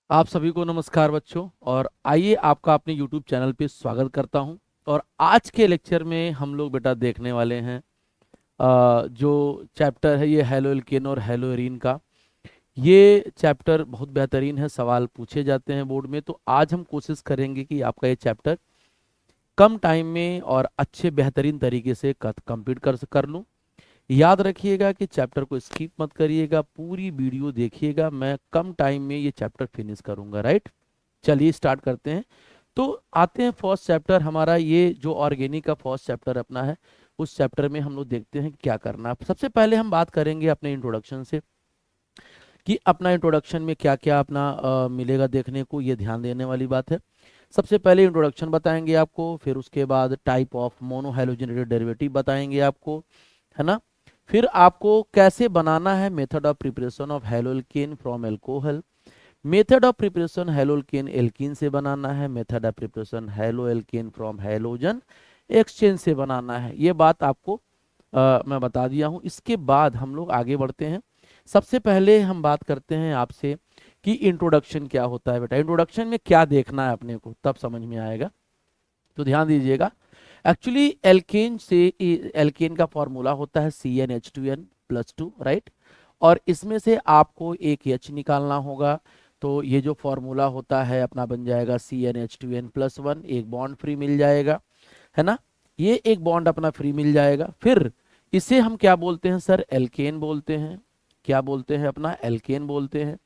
आप सभी को नमस्कार बच्चों। और आइए आपका अपने YouTube चैनल पे स्वागत करता हूं। और आज के लेक्चर में हम लोग बेटा देखने वाले हैं जो चैप्टर है ये हेलो एल्केन और हेलो एरीन का। ये चैप्टर बहुत बेहतरीन है, सवाल पूछे जाते हैं बोर्ड में। तो आज हम कोशिश करेंगे कि आपका ये चैप्टर कम टाइम में और अच्छे बेहतरीन तरीके से कंप्लीट कर लूँ। याद रखिएगा कि चैप्टर को स्किप मत करिएगा, पूरी वीडियो देखिएगा। मैं कम टाइम में ये चैप्टर फिनिश करूंगा, राइट। चलिए स्टार्ट करते हैं। तो आते हैं फर्स्ट चैप्टर हमारा, ये जो ऑर्गेनिक का फर्स्ट चैप्टर अपना है। उस चैप्टर में हम लोग देखते हैं कि क्या करना है। सबसे पहले हम बात करेंगे अपने इंट्रोडक्शन से कि अपना इंट्रोडक्शन में क्या क्या अपना मिलेगा देखने को, ये ध्यान देने वाली बात है। सबसे पहले इंट्रोडक्शन बताएंगे आपको, फिर उसके बाद type of mono halogenated derivative बताएंगे आपको, है ना। फिर आपको कैसे बनाना है method of preparation of halo alkane from alcohol, method of preparation halo alkane alkene से बनाना है, method of preparation halo alkane from halogen exchange से बनाना है। ये बात आपको मैं बता दिया हूँ। इसके बाद हम लोग आगे बढ़ते हैं। सबसे पहले हम बात करते हैं आपसे कि इंट्रोडक्शन क्या होता है। बेटा इंट्रोडक्शन में क्या देखना है अपने को, तब समझ में आएगा। तो ध्यान दीजिएगा। एक्चुअली एल्केन से एल्केन का फॉर्मूला होता है CnH2n+2, राइट। और इसमें से आपको एक H निकालना होगा। तो ये जो फॉर्मूला होता है अपना बन जाएगा CnH2n+1, एक बॉन्ड फ्री मिल जाएगा, है ना। ये एक बॉन्ड अपना फ्री मिल जाएगा। फिर इसे हम क्या बोलते हैं सर, एल्केन बोलते हैं। क्या बोलते हैं अपना, एल्केन बोलते हैं।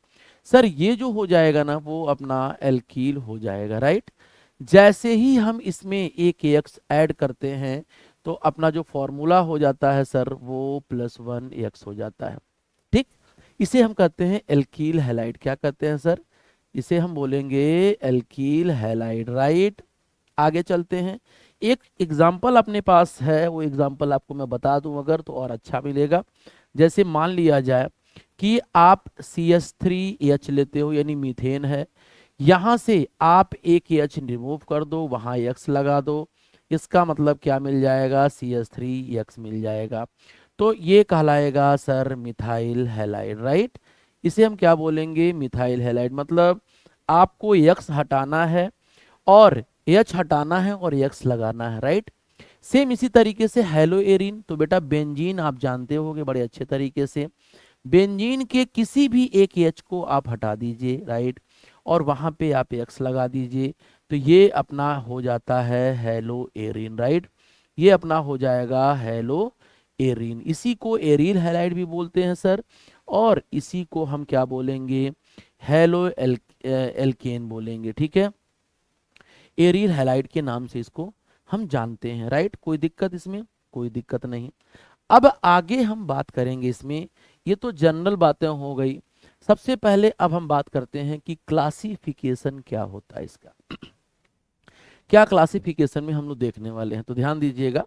सर ये जो हो जाएगा ना वो अपना एल्कील हो जाएगा, राइट। जैसे ही हम इसमें एक एक्स ऐड करते हैं तो अपना जो फॉर्मूला हो जाता है सर वो +1x हो जाता है, ठीक। इसे हम कहते हैं एल्कील हैलाइड। क्या कहते हैं सर, इसे हम बोलेंगे एल्कील हैलाइड, राइट। आगे चलते हैं। एक एग्जाम्पल अपने पास है, वो एग्जाम्पल आपको मैं बता दूं अगर तो और अच्छा मिलेगा। जैसे मान लिया जाए कि आप CH3H लेते हो, यानी मीथेन है। यहां से आप एक H रिमूव कर दो, वहां X लगा दो। इसका मतलब क्या मिल जाएगा, CH3X मिल जाएगा। तो ये कहलाएगा सर मिथाइल हैलाइड, राइट। इसे हम क्या बोलेंगे, मिथाइल हैलाइड। मतलब आपको X हटाना है और H हटाना है और X लगाना है, राइट। सेम इसी तरीके से हेलो एरिन। तो बेटा बेंजीन आप जानते होगे बड़े अच्छे तरीके से। बेंजीन के किसी भी एक H को आप हटा दीजिए, राइट, और वहां पे आप X लगा दीजिए। तो ये अपना हो जाता है हेलो एरिन, राइट। ये अपना हो जाएगा हेलो एरिन। इसी को एरिल हैलाइड भी बोलते हैं सर। और इसी को हम क्या बोलेंगे, हेलो एल्केन बोलेंगे, ठीक है। एरिल हैलाइड के नाम से इसको हम जानते हैं, राइट। कोई दिक्कत इसमें, कोई दिक्कत नहीं। अब आगे हम बात करेंगे इसमें, ये तो जनरल बातें हो गई। सबसे पहले अब हम बात करते हैं कि क्लासिफिकेशन क्या होता है इसका। क्या क्लासिफिकेशन में हम लोग देखने वाले हैं, तो ध्यान दीजिएगा।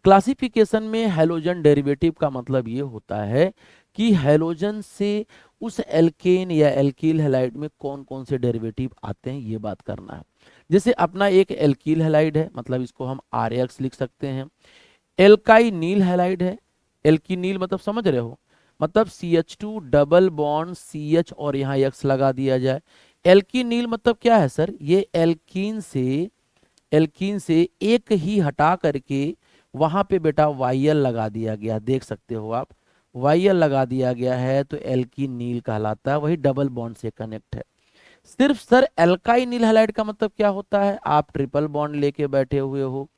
क्लासिफिकेशन में हैलोजन डेरिवेटिव का मतलब ये होता है कि हैलोजन से उस एल्केन या एल्कील हैलाइड में कौन कौन से डेरिवेटिव आते हैं, ये बात करना है। जैसे अपना एक एल्कील हैलाइड है, मतलब इसको हम RX लिख सकते हैं। एल्काइनील हैलाइड है। एल्कीनील मतलब समझ रहे हो, मतलब CH2 डबल बॉन्ड CH और यहाँ X लगा दिया जाए। एल्कीनील मतलब क्या है सर, ये एल्कीन से एक ही हटा करके वहां पे बेटा YL लगा दिया गया, देख सकते हो आप। YL लगा दिया गया है तो एल्कीनील कहलाता है, वही डबल बॉन्ड से कनेक्ट है। सिर्फ सर एल्काइनिल हैलाइड का मतलब क्या होता है, आप ट्रिपल बॉन्ड लेके बैठे हुए हो,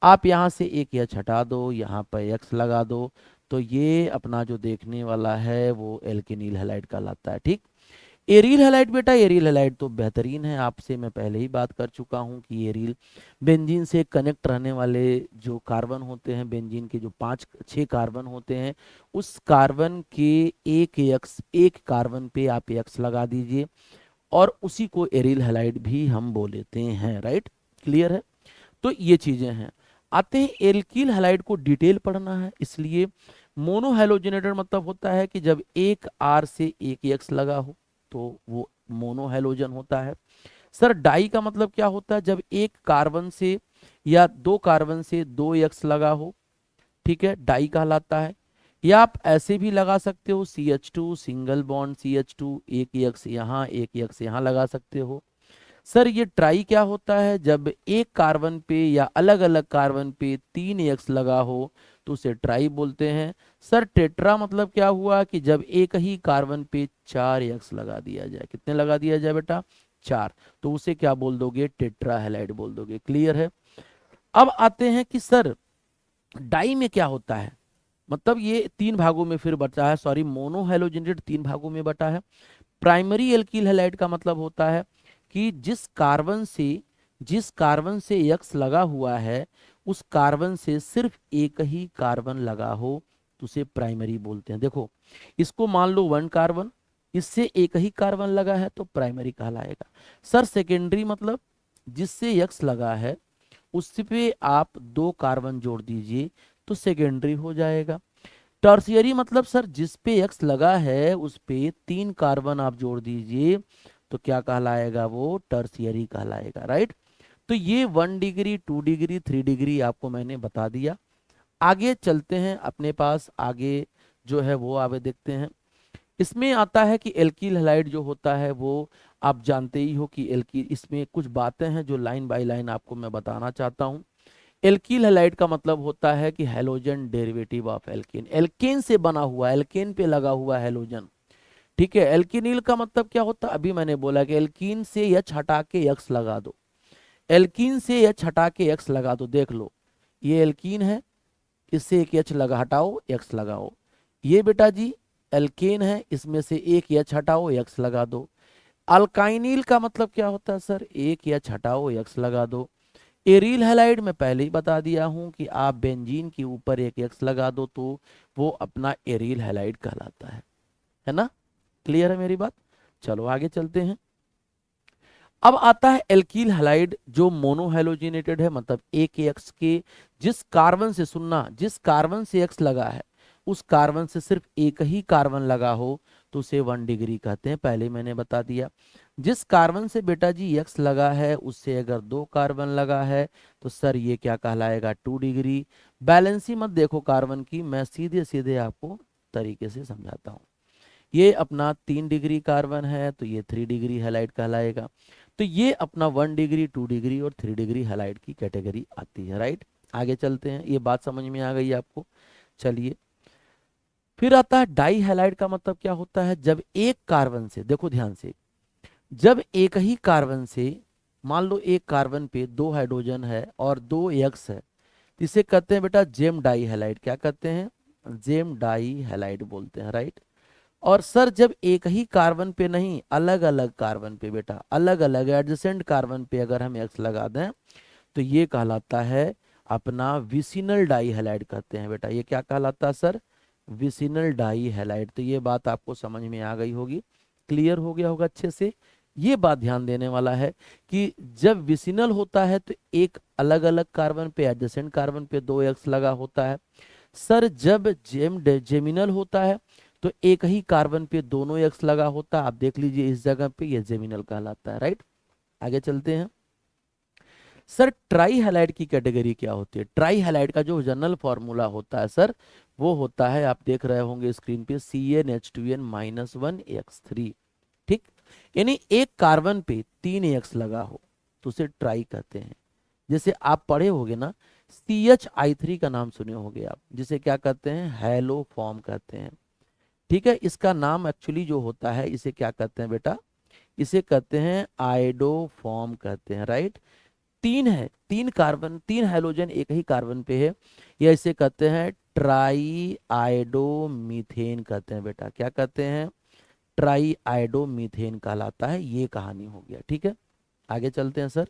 आप यहाँ से एक H हटा दो, यहाँ पर X लगा दो, तो ये अपना जो देखने वाला है वो एल्केनिल हैलाइड कहलाता है, ठीक। एरिल हैलाइड, बेटा एरिल हैलाइड तो बेहतरीन है, आपसे मैं पहले ही बात कर चुका हूँ कि एरिल बेंजीन से कनेक्ट रहने वाले जो कार्बन होते हैं, बेंजीन के जो 5-6 कार्बन होते हैं, उस कार्बन के एक कार्बन पे आप X लगा दीजिए और उसी को एरिल हैलाइड भी हम बोलते हैं, राइट। क्लियर है। तो ये चीजें हैं। आते हैं एल्कील हैलाइड को डिटेल पढ़ना है, इसलिए मोनो हैलोजेनेटर मतलब होता है कि जब एक R से एक X लगा हो तो वो मोनो हैलोजन होता है। सर डाई का मतलब क्या होता है, जब एक कार्बन से या दो कार्बन से दो X लगा हो, ठीक है, डाई कहलाता है। या आप ऐसे भी लगा सकते हो, CH2 सिंगल बॉन्ड CH2, एक यक्स यहाँ एक यक्स यहाँ लगा सकते हो। सर ये ट्राई क्या होता है, जब एक कार्बन पे या अलग अलग कार्बन पे 3 यक्स लगा हो तो उसे ट्राई बोलते हैं। सर टेट्रा मतलब क्या हुआ कि जब एक ही कार्बन पे 4 यक्स लगा दिया जाए, कितने लगा दिया जाए बेटा, 4, तो उसे क्या बोल दोगे, टेट्रा हैलाइड बोल दोगे। क्लियर है। अब आते हैं कि सर डाई में क्या होता है, मतलब ये 3 भागों में फिर बटा है, सॉरी मोनोहैलोजेनेटेड 3 भागों में बटा है। प्राइमरी एल्किल हैलाइड का मतलब होता है कि जिस कार्बन से यक्स लगा हुआ है उस कार्बन से सिर्फ एक ही कार्बन लगा हो तो उसे प्राइमरी बोलते हैं। देखो इसको मान लो 1 कार्बन, इससे एक ही कार्बन लगा है तो प्राइमरी कहलाएगा। सर सेकेंडरी मतलब जिससे यक्स लगा है उस पे आप 2 कार्बन जोड़ दीजिए तो सेकेंडरी हो जाएगा। टर्शियरी मतलब सर जिस पे एक्स लगा है उस पे 3 कार्बन आप जोड़ दीजिए तो क्या कहलाएगा, वो टर्शियरी कहलाएगा। राइट। तो ये 1 डिग्री 2 डिग्री 3 डिग्री आपको मैंने बता दिया। आगे चलते हैं अपने पास, आगे जो है वो आगे देखते हैं। इसमें आता है कि एल्कील हैलाइड जो होता है वो आप जानते ही हो कि एल्कील, इसमें कुछ बातें हैं जो लाइन बाय लाइन आपको मैं बताना चाहता हूँ। एल्कील हैलाइड का मतलब होता है कि halogen derivative of alkane, alkane से बना हुआ, एल्केन पे लगा हुआ हैलोजन। ठीक है। एल्किनिल का मतलब क्या होता है, अभी मैंने बोला कि एल्कीन से एच हटा के एक्स लगा दो, एल्कीन से एच हटा के एक्स लगा दो। देख लो ये एल्कीन है, इससे एक एच लगा हटाओ एक्स लगाओ। ये बेटा जी एल्केन है, इसमें से एक एच हटाओ एक्स लगा दो। अल्काइनिल का मतलब क्या होता है सर, एक एच हटाओ एक्स लगा दो। एरिल हैलाइड में पहले ही बता दिया हूं कि आप बेंजीन के ऊपर एक एक्स लगा दो तो वो अपना एरिल हैलाइड कहलाता है ना। क्लियर है मेरी बात। चलो आगे चलते हैं। अब आता है एल्कील हैलाइड जो मोनोहैलोजिनेटेड है, मतलब एक एक्स के, जिस कार्बन से, सुनना, जिस कार्बन से एक्स लगा है उस कार्बन से सिर्फ एक ही कार्बन लगा हो तो उसे 1 डिग्री कहते हैं, पहले मैंने बता दिया। जिस कार्बन से बेटा जी एक्स लगा है उससे अगर 2 कार्बन लगा है तो सर ये क्या कहलाएगा, 2 डिग्री। बैलेंसी मत देखो कार्बन की, मैं सीधे सीधे आपको तरीके से समझाता हूँ। ये अपना 3 डिग्री कार्बन है तो ये 3 डिग्री हैलाइड कहलाएगा। तो ये अपना 1 डिग्री 2 डिग्री और 3 डिग्री हैलाइड की कैटेगरी आती है। राइट। आगे चलते हैं, ये बात समझ में आ गई आपको। चलिए फिर आता है डाई हैलाइड का मतलब क्या होता है, जब एक कार्बन से, देखो ध्यान से, जब एक ही कार्बन से, मान लो एक कार्बन पे 2 हाइड्रोजन है और 2 एक्स है, तो इसे कहते हैं बेटा जेम डाई हैलाइड। क्या कहते हैं, जेम डाई हैलाइड बोलते हैं। राइट। और सर जब एक ही कार्बन पे नहीं, अलग अलग कार्बन पे बेटा, अलग अलग एडजेसेंट कार्बन पे अगर हम एक्स लगा दें तो ये कहलाता है अपना विसिनल डाई हैलाइड कहते हैं बेटा। ये क्या कहलाता है सर, विसिनल डाई हैलाइड। तो ये बात आपको समझ में आ गई होगी, क्लियर हो गया होगा अच्छे से। ये बात ध्यान देने वाला है कि जब विसिनल होता है तो एक अलग अलग कार्बन पे, एडजेसेंट कार्बन पे 2 एक्स लगा होता है। सर जब जेमिनल होता है तो एक ही कार्बन पे दोनों एक्स लगा होता है, आप देख लीजिए इस जगह पे, ये जेमिनल कहलाता है। राइट। आगे चलते हैं। सर ट्राई हैलाइड की कैटेगरी क्या होती है, ट्राई हैलाइड का जो जनरल फॉर्मूला होता है सर वो होता है, आप देख रहे होंगे स्क्रीन पे, CnH2n-1x3। ठीक। यानी एक कार्बन पे 3 एक्स लगा हो तो उसे ट्राई कहते हैं। जैसे आप पढ़े होगे ना, CH3 का नाम सुने होगे आप, जिसे क्या कहते हैं, हैलो फॉर्म कहते हैं। ठीक है। इसका नाम एक्चुअली जो होता है इसे क्या कहते हैं बेटा, इसे कहते हैं आइडोफॉर्म कहते हैं। राइट। 3 है, 3 कार्बन, 3 हाइड्रोजन एक ही कार्बन पे है, या इसे कहते हैं ट्राई आइडो मीथेन कहते हैं बेटा। क्या कहते हैं, ट्राई आइडो मीथेन कहलाता है। ये कहानी हो गया। ठीक है। आगे चलते हैं सर।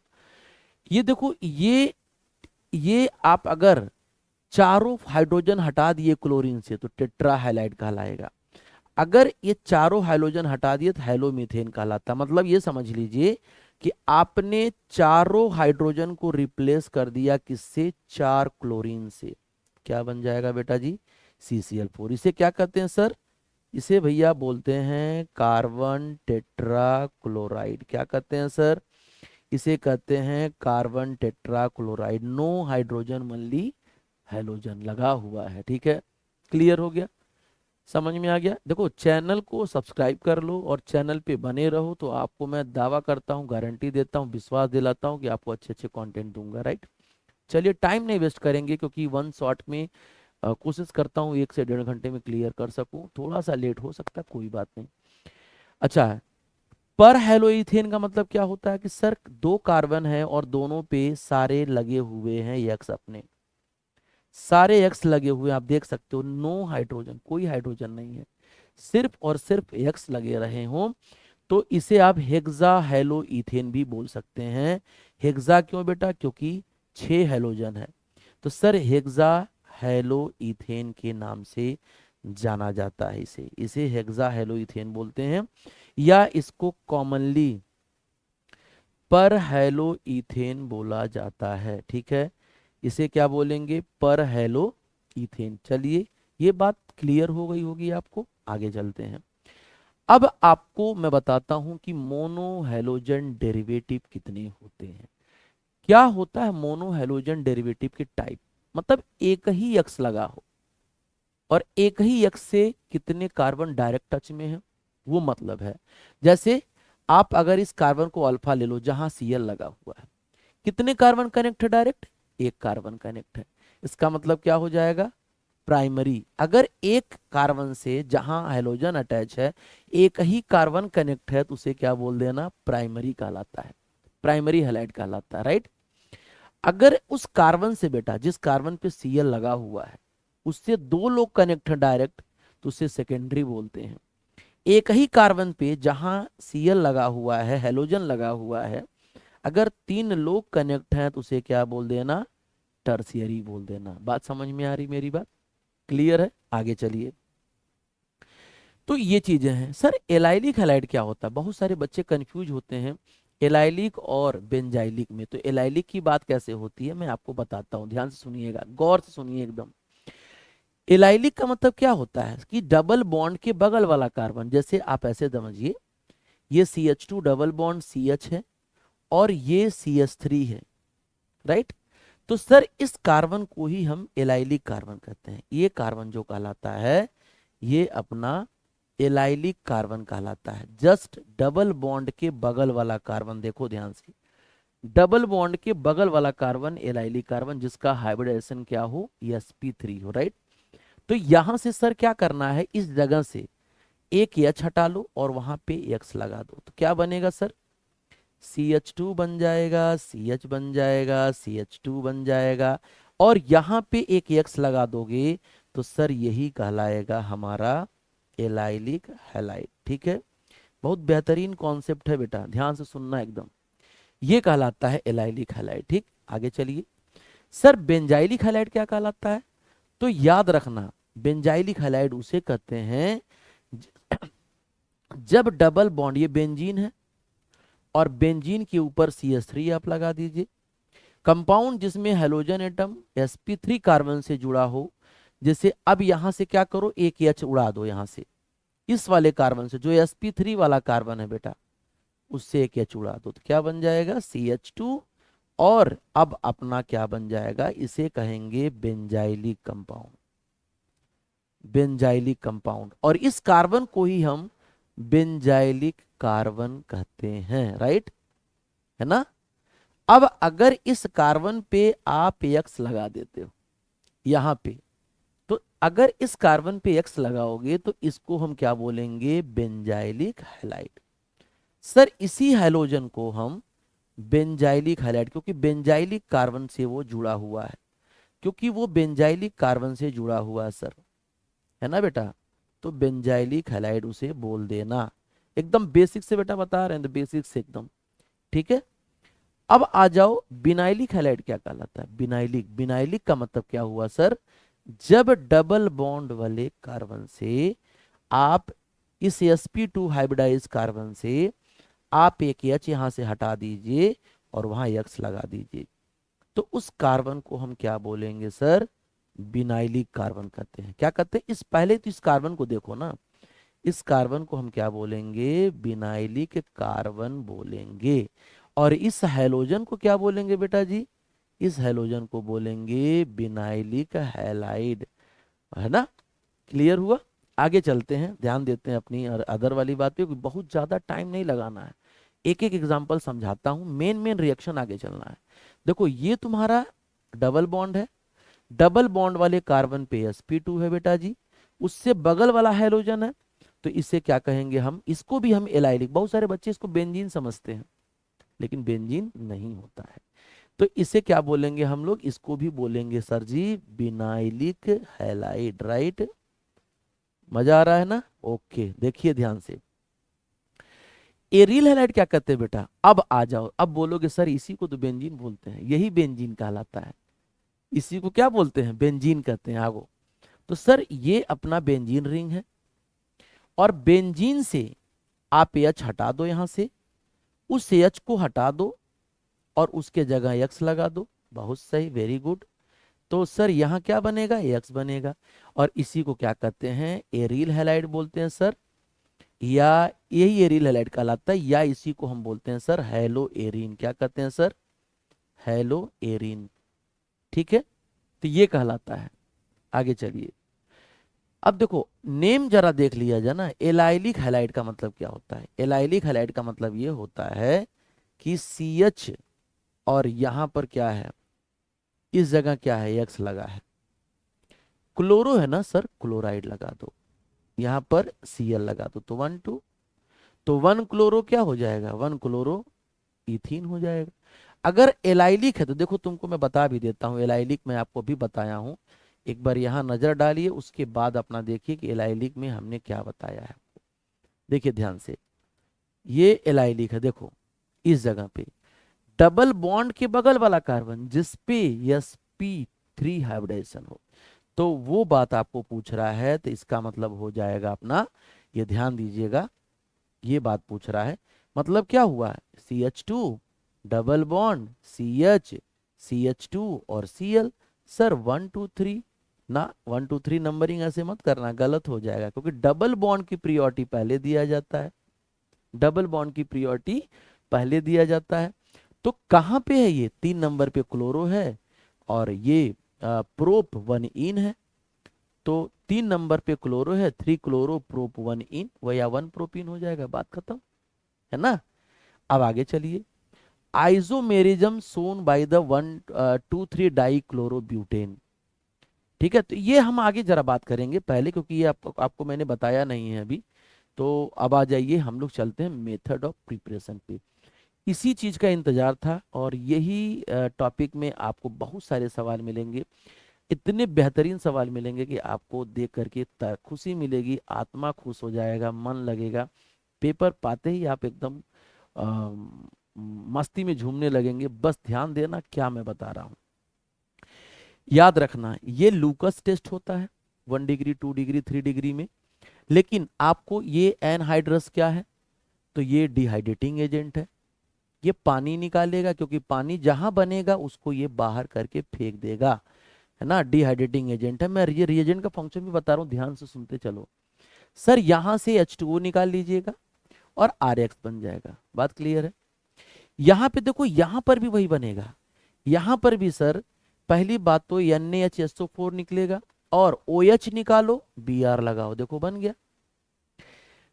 ये देखो ये आप अगर चारों हाइड्रोजन हटा दिए क्लोरीन से तो टेट्रा हैलाइड कहलाएगा। अगर ये चारों हाइड्रोजन हटा दिए तो हैलोमीथेन कहलाता। मतलब ये समझ लीजिए कि आपने चारों हाइड्रोजन को रिप्लेस कर दिया किससे, 4 क्लोरीन से। क्या बन जाएगा बेटा जी, CCl4। इसे क्या कहते हैं सर, इसे भैया बोलते हैं कार्बन टेट्रा क्लोराइड। क्या कहते हैं सर, इसे कहते हैं carbon tetra chloride. No hydrogen mainly halogen लगा हुआ है। ठीक है। क्लियर हो गया। समझ में आ गया? देखो, चैनल को सब्सक्राइब कर लो और चैनल पे बने रहो, तो आपको मैं दावा करता हूँ, गारंटी देता हूँ, विश्वास दिलाता हूँ कि आपको अच्छे अच्छे कंटेंट दूंगा, राइट? चलिए, टाइम नहीं वेस्ट करेंगे, क्योंकि वन शॉट में कोशिश करता हूँ 1 से 1.5 घंटे में क्लियर कर सकूँ। थोड़ा सा लेट हो सकता है, कोई बात नहीं। अच्छा है। पर हेलोइथेन का मतलब क्या होता है कि सर, 2 कार्बन है और दोनों पे सारे लगे हुए हैं एक्स अपने, सारे एक्स लगे हुए हैं, आप देख सकते हो, नो हाइड्रोजन, कोई हाइड्रोजन नहीं है, सिर्फ और सिर्फ एक्स लगे रहे हों, तो इसे आप हेक्सा हेलो इथेन भी बोल सकते हैं। हेक्सा क्यों बेटा? क्योंकि 6 हेलोजन है, तो सर हेक्सा हेलो इथेन के नाम से जाना जाता है। इसे इसे हेक्सा हेलो इथेन बोलते हैं, या इसको कॉमनली पर हेलो इथेन बोला जाता है। ठीक है, इसे क्या बोलेंगे? पर हेलो इथेन। चलिए, ये बात क्लियर हो गई होगी आपको, आगे चलते हैं। अब आपको मैं बताता हूं कि मोनो हेलोजन डेरिवेटिव कितने होते हैं। क्या होता है मोनो हेलोजन डेरिवेटिव की टाइप? मतलब एक ही यक्स लगा हो और एक ही यक्स से कितने कार्बन डायरेक्ट टच में है, वो मतलब है। जैसे आप अगर इस कार्बन को अल्फा ले लो, जहां सीएल लगा हुआ है, कितने कार्बन कनेक्ट है डायरेक्ट? एक कार्बन कनेक्ट है। इसका मतलब क्या हो जाएगा? प्राइमरी। अगर एक कार्बन से जहां हेलोजन अटैच है एक ही कार्बन कनेक्ट है, तो उसे क्या बोल देना? प्राइमरी कहलाता है, प्राइमरी हैलाइड कहलाता है, राइट? अगर उस कार्बन से बेटा, जिस कार्बन पे सीएल लगा हुआ है, उससे 2 लोग कनेक्ट है डायरेक्ट, तो उसे सेकेंडरी बोलते हैं। एक ही कार्बन पे जहां सीएल लगा हुआ है, हेलोजन लगा हुआ है, अगर 3 लोग कनेक्ट हैं, तो उसे क्या बोल देना? टर्सियरी बोल देना। बात समझ में आ रही मेरी बात? क्लियर है? आगे चलिए। तो ये चीजें हैं। सर, एलाइलिक हैलाइड क्या होता है? बहुत सारे बच्चे कंफ्यूज होते हैं एलाइलिक और बेंजाइलिक में। तो एलाइलिक की बात कैसे होती है मैं आपको बताता हूँ, ध्यान से सुनिएगा, गौर से सुनिए एकदम। एलाइलिक का मतलब क्या होता है कि डबल बॉन्ड के बगल वाला कार्बन, जैसे आप ऐसे समझिए, ये CH2 डबल बॉन्ड CH है और ये CH3 है, राइट? तो सर, इस कार्बन को ही हम एलाइलिक कार्बन कहते हैं। ये कार्बन जो कहलाता है, ये अपना एलाइलिक कार्बन कहलाता है। जस्ट डबल बॉन्ड के बगल वाला कार्बन, देखो ध्यान से, डबल बॉन्ड के बगल वाला कार्बन एलाइलिक कार्बन, जिसका हाइब्रिडाइजेशन क्या हो? sp3 हो, राइट? तो यहां से सर क्या करना है, इस जगह से एक एच हटा लो और वहां पे एक्स लगा दो, तो क्या बनेगा सर? CH2 बन जाएगा, CH बन जाएगा, CH2 बन जाएगा, और यहां पे एक एक्स लगा दोगे, तो सर यही कहलाएगा हमारा एलाइलिक हैलाइड। ठीक है, बहुत बेहतरीन कॉन्सेप्ट है बेटा, ध्यान से सुनना एकदम। ये कहलाता है एलाइलिक हैलाइड। ठीक, आगे चलिए। सर, बेंजाइलिक हैलाइड क्या कहलाता है? तो याद रखना, बेंजाइलिक हैलाइड उसे कहते हैं जब डबल बॉन्ड, ये बेंजीन है और बेंजीन के ऊपर CH3 आप लगा दीजिए, कंपाउंड जिसमें हेलोजन एटम sp3 कार्बन से जुड़ा हो। जैसे अब यहां से क्या करो, एक एच उड़ा दो यहां से, इस वाले कार्बन से, जो sp3 वाला कार्बन है बेटा, उससे एक एच उड़ा दो, तो क्या बन जाएगा? CH2। और अब अपना क्या बन जाएगा? इसे कहेंगे बेंजाइलिक कंपाउंड, बेंजाइलिक कंपाउंड, और इस कार्बन को ही हम बेंजाइलिक कार्बन कहते हैं, राइट? है ना? अब अगर इस कार्बन पे आप एक्स लगा देते हो यहां पे, तो अगर इस कार्बन पे एक्स लगाओगे, तो इसको हम क्या बोलेंगे? Benzylic halide. सर, इसी हैलोजन को हम बेंजाइलिक हैलाइड, क्योंकि बेंजाइलिक कार्बन से वो जुड़ा हुआ है, क्योंकि वो बेंजाइलिक कार्बन से जुड़ा हुआ है सर, है ना बेटा? तो बेंजाइलिक हैलाइड उसे बोल देना। एकदम बेसिक से बेटा बता रहे हैं, तो बेसिक से एकदम। ठीक है, अब आ जाओ, बिनाइलिक हैलाइड क्या कहलाता है? बिनाइलिक, बिनाइलिक का मतलब क्या हुआ सर? जब डबल बॉन्ड वाले कार्बन से आप इस sp2 हाइब्रिडाइज कार्बन से आप एक एच यहां से हटा दीजिए और वहां एक्स लगा दीजिए, तो उस कार्बन को हम क्या बोलेंगे सर? बिनाइलिक कार्बन कहते हैं। क्या कहते हैं? इस पहले तो इस कार्बन को देखो ना, इस कार्बन को हम क्या बोलेंगे? बिनाइलिक कार्बन बोलेंगे। और इस हैलोजन को क्या बोलेंगे बेटा जी? इस हैलोजन को बोलेंगे बिनाइलिक हैलाइड, है ना? क्लियर हुआ? आगे चलते हैं, ध्यान देते हैं अपनी अदर वाली बात पे, बहुत ज्यादा टाइम नहीं लगाना है, एक एक एग्जांपल समझाता हूं, मेन मेन रिएक्शन आगे चलना है। देखो ये तुम्हारा डबल बॉन्ड है, डबल बॉन्ड वाले कार्बन पे sp2 है बेटा जी, उससे बगल वाला हाइड्रोजन है, तो इसे क्या कहेंगे हम, इसको भी हम एलाइलिक, बहुत सारे बच्चे इसको बेंजीन समझते हैं, लेकिन बेंजीन नहीं होता है। तो इसे क्या बोलेंगे हम लोग, इसको भी बोलेंगे सर जी विनाइलिक हैलाइड, राइट। मजा आ रहा है ना, ओके देखिए ध्यान से। एरिल हैलाइड क्या कहते हैं बेटा, अब आ जाओ, अब बोलोगे सर इसी को तो बेंजीन बोलते हैं, यही बेंजीन कहलाता है, इसी को क्या बोलते हैं, बेंजीन कहते हैं। आगो, तो सर ये अपना बेंजीन रिंग है, और बेंजीन से आप एच हटा दो, यहां से उस एच को हटा दो और उसके जगह एक्स लगा दो, बहुत सही, वेरी गुड। तो सर यहाँ क्या बनेगा, एक्स बनेगा, और इसी को क्या कहते हैं, एरिल हैलाइड बोलते हैं सर, या यही एरिल हैलाइड कहलाता है, या इसी को हम बोलते हैं सर हेलो एरिन, क्या कहते हैं सर, हेलो एरिन, ठीक है, तो ये कहलाता है। आगे चलिए, अब देखो नेम जरा देख लिया जाए ना, एलाइलिक हैलाइड का मतलब क्या होता है, एलाइलिक हैलाइड का मतलब ये होता है कि सी एच, और यहां पर क्या है, इस जगह क्या है, एक्स लगा है, क्लोरो है ना सर, क्लोराइड लगा दो, यहां पर Cl लगा दो, तो 1 2, तो 1 क्लोरो क्या हो जाएगा, 1 क्लोरो इथीन हो जाएगा। अगर एलाइलिक है तो देखो तुमको मैं बता भी देता हूँ, एलाइलिक मैं आपको भी बताया हूँ, एक बार यहाँ नजर डालिए, उसके बाद अपना देखिए कि एलाइलिक में हमने क्या बताया है। देखिए ध्यान से, ये एलाइलिक है, देखो इस जगह पे डबल बॉन्ड के बगल वाला कार्बन जिसपे sp3 हाइब्रिडाइजेशन हो, तो वो बात आपको पूछ रहा है, तो इसका मतलब हो जाएगा अपना, ये ध्यान दीजिएगा, ये बात पूछ रहा है, मतलब क्या हुआ है, CH2 double bond CH, CH2 और Cl। सर 1 2 3 ना, 1 2 3 नंबरिंग ऐसे मत करना, गलत हो जाएगा, क्योंकि डबल बॉन्ड की प्रियोरिटी पहले दिया जाता है, डबल बॉन्ड की प्रियोरिटी पहले दिया जाता है। तो कहाँ पे है ये, 3 नंबर पे क्लोरो है, और ये प्रोप 1 इन है, तो 3 नंबर पे क्लोरो है, 3 क्लोरो प्रोप 1 इन, वह या 1 प्रोपीन हो जाएगा, बात खत्म है ना। अब आगे चलिए, isomerism shown by the 1 2 3 dichlorobutane, ठीक है, तो ये हम आगे जरा बात करेंगे पहले, क्योंकि ये आपको मैंने बताया नहीं है अभी। तो अब आ जाइए, हम लोग चलते हैं मेथड ऑफ प्रिपरेशन पे, इसी चीज का इंतजार था, और यही टॉपिक में आपको बहुत सारे सवाल मिलेंगे, इतने बेहतरीन सवाल मिलेंगे कि आपको देख करके खुशी मिलेगी, आत्मा खुश हो जाएगा, मन लगेगा, पेपर पाते ही आप एकदम मस्ती में झूमने लगेंगे। बस ध्यान देना क्या मैं बता रहा हूँ, याद रखना ये लूकस टेस्ट होता है 1 डिग्री 2 डिग्री 3 डिग्री में, लेकिन आपको ये एनहाइड्रस क्या है, तो ये डिहाइड्रेटिंग एजेंट है, ये पानी निकालेगा, क्योंकि पानी जहां बनेगा उसको ये बाहर करके फेंक देगा, है ना, डिहाइड्रेटिंग एजेंट है। मैं ये रिएजेंट का फंक्शन भी बता रहा हूँ, ध्यान से सुनते चलो। सर यहां से H2O निकाल लीजिएगा और RX बन जाएगा, बात क्लियर है। यहां पे देखो, यहां पर भी वही बनेगा, यहां पर भी सर पहली बात तो NaHSO4 निकलेगा, और OH निकालो, Br लगाओ, देखो बन गया।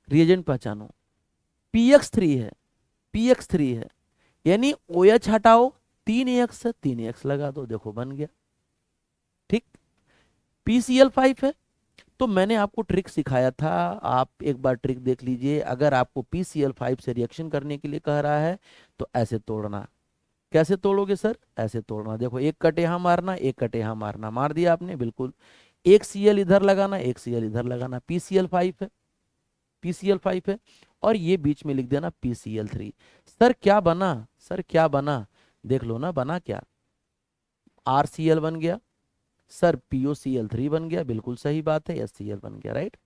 रिएजेंट पहचानो, PX3 है, PX3 है, यानी OH हटाओ, 3X है, 3X लगा दो, देखो बन गया, ठीक। PCl5 है, तो मैंने आपको ट्रिक सिखाया था, आप एक बार ट्रिक देख लीजिए, अगर आपको PCl5 से रिएक्शन करने के लिए कह रहा है तो ऐसे तोड़ना, कैसे तोड़ोगे सर, ऐसे तोड़ना, देखो एक कट यहाँ मारना, एक कट यहाँ मारना, मार दिया आपने, बिल्कुल, एक Cl इधर लगाना, एक Cl इधर लगाना, PCl5 है, PCl5 है, और ये बीच में लिख देना PCl3। सर क्या बना, सर क्या बना, देख लो ना बना क्या, RCl बन गया, सर POCl3 बन गया, बिल्कुल सही बात है, HCl बन गया, राइट।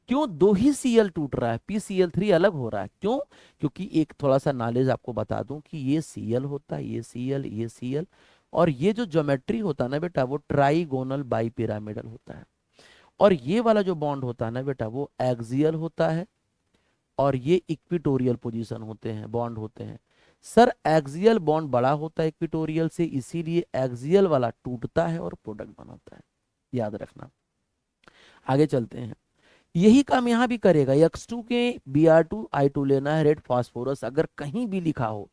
क्यों दो ही Cl टूट रहा है, PCl3 अलग हो रहा है, क्यों, क्योंकि एक थोड़ा सा नॉलेज आपको बता दूं कि ये Cl होता है, ये Cl, ये Cl, और ये जो ज्योमेट्री होता है ना बेटा, वो ट्राइगोनल बाइपिरामिडल होता है, और ये वाला जो बॉन्ड होता है ना बेटा, वो एक्सियल होता है, और ये इक्विटोरियल पोजीशन होते हैं, बॉन्ड होते हैं। सर एक्सियल बॉन्ड बड़ा होता है इक्विटोरियल से, इसीलिए एक्सियल वाला टूटता है और प्रोडक्ट बनाता है, याद रखना। आगे चलते हैं, यही काम यहाँ भी करेगा। X2 के Br2 I2 लेना है, रेड फास्फोरस अगर कहीं भी लिखा हो,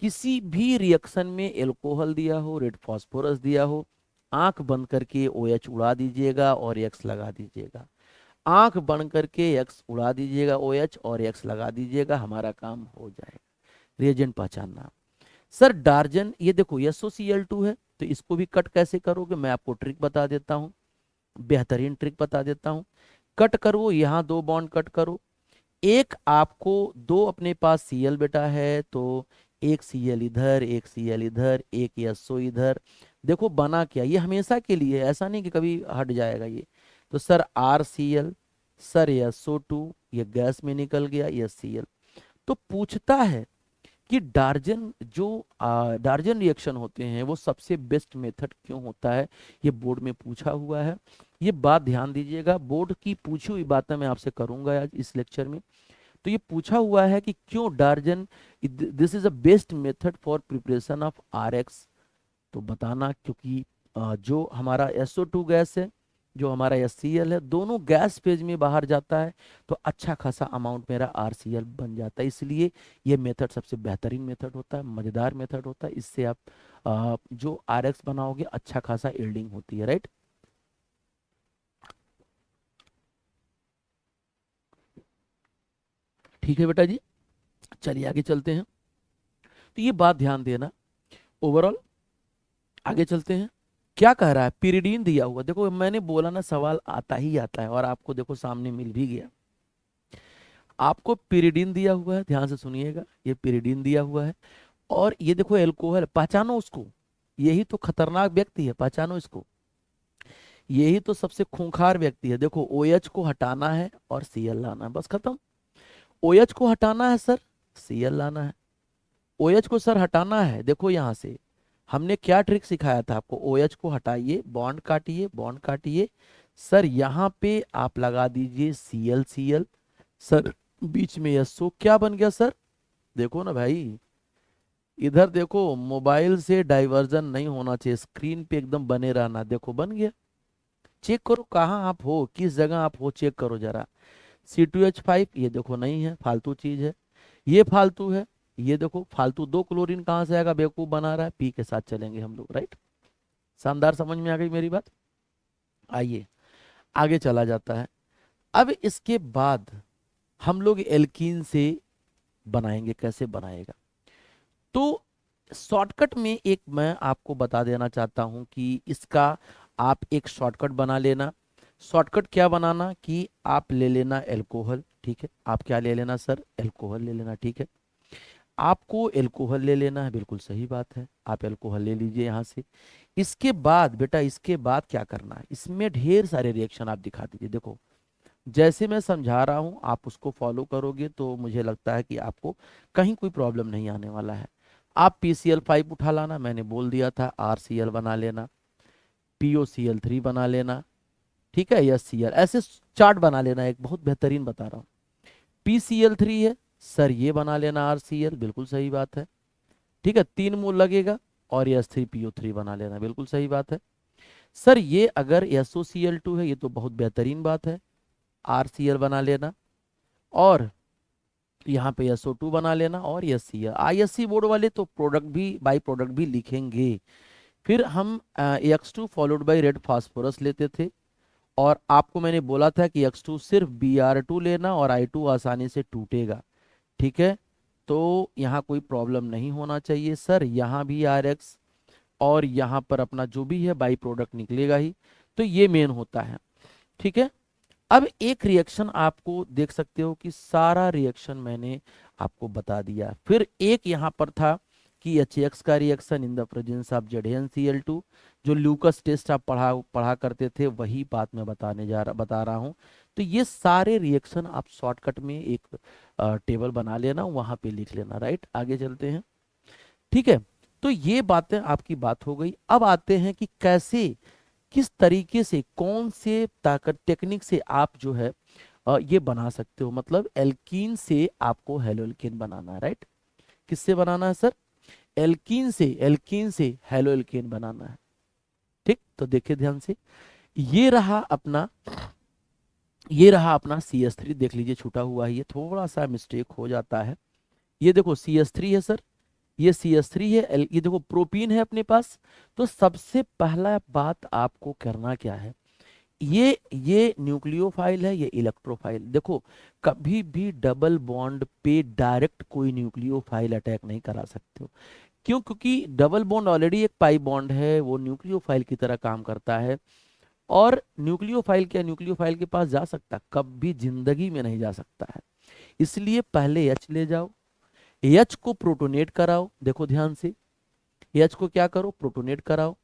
किसी भी रिएक्शन में एल्कोहल दिया हो, रेड फास्फोरस दिया हो, आंख बंद करके OH उड़ा दीजिएगा और X लगा दीजिएगा। आंख बंद करके X उड़ा दीजिएगा, OH और X लगा दीजिएगा, हमारा काम हो जाएगा। रिएजेंट पहचानना। सर डार्जन, ये देखो SOCl2 है, तो इसको भी कट कैसे करोगे, मैं आपको ट्रिक बता देता हूँ, बेहतरीन ट्रिक बता देता हूँ। कट करो, यहाँ 2 बॉन्ड कट करो। एक आपको दो अपने पास Cl बेटा है, तो एक Cl इधर, एक Cl इधर, एक SO इधर। देखो बना क्या, ये हमेशा के लिए, ऐसा नहीं कि कभी हट जाएगा ये। तो सर RCl, सर SO2, ये गैस में निकल गया, ये Cl। तो पूछता है कि डार्जन जो डार्जन रिएक्शन होते हैं वो सबसे बेस्ट मेथड क्यों होता है, ये बोर्ड में पूछा हुआ है। ये बात ध्यान दीजिएगा, बोर्ड की पूछी हुई बातें मैं आपसे करूंगा आज इस लेक्चर में। तो ये पूछा हुआ है कि क्यों डार्जन this is a best method for preparation of RX। तो बताना, क्योंकि जो हमारा SO2 गैस है, जो हमारा HCl है, दोनों गैस फेज में बाहर जाता है, तो अच्छा खासा अमाउंट मेरा RCl बन जाता है। इसलिए ये मेथड सबसे बेहतरीन मेथड होता है, मज़ेदार मेथड होता है। इससे आप जो RX बनाओगे अच्छा खासा यील्डिंग होती है, राइट। ठीक है बेटा जी, चलिए आगे चलते हैं। तो ये बात ध्यान देना ओवरऑल। आगे चलते हैं। क्या कह रहा है, पिरिडीन दिया हुआ, देखो मैंने बोला ना सवाल आता ही आता है, और आपको देखो सामने मिल भी गया। आपको पिरिडीन दिया हुआ है, ध्यान से सुनिएगा, ये पिरिडीन दिया हुआ है। और ये देखो एल्कोहल, पहचानो उसको, यही तो खतरनाक व्यक्ति है, पहचानो इसको। यही तो सबसे खूंखार व्यक्ति है। देखो OH को हटाना है और Cl लाना है, बस खत्म। OH को हटाना है सर, Cl लाना है। OH को सर हटाना है, देखो यहां से हमने क्या ट्रिक सिखाया था आपको, OH को हटाइए, बॉन्ड काटिए, बॉन्ड काटिए। सर यहाँ पे आप लगा दीजिए Cl Cl। सर बीच में SO, क्या बन गया सर, देखो ना भाई, इधर देखो, मोबाइल से डाइवर्जन नहीं होना चाहिए, स्क्रीन पे एकदम बने रहना। देखो बन गया, चेक करो कहाँ आप हो, किस जगह आप हो, चेक करो जरा। C2H5, ये देखो नहीं है, फालतू चीज है, ये फालतू है। ये देखो फालतू, 2 क्लोरीन कहाँ से आएगा, बेवकूफ बना रहा है, पी के साथ चलेंगे हम लोग, राइट। शानदार, समझ में आ गई मेरी बात। आइए आगे चला जाता है। अब इसके बाद हम लोग एल्कीन से बनाएंगे, कैसे बनाएगा। तो शॉर्टकट में एक मैं आपको बता देना चाहता हूं कि इसका आप एक शॉर्टकट बना लेना। शॉर्टकट क्या बनाना कि आप ले लेना एल्कोहल, ठीक है। आप क्या ले लेना सर, एल्कोहल ले लेना, ठीक है। आपको एल्कोहल ले लेना है, बिल्कुल सही बात है, आप एल्कोहल ले लीजिए यहाँ से। इसके बाद बेटा, इसके बाद क्या करना है, इसमें ढेर सारे रिएक्शन आप दिखा दीजिए। देखो जैसे मैं समझा रहा हूँ आप उसको फॉलो करोगे तो मुझे लगता है कि आपको कहीं कोई प्रॉब्लम नहीं आने वाला है। आप PCl5 उठा लाना, मैंने बोल दिया था, RCl बना लेना, POCl3 बना लेना, ठीक है, या Cl, ऐसे चार्ट बना लेना, एक बहुत बेहतरीन बता रहा हूँ। PCl3 है सर, ये बना लेना RCl, बिल्कुल सही बात है, ठीक है, 3 मोल लगेगा। और S3PO3 बना लेना, बिल्कुल सही बात है। सर ये अगर SOCl2 है, ये तो बहुत बेहतरीन बात है, RCl बना लेना, और यहाँ पे SO2 बना लेना, और SCl। ISC बोर्ड वाले तो प्रोडक्ट भी, बाई प्रोडक्ट भी लिखेंगे। फिर हम X2 followed by red phosphorus लेते थे, और आपको मैंने बोला था कि X2 सिर्फ Br2 लेना और I2 आसानी से टूटेगा, ठीक है। तो यहाँ कोई प्रॉब्लम नहीं होना चाहिए सर, यहाँ भी RX, और यहाँ पर अपना जो भी है बाई प्रोडक्ट निकलेगा ही। तो ये मेन होता है, ठीक है। अब एक रिएक्शन आपको देख सकते हो कि सारा रिएक्शन मैंने आपको बता दिया। फिर एक यहाँ पर था कि HX का reaction in the presence of ZnCl2, जो ल्यूकस टेस्ट आप पढ़ा पढ़ा करते थे, वही बात मैं बता रहा हूँ। तो ये सारे रिएक्शन आप शॉर्टकट में एक टेबल बना लेना, वहां पे लिख लेना, राइट। आगे चलते हैं, ठीक है। तो ये बातें आपकी बात हो गई। अब आते हैं कि कैसे, किस तरीके से, कौन से ताकत टेक्निक से आप जो है ये बना सकते हो, मतलब एल्कीन से आपको हेलोएल्केन बनाना है, राइट। किससे बनाना है सर, एल्कीन से, एल्कीन से हेलोएल्केन बनाना है, ठीक। तो देखिए ध्यान से, ये रहा अपना ये रहा अपना CH3, देख लीजिए छूटा हुआ है, ये थोड़ा सा मिस्टेक हो जाता है। ये देखो CH3 है सर, ये CH3 है, ये देखो प्रोपीन है अपने पास। तो सबसे पहला बात आपको करना क्या है, ये न्यूक्लियोफाइल है, ये इलेक्ट्रोफाइल। देखो कभी भी डबल बॉन्ड पे डायरेक्ट कोई न्यूक्लियोफाइल अटैक नहीं करा सकते हो। क्यों? क्योंकि डबल बॉन्ड ऑलरेडी एक पाई बॉन्ड है, वो न्यूक्लियोफाइल की तरह काम करता है। और न्यूक्लियोफाइल क्या न्यूक्लियोफाइल के पास जा सकता? कभी जिंदगी में नहीं जा सकता है। इसलिए पहले एच ले जाओ, एच को प्रोटोनेट कराओ। देखो ध्यान से, एच को क्या करो? प्रोटोनेट कराओ।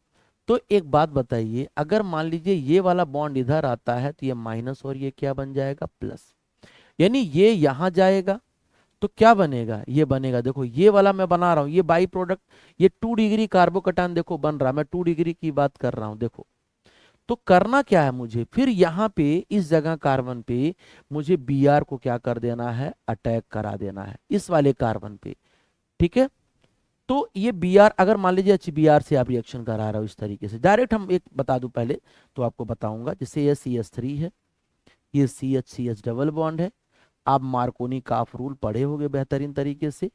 तो एक बात बताइए, अगर मान लीजिए ये वाला बॉन्ड इधर आता है तो ये माइनस और ये क्या बन जाएगा? प्लस। यानी ये यहां जाएगा तो क्या बनेगा? ये बनेगा, देखो ये वाला मैं बना रहा हूं, ये बाई प्रोडक्ट, ये 2 डिग्री कार्बोकटान देखो बन रहा, मैं 2 डिग्री की बात कर रहा हूं। देखो तो करना क्या है मुझे, फिर यहाँ पे इस जगह कार्बन पे मुझे Br को क्या कर देना है? अटैक करा देना है इस वाले कार्बन पे। ठीक है, तो ये Br, अगर मान लीजिए HBr से आप रिएक्शन करा रहे हो इस तरीके से डायरेक्ट, हम एक बता दूं पहले तो आपको बताऊंगा। जैसे ये CH3 है, ये CH डबल बॉन्ड है। आप मार्कोनी काफ रूल पढ़े होंगे बेहतरीन तरीके से।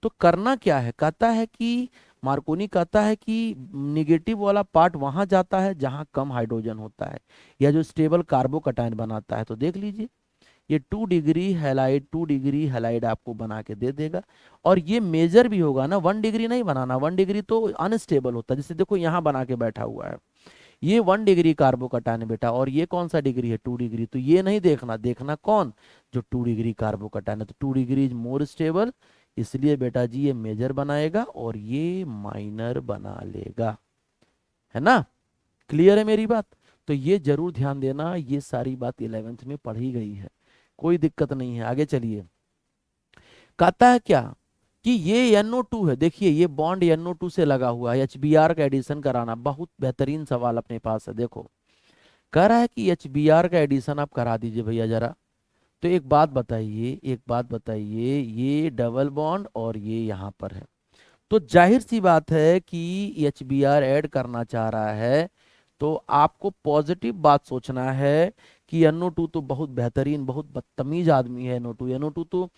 तो करना क्या है, कहता है कि मार्कोनी कहता है कि निगेटिव वाला पार्ट वहां जाता है जहां कम हाइड्रोजन होता है, या जो स्टेबल कार्बोकटायन बनाता है। तो देख लीजिए ये 2 डिग्री हैलाइड, 2 डिग्री हैलाइड आपको बना के दे देगा। और ये मेजर भी होगा ना, 1 डिग्री नहीं बनाना, 1 डिग्री तो अनस्टेबल होता है। जैसे देखो यहाँ बना के बैठा हुआ है, ये 1 डिग्री कार्बोकटायन है बेटा, और ये कौन सा डिग्री है? 2 डिग्री। तो ये नहीं देखना, देखना कौन? जो 2 डिग्री कार्बोकटायन है। तो 2 डिग्री इज मोर स्टेबल, इसलिए बेटा जी ये मेजर बनाएगा और ये माइनर बना लेगा। है ना? क्लियर है मेरी बात? तो ये जरूर ध्यान देना, ये सारी बात 11th में पढ़ी गई है, कोई दिक्कत नहीं है। आगे चलिए, कहता है क्या कि ये NO2 है। देखिए ये बॉन्ड NO2 से लगा हुआ है, HBr का एडिशन कराना। बहुत बेहतरीन सवाल अपने पास है। देखो कह रहा है कि HBr का एडिशन आप करा दीजिए भैया जरा। तो एक बात बताइए, एक बात बताइए, ये डबल बॉन्ड और ये यहाँ पर है, तो जाहिर सी बात है कि HBr ऐड करना चाह रहा है। तो आपको पॉजिटिव बात सोचना है कि NO2 तो बहुत बेहतरीन, बहुत बदतमीज आदमी है। NO2 तो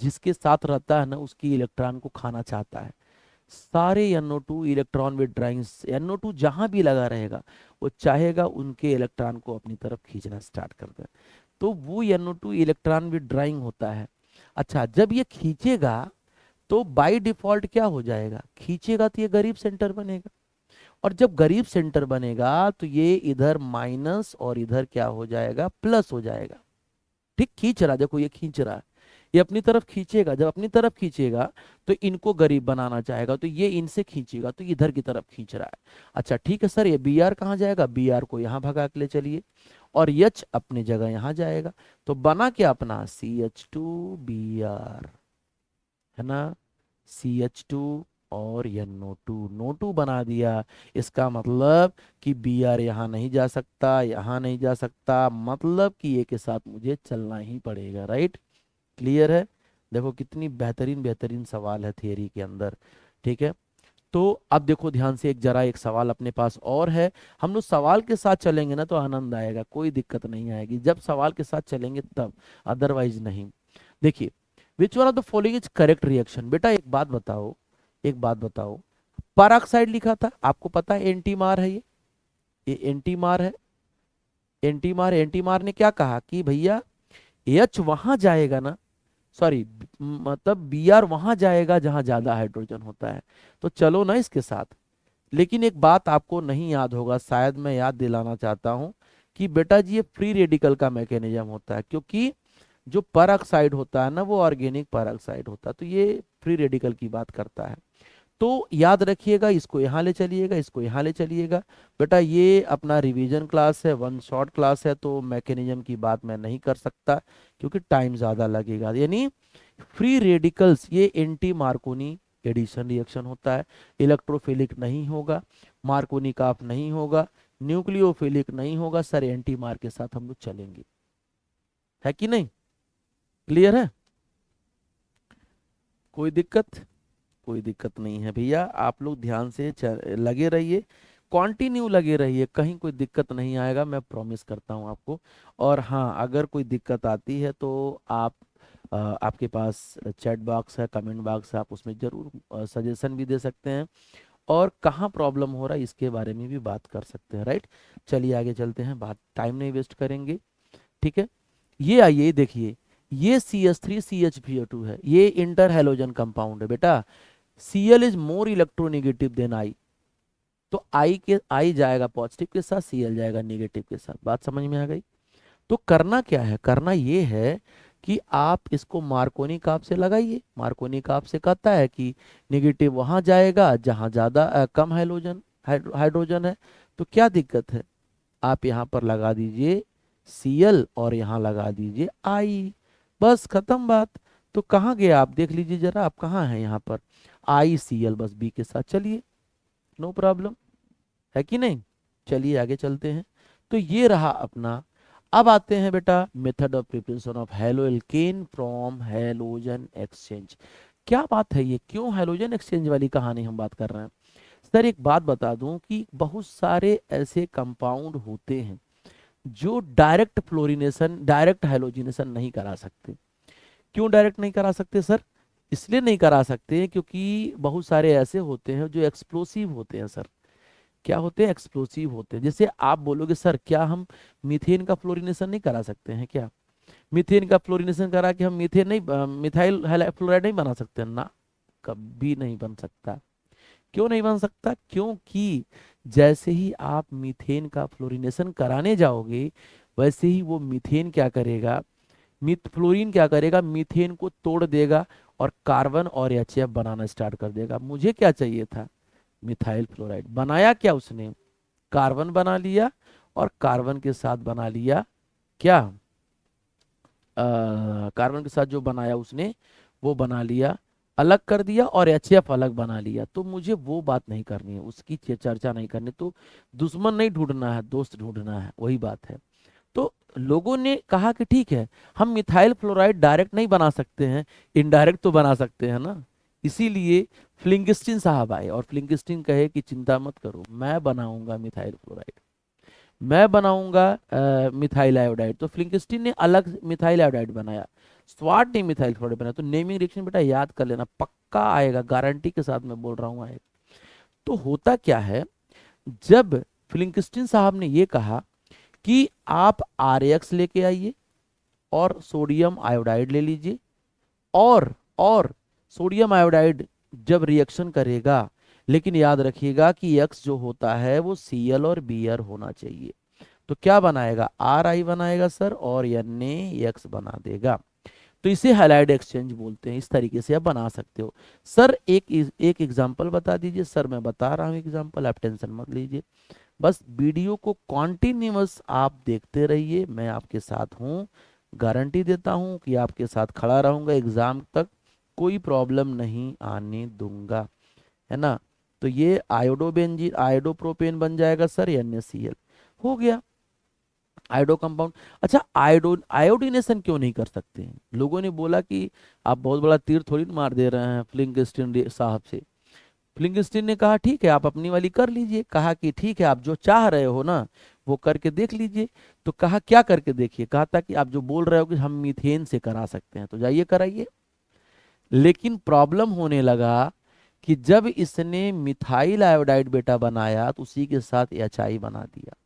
जिसके साथ रहता है ना उसकी इलेक्ट्रॉन को खाना चाहता है। सारे NO2 इलेक्ट्रॉन विड्रॉइंग, NO2 जहां भी लगा रहेगा वो चाहेगा उनके इलेक्ट्रॉन को अपनी तरफ खींचना स्टार्ट कर दे। तो वो NO2 इलेक्ट्रॉन विड्रॉइंग होता है। अच्छा, जब ये खींचेगा तो बाय डिफॉल्ट क्या हो जाएगा? खींचेगा तो ये गरीब सेंटर बनेगा, और जब गरीब सेंटर बनेगा तो ये इधर माइनस और इधर क्या हो जाएगा? प्लस हो जाएगा। ठीक, खींच रहा, देखो ये खींच रहा है, ये अपनी तरफ खींचेगा। जब अपनी तरफ खींचेगा तो इनको गरीब बनाना चाहेगा, तो ये इनसे खींचेगा तो इधर की तरफ खींच रहा है। अच्छा ठीक है सर, ये Br कहाँ जाएगा? Br को यहाँ भगा के ले चलिए, और H अपनी जगह यहाँ जाएगा। तो बना क्या अपना? CH2Br, है ना? CH2 और NO2, NO2 बना दिया। इसका मतलब कि Br यहाँ नहीं जा सकता, यहाँ नहीं जा सकता, मतलब कि ये के साथ मुझे चलना ही पड़ेगा। राइट? क्लियर है? देखो कितनी बेहतरीन बेहतरीन सवाल है थियरी के अंदर। ठीक है, तो अब देखो ध्यान से, एक जरा एक सवाल अपने पास और है। हम लोग सवाल के साथ चलेंगे ना तो आनंद आएगा, कोई दिक्कत नहीं आएगी जब सवाल के साथ चलेंगे तब, अदरवाइज नहीं। देखिए, which one of the following is correct reaction. बेटा एक बात बताओ, एक बात बताओ, पेरोक्साइड लिखा था, आपको पता है एंटीमार है ये एंटीमार है। एंटीमार, एंटीमार ने क्या कहा कि भैया एच वहां जाएगा ना, सॉरी मतलब Br वहां जाएगा जहां ज्यादा हाइड्रोजन होता है। तो चलो ना इसके साथ। लेकिन एक बात आपको नहीं याद होगा, शायद मैं याद दिलाना चाहता हूं कि बेटा जी ये फ्री रेडिकल का मैकेनिज्म होता है, क्योंकि जो पेरोक्साइड होता है ना वो ऑर्गेनिक पेरोक्साइड होता है, तो ये फ्री रेडिकल की बात करता है। तो याद रखिएगा, इसको यहाँ ले चलिएगा, इसको यहाँ ले चलिएगा। बेटा ये अपना रिवीजन क्लास है, वन शॉट क्लास है, तो मैकेनिज्म की बात मैं नहीं कर सकता क्योंकि टाइम ज़्यादा लगेगा। यानी फ्री रेडिकल्स ये एंटी मार्कोनी एडिशन रिएक्शन होता है, इलेक्ट्रोफिलिक नहीं होगा, मार्कोनी काफ नहीं होगा, न्यूक्लियोफिलिक नहीं होगा। सर एंटी मार के साथ हम लोग चलेंगे, है कि नहीं? क्लियर है? कोई दिक्कत? कोई दिक्कत नहीं है भैया, आप लोग ध्यान से लगे रहिए। कंटिन्यू लगे रहिए, कहीं कोई दिक्कत नहीं आएगा, मैं प्रॉमिस करता हूँ आपको। और हाँ, अगर कोई दिक्कत आती है तो आप आपके पास चैट बॉक्स है, कमेंट बॉक्स है, आप उसमें ज़रूर सजेशन भी दे सकते हैं, और कहाँ प्रॉब्लम हो रहा है इसके बारे में भी बात कर सकते हैं, राइट। चलिए आगे चलते हैं, बात टाइम नहीं वेस्ट करेंगे, ठीक है। ये आइए देखिए, ये CH3CH2 है, ये इंटर हैलोजन कंपाउंड है बेटा। Cl is more electronegative than I, तो I जाएगा पॉजिटिव के साथ, Cl जाएगा नेगेटिव के साथ। बात समझ में आ गई। तो करना क्या है, करना ये है कि आप इसको मार्कोनी काप से लगाइए। मार्कोनी काप से कहता है कि नेगेटिव वहां जाएगा जहां ज्यादा कम हाइड्रोजन है। तो क्या दिक्कत है, आप यहाँ पर लगा दीजिए Cl और यहाँ लगा दीजिए I, बस खत्म बात। तो कहाँ गया आप देख लीजिए जरा, आप कहाँ हैं यहाँ पर, ICl बस B के साथ, चलिए नो प्रॉब्लम, है कि नहीं। चलिए आगे चलते हैं। तो ये रहा अपना। अब आते हैं बेटा method of preparation of halo alkane from halogen exchange. क्या बात है, ये क्यों हेलोजन एक्सचेंज वाली कहानी हम बात कर रहे हैं। सर एक बात बता दूं कि बहुत सारे ऐसे कंपाउंड होते हैं जो डायरेक्ट फ्लोरिनेशन, डायरेक्ट हेलोजिनेशन नहीं करा सकते। क्यों डायरेक्ट नहीं करा सकते सर, इसलिए नहीं करा सकते क्योंकि बहुत सारे ऐसे होते हैं जो एक्सप्लोसिव होते हैं सर। क्या होते हैं, एक्सप्लोसिव होते हैं। जैसे आप बोलोगे सर क्या हम मीथेन का फ्लोरिनेशन नहीं करा सकते हैं क्या, मीथेन का फ्लोरिनेशन करा के हम मीथेन नहीं मिथाइल फ्लोराइड नहीं बना सकते ना, कभी नहीं बन सकता। क्यों नहीं बन सकता, क्योंकि जैसे ही आप मीथेन का फ्लोरिनेशन कराने जाओगे, वैसे ही वो मीथेन क्या करेगा, मिथ फ्लोरीन क्या करेगा, मीथेन को तोड़ देगा और कार्बन और HF बनाना स्टार्ट कर देगा। मुझे क्या चाहिए था, मिथाइल फ्लोराइड। बनाया क्या उसने, कार्बन बना लिया, और कार्बन के साथ बना लिया क्या, कार्बन के साथ जो बनाया उसने वो बना लिया, अलग कर दिया, और HF अलग बना लिया। तो मुझे वो बात नहीं करनी है, उसकी चर्चा नहीं करनी। तो दुश्मन नहीं ढूंढना है, दोस्त ढूंढना है, वही बात है। तो लोगों ने कहा कि ठीक है, हम मिथाइल फ्लोराइड डायरेक्ट नहीं बना सकते हैं, इनडायरेक्ट तो बना सकते हैं ना। इसीलिए फ्लिंगस्टीन साहब आए, और फ्लिंगस्टीन कहे कि चिंता मत करो, मैं बनाऊंगा मिथाइल फ्लोराइड, मैं बनाऊंगा मिथाइल आयोडाइड। तो फ्लिंगस्टीन ने अलग मिथाइल आयोडाइड बनाया, स्वाट ने मिथाइल फ्लोराइड बनाया। तो नेमिंग रिएक्शन बेटा याद कर लेना, पक्का आएगा, गारंटी के साथ मैं बोल रहा हूँ आएगा। तो होता क्या है, जब फ्लिंगस्टीन साहब ने ये कहा कि आप RX लेके आइए और सोडियम आयोडाइड ले लीजिए, और सोडियम आयोडाइड जब रिएक्शन करेगा, लेकिन याद रखिएगा कि X जो होता है वो Cl और Br होना चाहिए। तो क्या बनाएगा, Ri बनाएगा सर, और NaX बना देगा। तो इसे हैलाइड एक्सचेंज बोलते हैं। इस तरीके से आप बना सकते हो। सर एक एग्जांपल बता दीजिए। सर मैं बता रहा हूँ एग्जांपल, आप टेंशन मत लीजिए, बस वीडियो को कॉन्टिन्यूअस आप देखते रहिए, मैं आपके साथ हूँ, गारंटी देता हूँ कि आपके साथ खड़ा रहूंगा एग्जाम तक, कोई प्रॉब्लम नहीं आने दूंगा, है ना। तो ये आयोडोबेंजीन आयोडोप्रोपेन बन जाएगा सर, NaCl हो गया आयोडो कंपाउंड। अच्छा आयोडीनेशन क्यों नहीं कर सकते हैं, लोगों ने बोला कि आप बहुत बड़ा तीर थोड़ी ना मार दे रहे हैं फ्लिंगस्टीन साहब से। फ्लिंगस्टीन ने कहा ठीक है आप अपनी वाली कर लीजिए, कहा कि ठीक है आप जो चाह रहे हो ना वो करके देख लीजिए। तो कहा क्या करके देखिए, कहा था कि आप जो बोल रहे हो कि हम मीथेन से करा सकते हैं तो जाइए कराइए। लेकिन प्रॉब्लम होने लगा कि जब इसने मिथाइल आयोडाइड बेटा बनाया तो उसी के साथ HI बना दिया।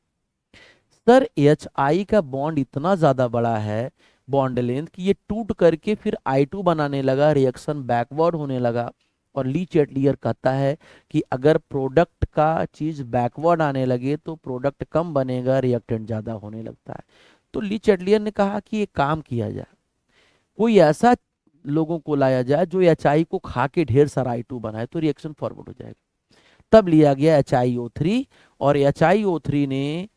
सर HI का बॉन्ड इतना ज्यादा बड़ा है, बॉन्ड लेंथ, कि ये टूट करके फिर I2 बनाने लगा, रिएक्शन बैकवर्ड होने लगा। और ली चैटलियर कहता है कि अगर प्रोडक्ट का चीज बैकवर्ड आने लगे तो प्रोडक्ट कम बनेगा, रिएक्टेंट ज्यादा होने लगता है। तो ली चैटलियर ने कहा कि एक काम किया जाए, कोई ऐसा लोगों को लाया जाए जो HI को खा के ढेर सारा I2 बनाए, तो रिएक्शन फॉरवर्ड हो जाएगा। तब लिया गया HiO3, और HiO3 ने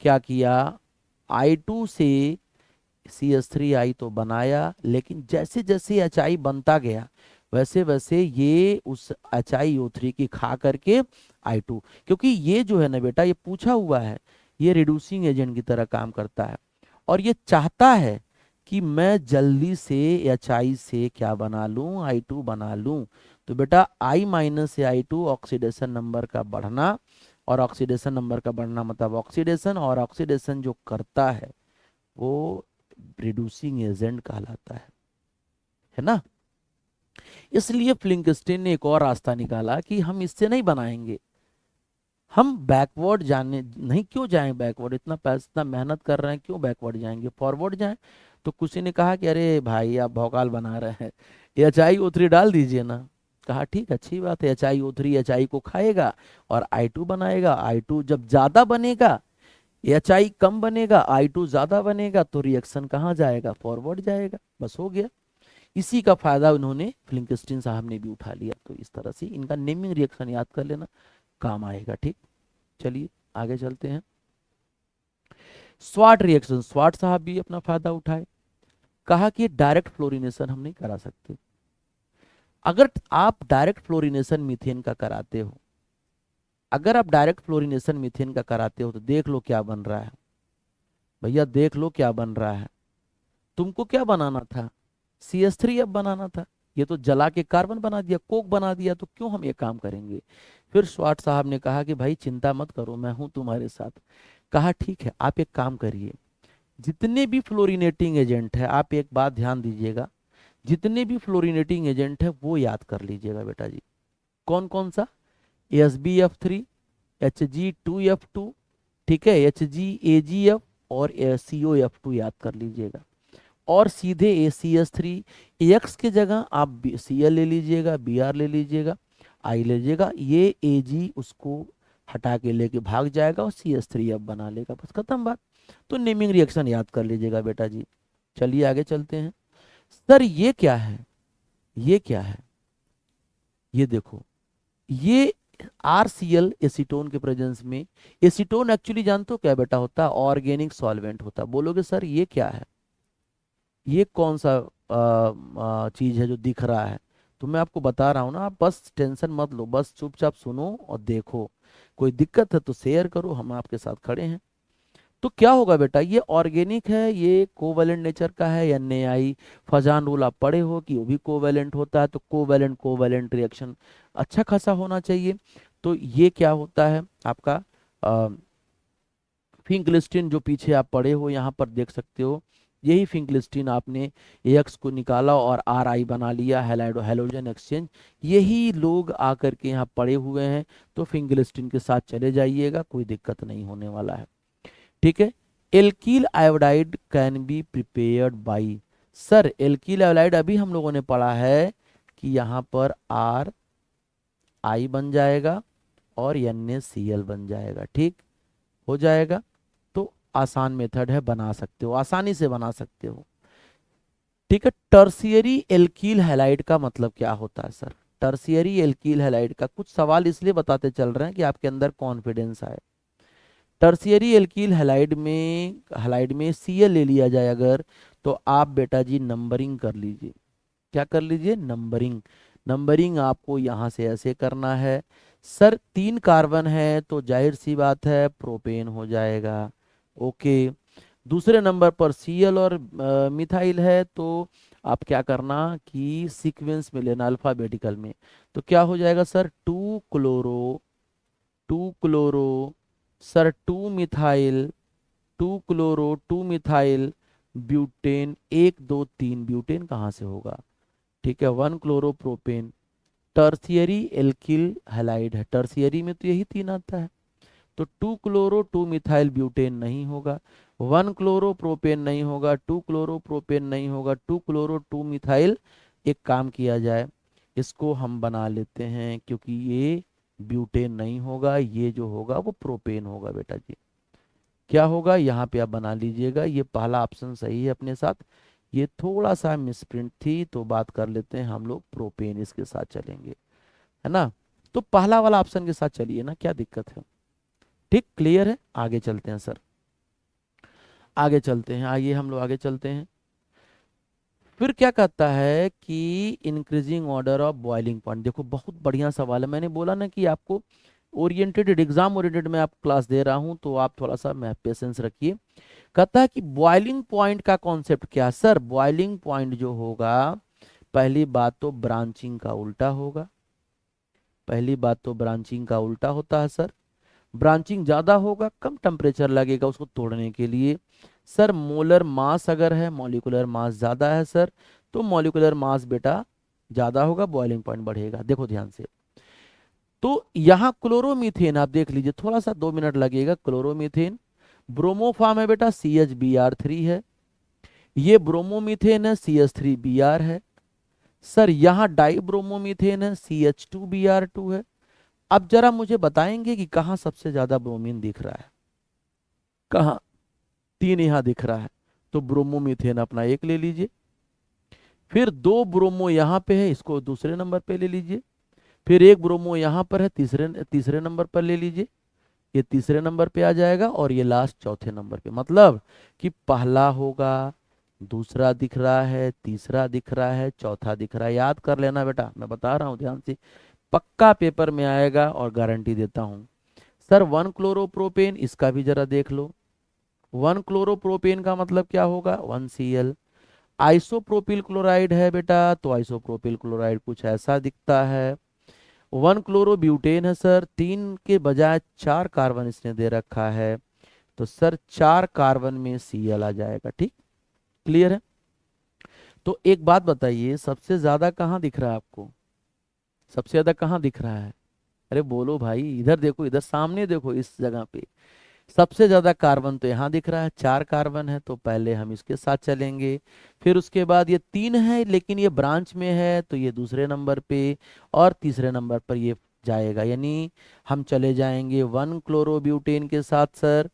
क्या किया, I2 से CH3I तो बनाया, लेकिन जैसे जैसे HI बनता गया वैसे वैसे ये उस HiO3 की खा करके I2, क्योंकि ये जो है ना बेटा ये पूछा हुआ है, ये रिड्यूसिंग एजेंट की तरह काम करता है, और ये चाहता है कि मैं जल्दी से HI से क्या बना लूं, I2 बना लूं। तो बेटा I- से I2 ऑक्सीडेशन नंबर का बढ़ना, और ऑक्सीडेशन नंबर का बढ़ना मतलब ऑक्सीडेशन, और ऑक्सीडेशन जो करता है वो रिड्यूसिंग एजेंट कहलाता है ना। इसलिए फ्लिंकस्टीन ने एक और रास्ता निकाला कि हम इससे नहीं बनाएंगे, हम बैकवर्ड जाने नहीं, क्यों जाएं बैकवर्ड, इतना पैसा इतना मेहनत कर रहे हैं, क्यों बैकवर्ड जाएंगे, फॉरवर्ड जाएं। तो किसी ने कहा कि अरे भाई आप भौकाल बना रहे हैं, HiO3 डाल दीजिए ना। कहा ठीक अच्छी बात है, HiO3 HI को खाएगा और I2 बनाएगा, I2 जब ज्यादा बनेगा, HI कम बनेगा, I2 ज्यादा बनेगा, तो रिएक्शन कहाँ जाएगा, फॉरवर्ड जाएगा, बस हो गया। इसी का फायदा उन्होंने फ्लिंकस्टीन साहब ने भी उठा लिया। तो इस तरह से इनका नेमिंग रिएक्शन याद कर लेना, काम आएगा। ठीक, चलिए आगे चलते हैं। स्वाट रिएक्शन, स्वाट साहब भी अपना फायदा उठाए, कहा कि डायरेक्ट फ्लोरिनेशन हम नहीं करा सकते। अगर आप डायरेक्ट फ्लोरिनेशन मीथेन का कराते हो, अगर आप डायरेक्ट फ्लोरिनेशन मीथेन का कराते हो तो देख लो क्या बन रहा है भैया, देख लो क्या बन रहा है। तुमको क्या बनाना था, CH3 बनाना था, ये तो जला के कार्बन बना दिया, कोक बना दिया, तो क्यों हम ये काम करेंगे। फिर स्वाट साहब ने कहा कि भाई चिंता मत करो, मैं हूं तुम्हारे साथ। कहा ठीक है, आप एक काम करिए, जितने भी फ्लोरिनेटिंग एजेंट है, आप एक बात ध्यान दीजिएगा, जितने भी फ्लोरिनेटिंग एजेंट है वो याद कर लीजिएगा बेटा जी। कौन कौन सा, SbF3, Hg2F2, ठीक है, HgAgF और COF2 याद कर लीजिएगा। और सीधे ACH3 X की जगह आप Cl ले लीजिएगा, Br ले लीजिएगा, I ले लीजिएगा, ये Ag उसको हटा के लेके भाग जाएगा और CH3 बना लेगा, बस खत्म बात। तो नेमिंग रिएक्शन याद कर लीजिएगा बेटा जी। चलिए आगे चलते हैं। सर ये क्या है, ये क्या है, ये देखो, ये RCl एसीटोन के प्रेजेंस में, एसीटोन एक्चुअली जानते हो क्या बेटा होता है, ऑर्गेनिक सॉल्वेंट होता है। बोलोगे सर ये क्या है, ये कौन सा चीज है जो दिख रहा है। तो मैं आपको बता रहा हूँ ना, आप बस टेंशन मत लो, बस चुपचाप सुनो और देखो, कोई दिक्कत है तो शेयर करो, हम आपके साथ खड़े हैं। तो क्या होगा बेटा, ये ऑर्गेनिक है, ये कोवेलेंट नेचर का है, या NAI फजान रूल आप पढ़े हो कि वो भी कोवेलेंट होता है, तो कोवेलेंट कोवेलेंट रिएक्शन अच्छा खासा होना चाहिए। तो ये क्या होता है आपका फिंकलिस्टीन, जो पीछे आप पढ़े हो यहाँ पर देख सकते हो, यही फिंकलिस्टीन आपने AX को निकाला और RI बना लिया, हैलाइडो हैलोजन एक्सचेंज, यही लोग आकर के यहाँ पड़े हुए हैं। तो फिंकलिस्टीन के साथ चले जाइएगा, कोई दिक्कत नहीं होने वाला है। ठीक है। Alkyl iodide can be prepared by, sir alkyl iodide अभी हम लोगों ने पढ़ा है कि यहाँ पर RI बन जाएगा और NaCl बन जाएगा, ठीक हो जाएगा। तो आसान मेथड है, बना सकते हो, आसानी से बना सकते हो। ठीक है। टर्सियरी एल्कील हैलाइड का मतलब क्या होता है सर, टर्सियरी एल्कील हैलाइड का कुछ सवाल इसलिए बताते चल रहे हैं कि आपके अंदर कॉन्फिडेंस आए। टर्सियरी एल्कील हैलाइड में Cl ले लिया जाए अगर, तो आप बेटा जी नंबरिंग कर लीजिए, क्या कर लीजिए, नंबरिंग। नंबरिंग आपको यहाँ से ऐसे करना है, सर 3 कार्बन है तो जाहिर सी बात है प्रोपेन हो जाएगा, ओके। दूसरे नंबर पर Cl और मिथाइल है, तो आप क्या करना कि सीक्वेंस में लेना अल्फाबेटिकल में, तो क्या हो जाएगा sir, 2 chloro sir 2 methyl, 2 chloro 2 methyl butane, 1 2 3 butane कहाँ से होगा, ठीक है, 1 क्लोरोप्रोपेन। टर्सियरी एल्किल हैलाइड है, टर्सियरी में तो यही 3 आता है, तो 2 क्लोरो 2 मिथाइल ब्यूटेन नहीं होगा, 1 क्लोरोप्रोपेन नहीं होगा, 2 क्लोरोप्रोपेन नहीं होगा, 2 क्लोरो 2 मिथाइल। एक काम किया जाए, इसको हम बना लेते हैं, क्योंकि ये ब्यूटेन नहीं होगा, ये जो होगा वो प्रोपेन होगा बेटा जी। क्या होगा यहाँ पे आप बना लीजिएगा, ये पहला ऑप्शन सही है अपने साथ, ये थोड़ा सा मिसप्रिंट थी, तो बात कर लेते हैं हम लोग प्रोपेन इसके साथ चलेंगे, है ना। तो पहला वाला ऑप्शन के साथ चलिए ना, क्या दिक्कत है। ठीक, क्लियर है, आगे चलते हैं सर, आगे चलते हैं, आइए हम लोग आगे चलते हैं। फिर क्या कहता है कि increasing order of boiling point, देखो बहुत बढ़िया सवाल है, मैंने बोला ना कि आपको ओरिएंटेड एग्जाम ओरिएंटेड में आप क्लास दे रहा हूं, तो आप थोड़ा सा पेशेंस रखिए। कहता है कि बॉइलिंग पॉइंट का कॉन्सेप्ट क्या, सर बॉइलिंग पॉइंट जो होगा, पहली बात तो ब्रांचिंग का उल्टा होगा, पहली बात तो ब्रांचिंग का उल्टा होता है सर। ब्रांचिंग ज़्यादा होगा, कम टेम्परेचर लगेगा उसको तोड़ने के लिए। सर मोलर मास अगर है, मॉलिक्यूलर मास ज़्यादा है सर, तो मॉलिक्यूलर मास बेटा ज़्यादा होगा, बॉइलिंग पॉइंट बढ़ेगा। देखो ध्यान से, तो यहाँ क्लोरोमीथेन आप देख लीजिए, थोड़ा सा 2 मिनट लगेगा। क्लोरोमीथेन ब्रोमोफार्म है बेटा, CH Br3 है। ये ब्रोमोमीथेन है, CH3Br है। सर यहाँ डाइब्रोमोमीथेन है, CH2Br2 है। अब जरा मुझे बताएंगे कि कहाँ सबसे ज्यादा ब्रोमीन दिख रहा है, कहाँ? 3 यहाँ दिख रहा है, तो ब्रोमोमीथेन अपना एक ले लीजिए। फिर 2 ब्रोमो यहाँ पे है, इसको दूसरे नंबर पे ले लीजिए। फिर 1 ब्रोमो यहाँ पर है, तीसरे तीसरे नंबर पर ले लीजिए, ये तीसरे नंबर पे आ जाएगा, और ये लास्ट चौथे नंबर पे। मतलब कि पहला होगा, दूसरा दिख रहा है, तीसरा दिख रहा है, चौथा दिख रहा है। याद कर लेना बेटा, मैं बता रहा हूँ ध्यान से, पक्का पेपर में आएगा और गारंटी देता हूँ। सर 1 क्लोरोप्रोपेन, इसका भी जरा देख लो। 1 क्लोरोप्रोपेन का मतलब क्या होगा? 1Cl। आइसोप्रोपिल क्लोराइड है बेटा, तो आइसोप्रोपिल क्लोराइड कुछ ऐसा दिखता है। 1 क्लोरोब्यूटेन है सर, 3 के बजाय 4 कार्बन इसने दे रखा है, तो सर 4 कार्बन में Cl आ जाएगा। ठीक, क्लियर है? तो एक बात बताइए, सबसे ज्यादा कहाँ दिख रहा है आपको? सबसे ज्यादा कहाँ दिख रहा है? अरे बोलो भाई, इधर देखो, इधर सामने देखो, इस जगह पे सबसे ज्यादा कार्बन तो यहाँ दिख रहा है, 4 कार्बन है, तो पहले हम इसके साथ चलेंगे। फिर उसके बाद ये 3 है, लेकिन ये ब्रांच में है, तो ये दूसरे नंबर पे, और तीसरे नंबर पर ये जाएगा, यानी हम चले जाएंगे 1 क्लोरोब्यूटेन के साथ सर।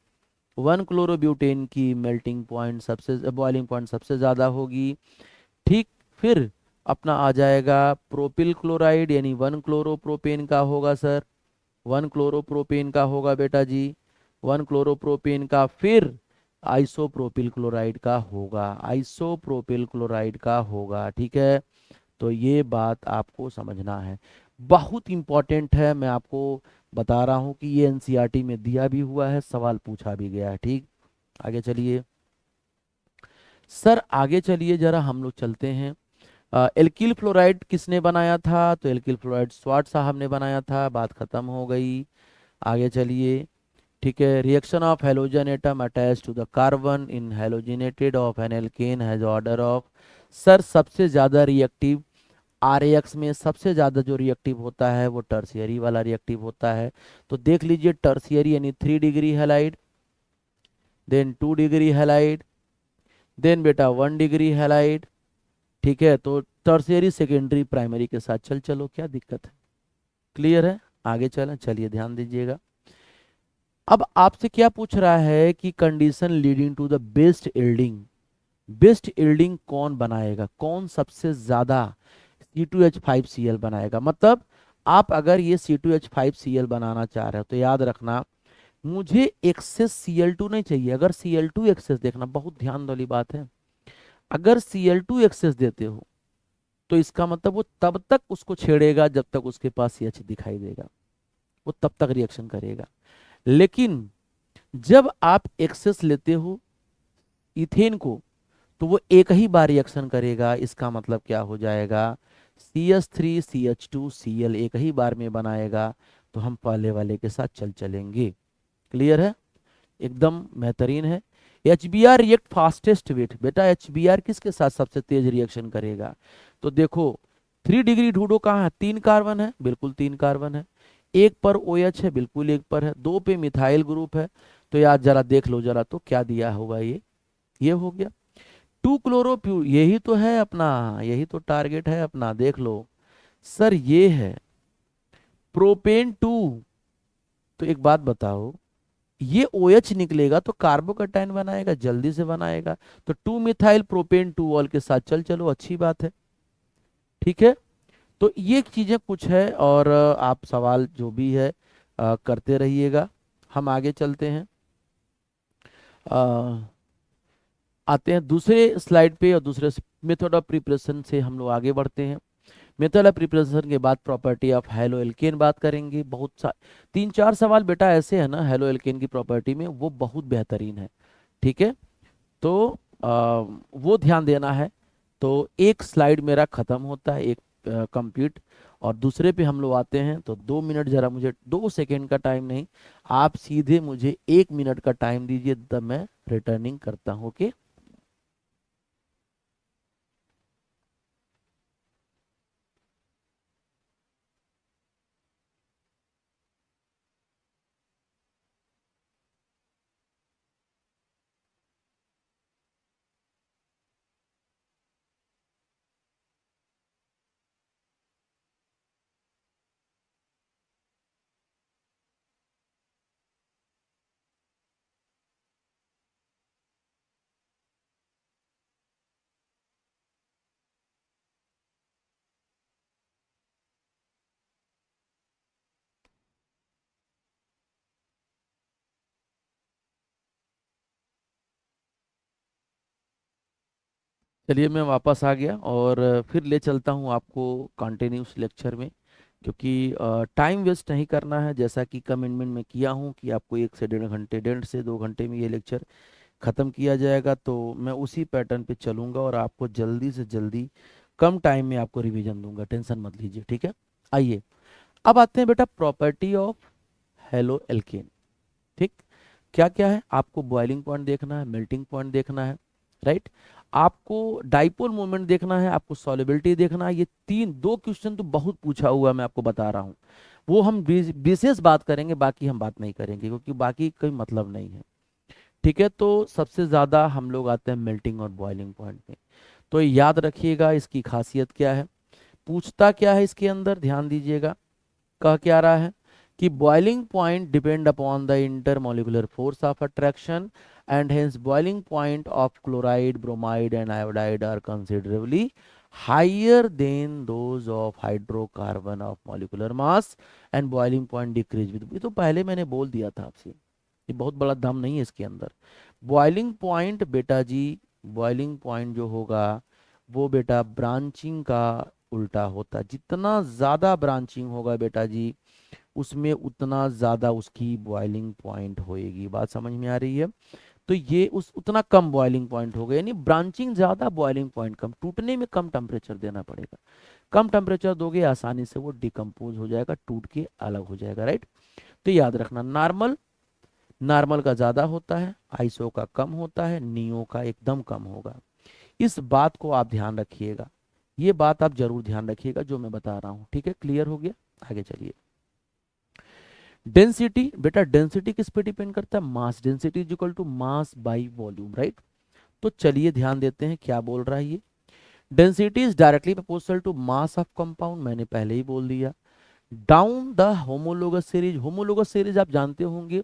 1 क्लोरोब्यूटेन की मेल्टिंग पॉइंट सबसे, बॉइलिंग पॉइंट सबसे ज्यादा होगी। ठीक, फिर अपना आ जाएगा प्रोपिल क्लोराइड, यानी 1 क्लोरोप्रोपेन का होगा सर, 1 क्लोरोप्रोपेन का होगा बेटा जी, 1 क्लोरोप्रोपेन का। फिर आइसोप्रोपिल क्लोराइड का होगा, आइसोप्रोपिल क्लोराइड का होगा। ठीक है, तो ये बात आपको समझना है, बहुत इंपॉर्टेंट है। मैं आपको बता रहा हूँ कि ये एनसीईआरटी में दिया भी हुआ है, सवाल पूछा भी गया है। ठीक, आगे चलिए सर, आगे चलिए जरा, हम लोग चलते हैं। एल्किल फ्लोराइड किसने बनाया था? तो एल्किल फ्लोराइड स्वाट साहब ने बनाया था, बात खत्म हो गई। आगे चलिए, ठीक है। Reaction of halogen atom attach to the carbon in halogenated of an alkane has order of. Sir सबसे ज्यादा रिएक्टिव आरएक्स में, सबसे ज्यादा जो रिएक्टिव होता है वो टर्सियरी वाला रिएक्टिव होता है। तो देख लीजिए, टर्सियरी यानी 3 degree halide, then 2 degree halide, then बेटा 1 डिग्री हैलाइड। ठीक है, तो टर्सियरी सेकेंडरी प्राइमरी के साथ चल चलो, क्या दिक्कत है? क्लियर है? आगे चलें, चलिए ध्यान दीजिएगा। अब आपसे क्या पूछ रहा है कि condition leading to the best yielding, best yielding कौन बनाएगा, कौन सबसे ज्यादा C2H5Cl बनाएगा? मतलब आप अगर ये C2H5Cl बनाना चाह रहे हो, तो याद रखना, मुझे एक्सेस Cl2 नहीं चाहिए। अगर Cl2 एक्सेस, देखना बहुत ध्यान वाली बात है, अगर Cl2 एक्सेस देते हो तो इसका मतलब वो तब तक उसको छेड़ेगा जब तक उसके पास CH दिखाई देगा, वो तब तक रिएक्शन करेगा। लेकिन जब आप एक्सेस लेते हो इथेन को, तो वो एक ही बार रिएक्शन करेगा। इसका मतलब क्या हो जाएगा? CH3CH2Cl एक ही बार में बनाएगा। तो हम पहले वाले के साथ चलेंगे। क्लियर है? एकदम बेहतरीन है। HBr रिएक्ट फास्टेस्ट विथ, बेटा HBr किसके साथ सबसे तेज रिएक्शन करेगा? तो देखो, 3 डिग्री ढूंढो, कहाँ है? 3 कार्बन है, बिल्कुल 3 कार्बन है। एक पर OH है, बिल्कुल एक पर है। 2 पे मिथाइल ग्रुप है, तो यार जरा देख लो जरा, तो क्या दिया होगा? ये हो गया 2 क्लोरोप्यू, यही तो है अपना, यही तो टारगेट है अपना, देख लो सर, ये है प्रोपेन 2। तो एक बात बताओ, ये OH निकलेगा तो कार्बोकैटायन बनाएगा, जल्दी से बनाएगा। तो 2 मिथाइल प्रोपेन 2 ऑल के साथ चलो, अच्छी बात है। ठीक है, तो ये चीजें कुछ है, और आप सवाल जो भी है करते रहिएगा। हम आगे चलते हैं, अ, आते हैं दूसरे स्लाइड पे, और दूसरे मेथड ऑफ प्रिपरेशन से हम लोग आगे बढ़ते हैं। मेथड ऑफ प्रिपरेशन के बाद प्रॉपर्टी ऑफ हेलो एल्केन बात करेंगे। बहुत सा 3-4 सवाल बेटा ऐसे है ना हेलो एल्केन की प्रॉपर्टी में, वो बहुत बेहतरीन है। ठीक है, तो वो ध्यान देना है। तो एक स्लाइड मेरा खत्म होता है, एक कंप्लीट और दूसरे पे हम लोग आते हैं। तो 2 मिनट, जरा मुझे 2 सेकेंड का टाइम नहीं, आप सीधे मुझे 1 मिनट का टाइम दीजिए, तब मैं रिटर्निंग करता हूँ। ओके, चलिए मैं वापस आ गया और फिर ले चलता हूँ आपको कंटिन्यूस लेक्चर में, क्योंकि टाइम वेस्ट नहीं करना है। जैसा कि कमिटमेंट में किया हूँ कि आपको 1 से 1.5 घंटे, 1.5 से 2 घंटे में ये लेक्चर ख़त्म किया जाएगा, तो मैं उसी पैटर्न पे चलूँगा और आपको जल्दी से जल्दी कम टाइम में आपको रिवीजन दूंगा, टेंशन मत लीजिए, ठीक है। आइए अब आते हैं बेटा प्रॉपर्टी ऑफ हेलो एल्केन। ठीक, क्या क्या है, आपको बॉइलिंग पॉइंट देखना है, मेल्टिंग पॉइंट देखना है, राइट, आपको डाइपोल मोमेंट देखना है, आपको सॉल्युबिलिटी देखना है। ये तीन दो क्वेश्चन तो बहुत पूछा हुआ है, मैं आपको बता रहा हूँ। वो हम विशेष बात करेंगे, बाकी हम बात नहीं करेंगे क्योंकि बाकी कोई मतलब नहीं है। ठीक है, तो सबसे ज़्यादा हम लोग आते हैं मेल्टिंग और बॉइलिंग पॉइंट में। तो याद रखिएगा इसकी खासियत क्या है, पूछता क्या है इसके अंदर, ध्यान दीजिएगा। कह क्या रहा है कि boiling point depend upon the intermolecular force of attraction and hence boiling point of chloride, bromide and iodide are considerably higher than those of hydrocarbon of molecular mass and boiling point decrease with. ये तो पहले मैंने बोल दिया था आपसे, ये बहुत बड़ा दम नहीं है इसके अंदर। बॉइलिंग पॉइंट बेटा जी, बॉइलिंग पॉइंट जो होगा वो बेटा ब्रांचिंग का उल्टा होता है। जितना ज़्यादा ब्रांचिंग होगा बेटा जी, उसमें उतना ज़्यादा उसकी बॉइलिंग पॉइंट होएगी। बात समझ में आ रही है। तो ये उस उतना कम बॉइलिंग पॉइंट होगा, यानी ब्रांचिंग ज़्यादा, बॉइलिंग पॉइंट कम, टूटने में कम टेम्परेचर देना पड़ेगा। कम टेम्परेचर दोगे आसानी से वो डिकम्पोज हो जाएगा, टूट के अलग हो जाएगा, राइट। तो याद रखना, नॉर्मल, नॉर्मल का ज़्यादा होता है, आइसो का कम होता है, नियो का एकदम कम होगा। इस बात को आप ध्यान रखिएगा, ये बात आप जरूर ध्यान रखिएगा जो मैं बता रहा हूँ। ठीक है, क्लियर हो गया, आगे चलिए। डेंसिटी बेटा, डेंसिटी किस पे डिपेंड करता है, mass, density is equal to mass by volume, right. तो चलिए ध्यान देते हैं क्या बोल रहा है ये। Density is directly proportional to mass of compound, मैंने पहले ही बोल दिया। Down the homologous series, homologous series आप जानते होंगे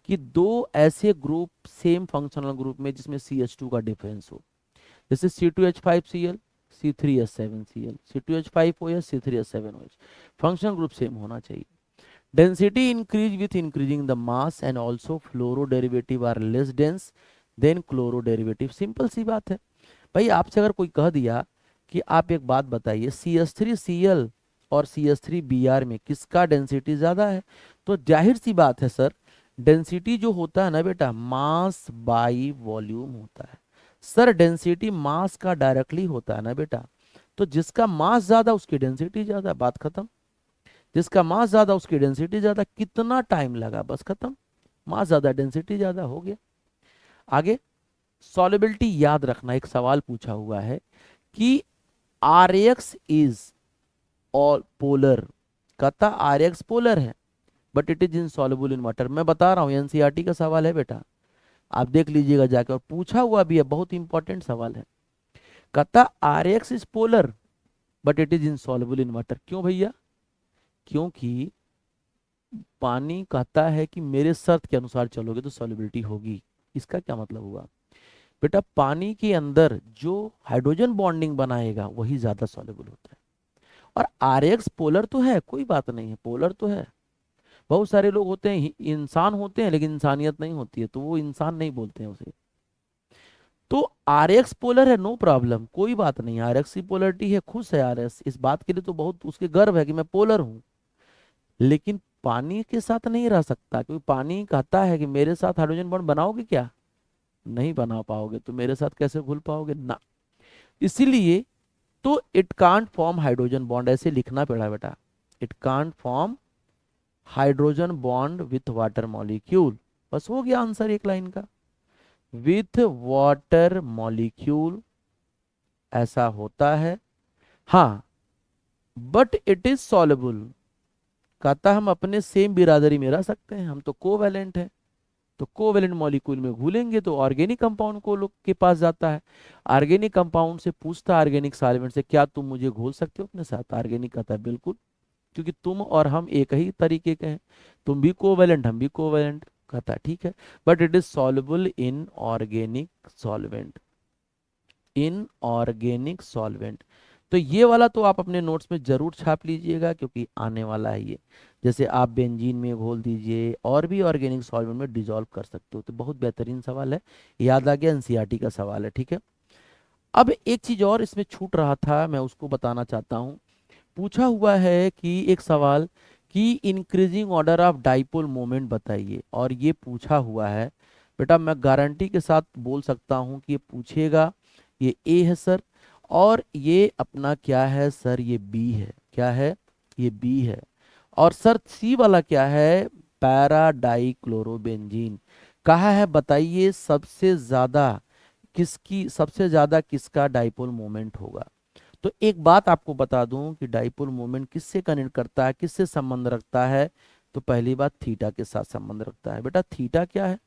कि दो ऐसे ग्रुप सेम फंक्शनल ग्रुप में जिसमें CH2 का डिफरेंस हो, जैसे C2H5Cl, C3H7Cl, C2H5OH, C3H7OH, functional group same होना चाहिए। Density increase with increasing the mass and also fluoro derivative are less dense than chloro derivative. Simple सी बात है भाई, आपसे अगर कोई कह दिया कि आप एक बात बताइए CH3Cl और CH3Br में किसका डेंसिटी ज्यादा है, तो जाहिर सी बात है सर, डेंसिटी जो होता है ना बेटा, मास बाई वॉल्यूम होता है। सर डेंसिटी मास का डायरेक्टली होता है ना बेटा, तो जिसका मास ज्यादा उसकी डेंसिटी ज्यादा, बात खत्म। जिसका मास ज्यादा उसकी डेंसिटी ज्यादा, कितना टाइम लगा, बस खत्म, मास ज्यादा डेंसिटी ज्यादा, हो गया। आगे सॉल्युबिलिटी याद रखना, एक सवाल पूछा हुआ है कि RX इज ऑल पोलर, कहता RX पोलर है but it is insoluble in water. मैं बता रहा हूं एनसीईआरटी का सवाल है बेटा, आप देख लीजिएगा जाके, और पूछा हुआ भी है, बहुत इंपॉर्टेंट सवाल है। कहता RX is polar but it is insoluble in water. क्यों भैया, क्योंकि पानी कहता है कि मेरे शर्त के अनुसार चलोगे तो सॉल्युबिलिटी होगी। इसका क्या मतलब हुआ बेटा, पानी के अंदर जो हाइड्रोजन बॉन्डिंग बनाएगा वही ज्यादा सॉल्युबल होता है। और RX पोलर तो है, कोई बात नहीं है, पोलर तो है। बहुत सारे लोग होते हैं, इंसान होते हैं लेकिन इंसानियत नहीं होती है, तो वो इंसान नहीं बोलते हैं उसे। तो RX पोलर है, नो प्रॉब्लम, कोई बात नहीं, RX की पोलरिटी है, खुश है RS, इस बात के लिए तो बहुत उसके गर्व है कि मैं पोलर हूं। लेकिन पानी के साथ नहीं रह सकता, क्योंकि पानी कहता है कि मेरे साथ हाइड्रोजन बॉन्ड बनाओगे क्या, नहीं बना पाओगे, तो मेरे साथ कैसे घुल पाओगे ना। इसीलिए तो it can't form hydrogen bond, ऐसे लिखना पड़ा बेटा, it can't form hydrogen bond with water molecule. बस हो गया आंसर एक लाइन का, विथ वाटर मॉलिक्यूल ऐसा होता है। हाँ, बट इट इज सॉल्युबल, कहता हम अपने सेम बिरादरी में रह सकते हैं, हम तो कोवैलेंट हैं, तो कोवैलेंट मॉलिक्यूल में घुलेंगे तो ऑर्गेनिक कंपाउंड को लोग के पास जाता है, ऑर्गेनिक कंपाउंड से पूछता है ऑर्गेनिक सॉल्वेंट से, क्या तुम मुझे घोल सकते हो अपने साथ? ऑर्गेनिक कहता है बिल्कुल, क्योंकि तुम और हम एक ही तरीके के हैं, तुम भी कोवैलेंट हम भी कोवैलेंट, कहता है ठीक है, but it is soluble in organic solvent, in organic solvent. तो ये वाला तो आप अपने नोट्स में जरूर छाप लीजिएगा, क्योंकि आने वाला है ये। जैसे आप बेंजीन में घोल दीजिए और भी ऑर्गेनिक सॉल्वेंट में डिजोल्व कर सकते हो, तो बहुत बेहतरीन सवाल है, याद आ गया, एनसीईआरटी का सवाल है, ठीक है। अब एक चीज और इसमें छूट रहा था, मैं उसको बताना चाहता हूँ। पूछा हुआ है कि एक सवाल कि increasing order of dipole moment बताइए, और ये पूछा हुआ है बेटा, मैं गारंटी के साथ बोल सकता हूँ कि ये पूछेगा, ये ए है सर, और ये अपना क्या है सर, ये बी है, क्या है, ये बी है, और सर सी वाला क्या है, पैरा डाइक्लोरोबेंजीन। कहा है बताइए सबसे ज्यादा सबसे ज्यादा किसका डाइपोल मोमेंट होगा। तो एक बात आपको बता दूं कि डाइपोल मोमेंट किससे कनेक्ट करता है, किससे संबंध रखता है, तो पहली बात थीटा के साथ संबंध रखता है। बेटा थीटा क्या है,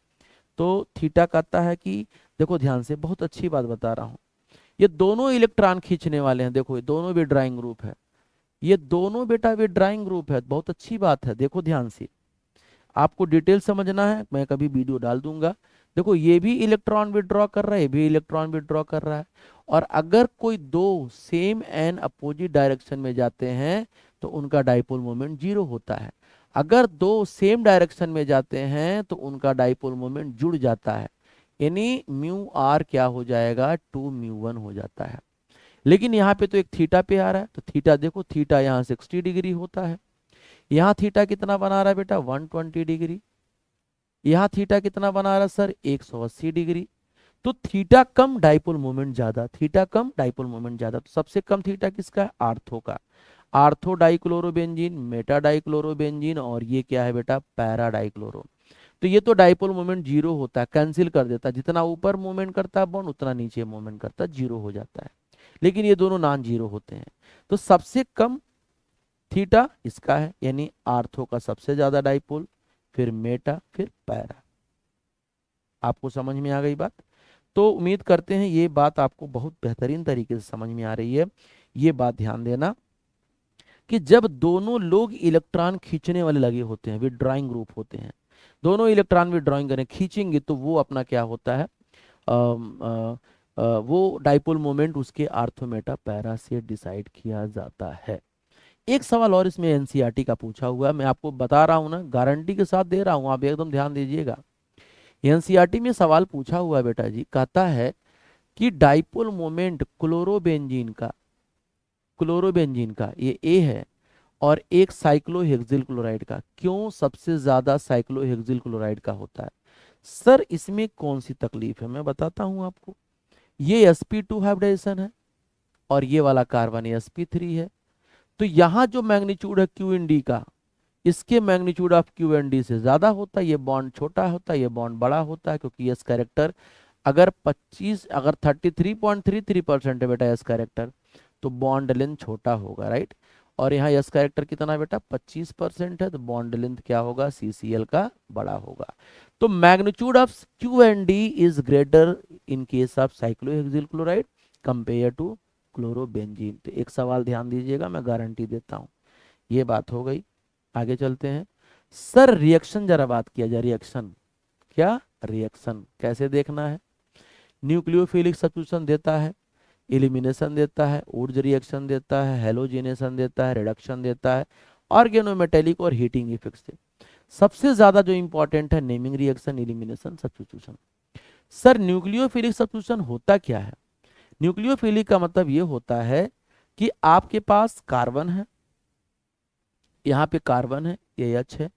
तो थीटा कहता है कि, देखो ध्यान से, बहुत अच्छी बात बता रहा हूं, ये दोनों इलेक्ट्रॉन खींचने वाले हैं, देखो ये दोनों भी ड्राइंग ग्रुप है, ये दोनों बेटा भी ड्राइंग ग्रुप है, बहुत अच्छी बात है, देखो ध्यान से, आपको डिटेल समझना है, मैं कभी वीडियो डाल दूंगा। देखो ये भी इलेक्ट्रॉन विड्रॉ कर रहा है, ये भी इलेक्ट्रॉन विड्रॉ कर रहा है, और अगर कोई दो सेम एंड अपोजिट डायरेक्शन में जाते हैं तो उनका डाइपोल मोमेंट जीरो होता है, अगर दो सेम डायरेक्शन में जाते हैं तो उनका डाइपोल मोमेंट जुड़ जाता है, यानी म्यू आर क्या हो जाएगा, 2μ1 हो जाता है। लेकिन यहाँ पे तो एक थीटा पे आ रहा है, तो थीटा देखो, थीटा यहाँ 60 डिग्री होता है, यहाँ थीटा कितना बना रहा है बेटा, 120 डिग्री, यहाँ थीटा कितना बना रहा है सर, 180 डिग्री, तो थीटा कम डाइपोल मोमेंट ज्यादा, थीटा कम डाइपोल मोमेंट ज्यादा, तो सबसे कम थीटा किसका है, आर्थो का, आर्थो डाइक्लोरोबेंजीन, मेटा डाइक्लोरोबेंजीन, और ये क्या है बेटा, पैरा डाइक्लोरो। तो ये तो डाइपोल मोमेंट जीरो होता है, कैंसिल कर देता है, जितना ऊपर मूवमेंट करता है बॉन्ड उतना नीचे मूवमेंट करता है, जीरो हो जाता है, लेकिन ये दोनों नॉन जीरो होते हैं। तो सबसे कम थीटा इसका है, यानी आर्थो का सबसे ज्यादा डाइपोल, फिर मेटा, फिर पैरा। आपको समझ में आ गई बात? तो उम्मीद करते हैं ये बात आपको बहुत बेहतरीन तरीके से समझ में आ रही है। ये बात ध्यान देना कि जब दोनों लोग इलेक्ट्रॉन खींचने वाले लगे होते हैं, विड्रॉइंग ग्रुप होते हैं, दोनों इलेक्ट्रॉन विड्रॉइंग करें खींचेंगे, तो वो अपना क्या होता है, वो डाइपोल मोमेंट उसके आर्थोमेटा पैरा से डिसाइड किया जाता है। एक सवाल और इसमें एनसीईआरटी का पूछा हुआ है, मैं आपको बता रहा हूं ना, गारंटी के साथ दे रहा हूं, आप एकदम ध्यान दीजिएगा। एनसीईआरटी में सवाल पूछा हुआ है बेटा जी, कहता है कि डाइपोल मोमेंट क्लोरोबेंजीन का ये ए है, और एक साइक्लोहेक्सिल क्लोराइड का, क्यों सबसे ज्यादा साइक्लोहेक्सिल क्लोराइड का होता है? सर इसमें कौन सी तकलीफ है, मैं बताता हूं आपको। ये sp2 हाइब्रिडाइजेशन है, और ये वाला कार्बन sp3 है, तो यहाँ जो मैग्नीट्यूड है क्यू एन डी का, इसके magnitude of Q N D से ज्यादा होता है, ये बॉन्ड छोटा होता है, ये बॉन्ड बड़ा होता है, क्योंकि एस कैरेक्टर अगर 33.33% है बेटा एस कैरेक्टर, तो बॉन्ड लेंथ छोटा होगा, राइट, और यहाँ एस कैरेक्टर कितना बेटा 25% है, तो बॉन्ड लेंथ क्या होगा, सीसीएल का बड़ा होगा। तो magnitude of Q N D is greater in case of cyclohexyl chloride compare to chlorobenzene. तो एक सवाल ध्यान दीजिएगा, मैं गारंटी देता हूँ। ये बात हो गई, आगे चलते हैं। सर रिएक्शन जरा बात किया जाए, रिएक्शन, क्या रिएक्शन कैसे देखना है? न्यूक्लियोफिलिक सब्स्टिट्यूशन देता है, एलिमिनेशन देता है, ऊर्ज रिएक्शन देता है, हेलोजिनेशन देता है, रिडक्शन देता है, ऑर्गेनोमेटेलिक और हीटिंग इफेक्ट्स से। सबसे ज्यादा जो इंपॉर्टेंट है naming reaction, elimination, substitution. Sir nucleophilic substitution होता क्या है? न्यूक्लियोफिलिक का मतलब ये होता है कि आपके पास कार्बन है, यहाँ पे कार्बन है, ये एच है,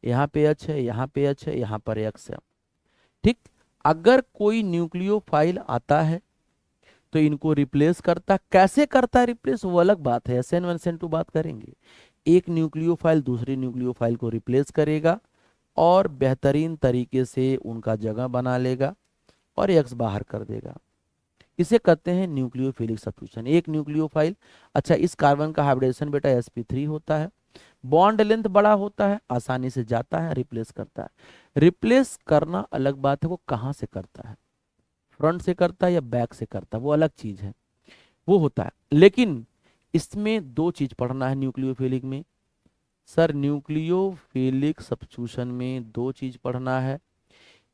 यहाँ पे एच है, यहाँ पे एच है, यहाँ पर एक्स है, ठीक। अगर कोई न्यूक्लियोफाइल आता है तो इनको रिप्लेस करता, कैसे करता है रिप्लेस वो अलग बात है, SN1 SN2 बात करेंगे। एक न्यूक्लियोफाइल दूसरी न्यूक्लियोफाइल को रिप्लेस करेगा और बेहतरीन तरीके से उनका जगह बना लेगा और एक्स बाहर कर देगा। इसे कहते हैं न्यूक्लियोफिलिक सब्स्टिट्यूशन। एक न्यूक्लियोफाइल, अच्छा इस कार्बन का हाइब्रिडेशन बेटा sp3 होता है, बॉन्ड लेंथ बड़ा होता है, आसानी से जाता है, रिप्लेस करता है। रिप्लेस करना अलग बात है, वो कहाँ से करता है, फ्रंट से करता है या बैक से करता है, वो अलग चीज है, वो होता है। लेकिन इसमें दो चीज पढ़ना है न्यूक्लियोफिलिक में सर, न्यूक्लियोफिलिक सब्स्टिट्यूशन में दो चीज पढ़ना है।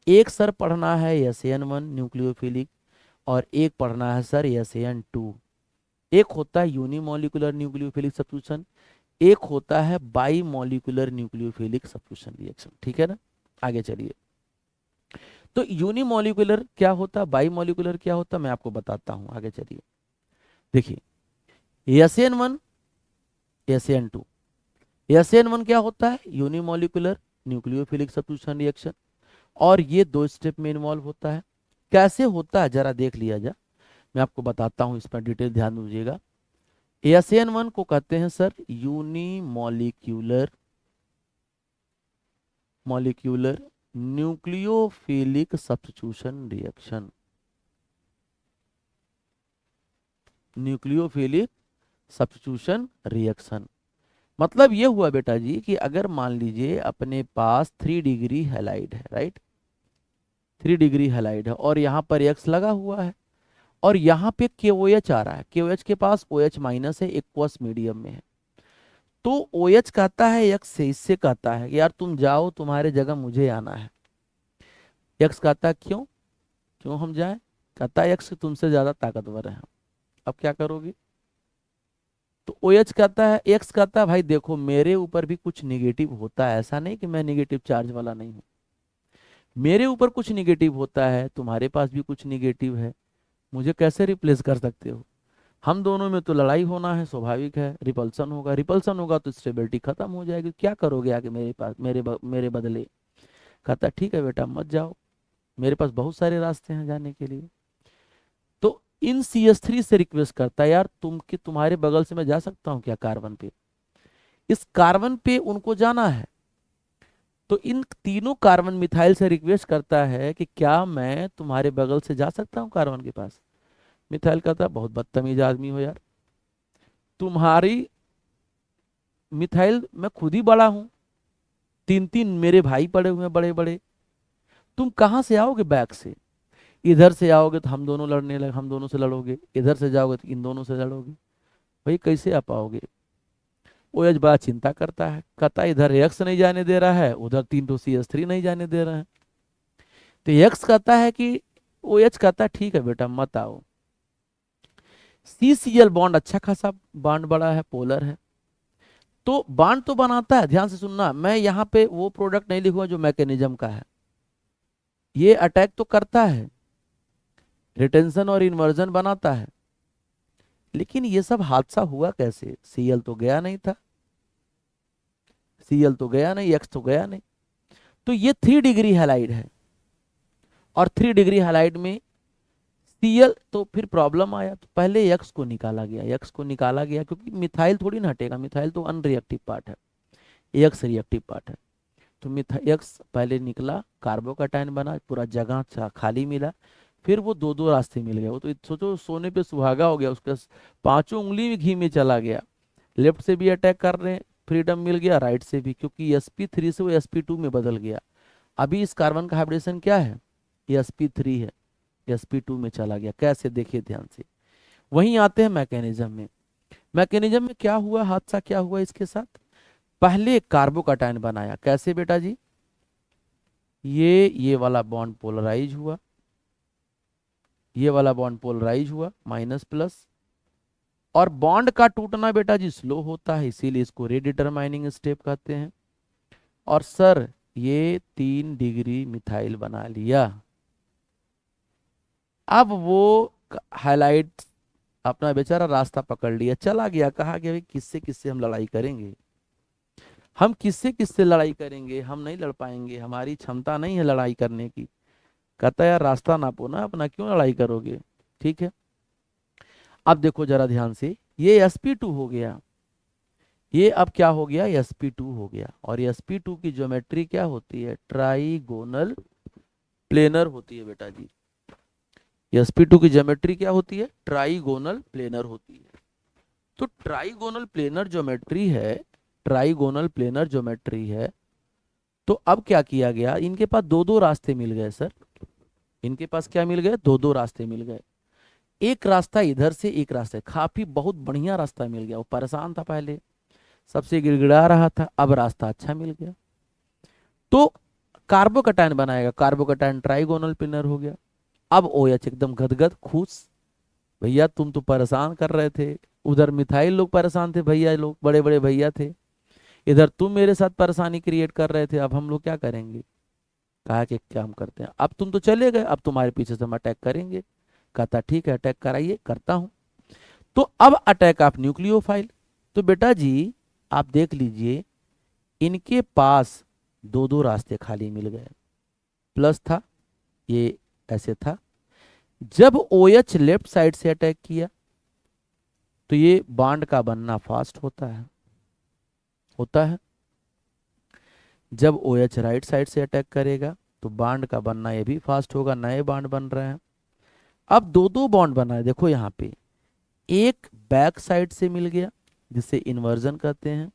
एक सर पढ़ना है SN1 न्यूक्लियोफिलिक और एक पढ़ना है सर SN2। एक होता है यूनिमोलिकुलर न्यूक्लियोफिलिक सब्स्टिट्यूशन, एक होता है by molecular nucleophilic substitution reaction, ठीक है ना। आगे चलिए, तो यूनिमोलिकुलर क्या होता है, बाई मॉलिक्यूलर क्या होता है, मैं आपको बताता हूं। आगे चलिए, देखिए SN1 SN2, SN1 क्या होता है, यूनिमोलिकुलर न्यूक्लियोफिलिक सब्स्टिट्यूशन रिएक्शन, और ये दो स्टेप में इन्वॉल्व होता है। कैसे होता है जरा देख लिया जा, मैं आपको बताता हूं, इस पर डिटेल ध्यान दीजिएगा। SN1 को कहते हैं sir unimolecular molecular nucleophilic substitution reaction, nucleophilic substitution reaction. मतलब ये हुआ बेटा जी कि अगर मान लीजिए अपने पास 3 डिग्री हैलाइड है, राइट, 3 डिग्री हैलाइड है और यहाँ पर एक्स लगा हुआ है और यहाँ पे KOH आ रहा है, KOH के पास OH माइनस है, एक्वस मीडियम में है, तो OH कहता है एक्स से, इससे कहता है कि यार तुम जाओ, तुम्हारे जगह मुझे आना है। एक्स कहता है क्यों, क्यों हम जाएं, कहता है एक्स तुमसे ज्यादा ताकतवर है। अब क्या करोगे, तो OH कहता है, एक्स कहता है भाई देखो मेरे ऊपर भी कुछ निगेटिव होता है, ऐसा नहीं कि मैं निगेटिव चार्ज वाला नहीं हूं, मेरे ऊपर कुछ निगेटिव होता है, तुम्हारे पास भी कुछ निगेटिव है, मुझे कैसे रिप्लेस कर सकते हो, हम दोनों में तो लड़ाई होना है, स्वाभाविक है, रिपल्सन होगा, रिपल्सन होगा तो स्टेबिलिटी खत्म हो जाएगी, क्या करोगे आगे मेरे पास, मेरे बदले। कहता ठीक है बेटा मत जाओ, मेरे पास बहुत सारे रास्ते हैं जाने के लिए। तो इन CH3 से रिक्वेस्ट करता है यार तुम्हारे बगल से मैं जा सकता हूँ क्या कार्बन पे, इस कार्बन पे उनको जाना है। तो इन तीनों कार्बन मिथाइल से रिक्वेस्ट करता है कि क्या मैं तुम्हारे बगल से जा सकता हूँ कार्बन के पास। मिथाइल कहता है बहुत बदतमीज आदमी हो यार, तुम्हारी मिथाइल मैं खुद ही बड़ा हूं, 3 3 मेरे भाई पड़े हुए हैं बड़े बड़े, तुम कहां से आओगे बैक से, इधर से आओगे तो हम दोनों से लड़ोगे, इधर से जाओगे तो इन दोनों से लड़ोगे, भाई कैसे आ पाओगे। OH बड़ा चिंता करता है, कहता है इधर एक्स नहीं जाने दे रहा है, उधर 3 CH3 नहीं जाने दे रहे हैं। तो एक्स कहता है कि, OH कहता है ठीक है बेटा मत आओ। CCl बॉन्ड अच्छा खासा बॉन्ड बड़ा है, पोलर है, तो बॉन्ड तो बनाता है, ध्यान से सुनना, मैं यहाँ पे वो प्रोडक्ट नहीं लिखूंगा जो मैकेनिज्म का है, ये अटैक तो करता है, रिटेंशन और इन्वर्जन बनाता है, लेकिन ये सब हादसा हुआ कैसे, Cl तो गया नहीं था, Cl तो गया नहीं, X तो गया नहीं, तो ये 3 डिग्री हैलाइड है और 3 डिग्री हैलाइड में Cl, तो फिर प्रॉब्लम आया, तो पहले X को निकाला गया, X को निकाला गया क्योंकि मिथाइल थोड़ी ना हटेगा, मिथाइल तो अनरिएक्टिव पार्ट है, X रिएक्टिव पार्ट है, तो X पहले निकला, कार्बोकैटायन बना, पूरा जगह खाली मिला, फिर वो दो दो रास्ते मिल गए, वो तो सोचो सोने पे सुहागा हो गया, उसका पांचों उंगली में घी में चला गया, लेफ्ट से भी अटैक कर रहे हैं, फ्रीडम मिल गया, राइट से भी, क्योंकि sp3 से वो sp2 में बदल गया। अभी इस कार्बन का हाइब्रिडेशन क्या है, ये sp3 है, sp2 में चला गया, कैसे देखिए ध्यान से। वहीं आते हैं मैकेनिज्म में, मैकेनिज्म में क्या हुआ, हादसा क्या हुआ इसके साथ, पहले कार्बोकैटायन बनाया, कैसे बेटा जी, ये वाला बॉन्ड पोलराइज हुआ, ये वाला बॉन्ड पोलराइज हुआ माइनस प्लस, और बॉन्ड का टूटना बेटा जी स्लो होता है, इसीलिए इसको रेडिटरमाइनिंग स्टेप कहते हैं। और सर ये 3 डिग्री मिथाइल बना लिया, अब वो हाइलाइट अपना बेचारा रास्ता पकड़ लिया, चला गया, कहा गया भाई किससे किससे हम लड़ाई करेंगे, हम किससे किससे लड़ाई करेंगे, हम नहीं लड़ पाएंगे, हमारी क्षमता नहीं है लड़ाई करने की। कहता है यार रास्ता नापो ना अपना, क्यों लड़ाई करोगे, ठीक है। अब देखो जरा ध्यान से, ये sp2 हो गया, ये अब क्या हो गया, sp2 हो गया। और sp2 की ज्योमेट्री क्या होती है, ट्राइगोनल प्लेनर होती है बेटा जी। sp2 की ज्योमेट्री क्या होती है, ट्राइगोनल प्लेनर होती है। तो ट्राइगोनल प्लेनर ज्योमेट्री है, ट्राइगोनल प्लेनर ज्योमेट्री है। तो अब क्या किया गया, इनके पास दो दो रास्ते मिल गए सर, इनके पास क्या मिल गए, दो दो रास्ते मिल गए। एक रास्ता इधर से, एक रास्ता, काफी बहुत बढ़िया रास्ता मिल गया। वो परेशान था पहले, सबसे गिड़गिड़ा रहा था, अब रास्ता अच्छा मिल गया। तो कार्बोकैटायन बनाएगा, कार्बोकैटायन ट्राइगोनल प्लेनर हो गया। अब OH एकदम गदगद खुश, भैया तुम तो परेशान कर रहे थे, उधर मिथाइल लोग परेशान थे, भैया लोग बड़े बड़े भैया थे, इधर तुम मेरे साथ परेशानी क्रिएट कर रहे थे, अब हम लोग क्या करेंगे। कहा कि काम करते हैं, अब तुम तो चले गए, अब तुम्हारे पीछे से हम अटैक करेंगे। कहता ठीक है अटैक कराइए, करता हूं। तो अब अटैक ऑफ न्यूक्लियोफाइल। तो बेटा जी आप देख लीजिए, इनके पास दो दो रास्ते खाली मिल गए, प्लस था, ये ऐसे था। जब OH लेफ्ट साइड से अटैक किया तो ये बॉन्ड का बनना फास्ट होता है। जब OH राइट साइड से अटैक करेगा तो बॉन्ड का बनना ये भी फास्ट होगा, नए बॉन्ड बन रहे हैं। अब दो दो बॉन्ड बना है, देखो यहाँ पे एक बैक साइड से मिल गया जिसे इन्वर्जन कहते हैं,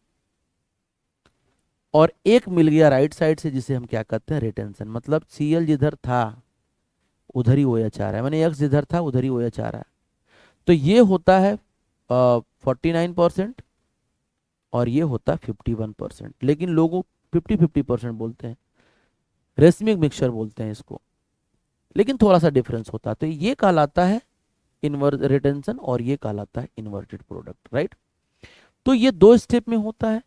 और एक मिल गया राइट साइड से जिसे हम क्या कहते हैं, रिटेंशन। मतलब Cl जिधर था उधर ही OH आ रहा है, मैंने X जिधर था उधर ही OH आ रहा है। तो ये होता है 49% और ये होता है 51%, लेकिन लोगों 50-50% बोलते हैं, रेसमिक मिक्सचर बोलते हैं इसको, लेकिन थोड़ा सा डिफरेंस होता है। तो ये कहलाता है इन्वर्स रिटेंशन और ये कहलाता है इन्वर्टेड प्रोडक्ट, राइट। तो ये दो स्टेप में होता है।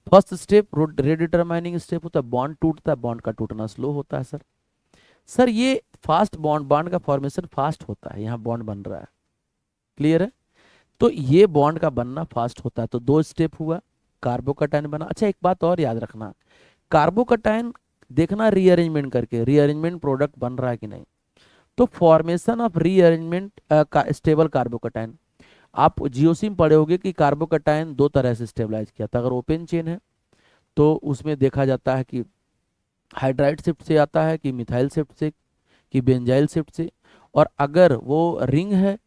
फर्स्ट स्टेप रेडिटरमाइनिंग स्टेप होता है, बॉन्ड टूटता है, बॉन्ड का टूटना स्लो होता है। सर ये फास्ट बॉन्ड, बॉन्ड का फॉर्मेशन फास्ट होता है, यहाँ बॉन्ड बन रहा है, क्लियर है। तो ये बॉन्ड का बनना फास्ट होता है। तो दो स्टेप हुआ, कार्बोकैटायन बना। अच्छा एक बात और याद रखना, कार्बोकैटायन देखना रीअरेंजमेंट करके, रीअरेंजमेंट प्रोडक्ट बन रहा है कि नहीं। तो फॉर्मेशन ऑफ रीअरेंजमेंट का स्टेबल कार्बोकैटायन, आप जियोसिम पढ़े होगे कि कार्बोकैटायन दो तरह से स्टेबलाइज किया था। अगर ओपन चेन है तो उसमें देखा जाता है कि हाइड्राइड शिफ्ट से आता है, कि मिथाइल शिफ्ट से, कि बेंजाइल शिफ्ट से। और अगर वो रिंग है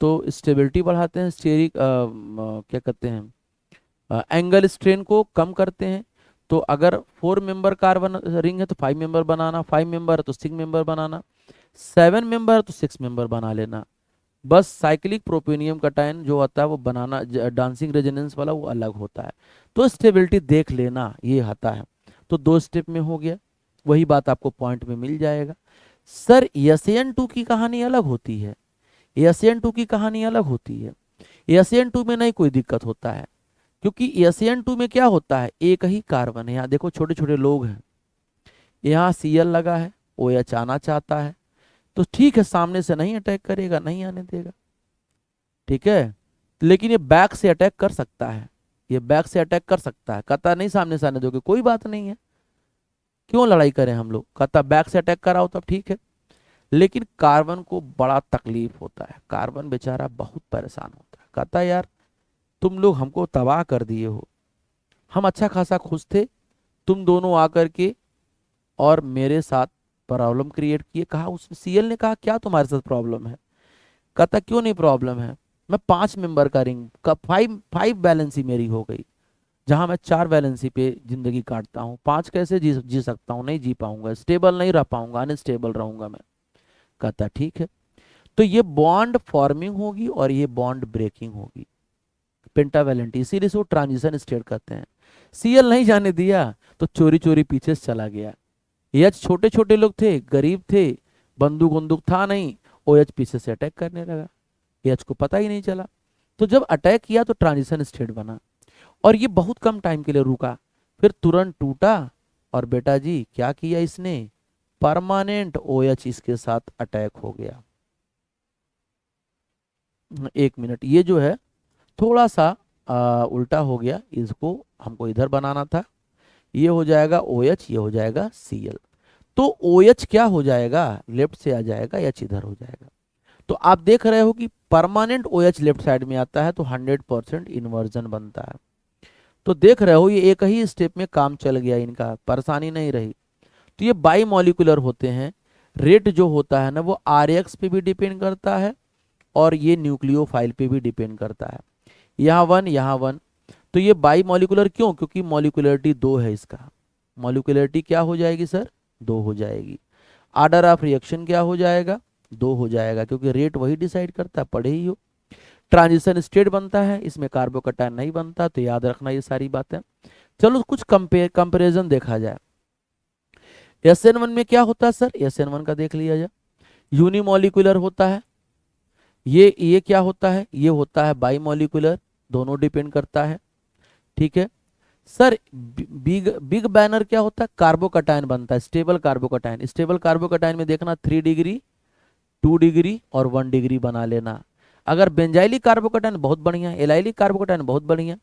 तो स्टेबिलिटी बढ़ाते हैं, स्टेरिक क्या कहते हैं, एंगल स्ट्रेन को कम करते हैं। तो अगर 4 मेंबर कार्बन रिंग है तो 5 मेंबर बनाना, 5 मेंबर है तो 6 मेंबर बनाना, 7 मेंबर है तो 6 मेंबर बना लेना। बस साइक्लिक प्रोपेनियम कटायन जो होता है वो बनाना, डांसिंग रेजोनेंस वाला वो अलग होता है। तो स्टेबिलिटी देख लेना, ये आता है। तो दो स्टेप में हो गया, वही बात आपको पॉइंट में मिल जाएगा। सर SN2 की कहानी अलग होती है, SN2 की कहानी अलग होती है। SN2 में नहीं कोई दिक्कत होता है, क्योंकि SN2 में क्या होता है, एक ही कार्बन है। यहाँ देखो छोटे छोटे लोग हैं, यहाँ Cl लगा है, OH आना चाहता है, तो ठीक है सामने से नहीं अटैक करेगा, नहीं आने देगा, ठीक है। लेकिन ये बैक से अटैक कर सकता है, ये बैक से अटैक कर सकता है। कहता नहीं सामने से आने दोगे, कोई बात नहीं है, क्यों लड़ाई करें हम लोग। कहता बैक से अटैक कराओ तब ठीक है। लेकिन कार्बन को बड़ा तकलीफ होता है, कार्बन बेचारा बहुत परेशान होता है। कहता यार तुम लोग हमको तबाह कर दिए हो, हम अच्छा खासा खुश थे, तुम दोनों आकर के और मेरे साथ प्रॉब्लम क्रिएट किए। कहा उसने, Cl ने कहा क्या तुम्हारे साथ प्रॉब्लम है। कहता क्यों नहीं प्रॉब्लम है, मैं 5 मेंबर का रिंग का 5 बैलेंसी मेरी हो गई, जहां मैं 4 बैलेंसी पे जिंदगी काटता हूँ, 5 कैसे जी सकता हूँ, नहीं जी पाऊंगा, स्टेबल नहीं रह पाऊंगा, अनस्टेबल रहूंगा मैं। कहता ठीक है। तो ये बॉन्ड फॉर्मिंग होगी और ये बॉन्ड ब्रेकिंग होगी, पेंटावैलेंटी, इसीलिए इसको ट्रांजिशन स्टेट कहते हैं। Cl नहीं जाने दिया तो चोरी चोरी पीछे से चला गया। एच छोटे छोटे लोग थे, गरीब थे, बंदूक बंदूक था नहीं, OH पीछे से अटैक करने लगा, एच को पता ही नहीं चला। तो जब अटैक किया तो ट्रांजिशन स्टेट बना, और ये बहुत कम टाइम के लिए रुका, फिर तुरंत टूटा। और बेटा जी क्या किया इसने, परमानेंट OH इसके साथ अटैक हो गया। एक मिनट, ये जो है थोड़ा सा उल्टा हो गया, इसको हमको इधर बनाना था। ये हो जाएगा OH, ये हो जाएगा Cl। तो OH क्या हो जाएगा, लेफ्ट से आ जाएगा, H इधर हो जाएगा। तो आप देख रहे हो कि परमानेंट OH लेफ्ट साइड में आता है तो 100% इन्वर्जन बनता है। तो देख रहे हो ये एक ही स्टेप में काम चल गया, इनका परेशानी नहीं रही। तो ये बाई मॉलिकुलर होते हैं। रेट जो होता है ना वो RX पे भी डिपेंड करता है और ये न्यूक्लियोफाइल पे भी डिपेंड करता है। यहाँ 1 यहाँ 1, तो ये बाई मॉलिकुलर क्यों? क्योंकि मॉलिकुलरिटी 2 है इसका। मॉलिकुलरिटी क्या हो जाएगी सर? 2 हो जाएगी। आर्डर ऑफ रिएक्शन क्या हो जाएगा? 2 हो जाएगा, क्योंकि रेट वही डिसाइड करता है, पढ़े ही हो। ट्रांजिशन स्टेट बनता है, इसमें कार्बोकैटायन नहीं बनता, तो याद रखना ये सारी बातें। चलो कुछ कंपेरिजन देखा जाए। SN1 में क्या होता है सर? SN1 का देख लिया जाए। यूनिमॉलिकुलर होता है। ये क्या होता है? ये होता है बाई मॉलिकुलर, दोनों डिपेंड करता है। ठीक है सर। बिग बैनर क्या होता है? कार्बोकैटायन बनता है, स्टेबल कार्बोकैटायन। स्टेबल कार्बोकैटायन में देखना 3 डिग्री, 2 डिग्री और 1 डिग्री बना लेना। अगर बेंजाइलिक कार्बोकैटायन बहुत बढ़िया, एलाइलिक कार्बोकैटायन बहुत बढ़िया।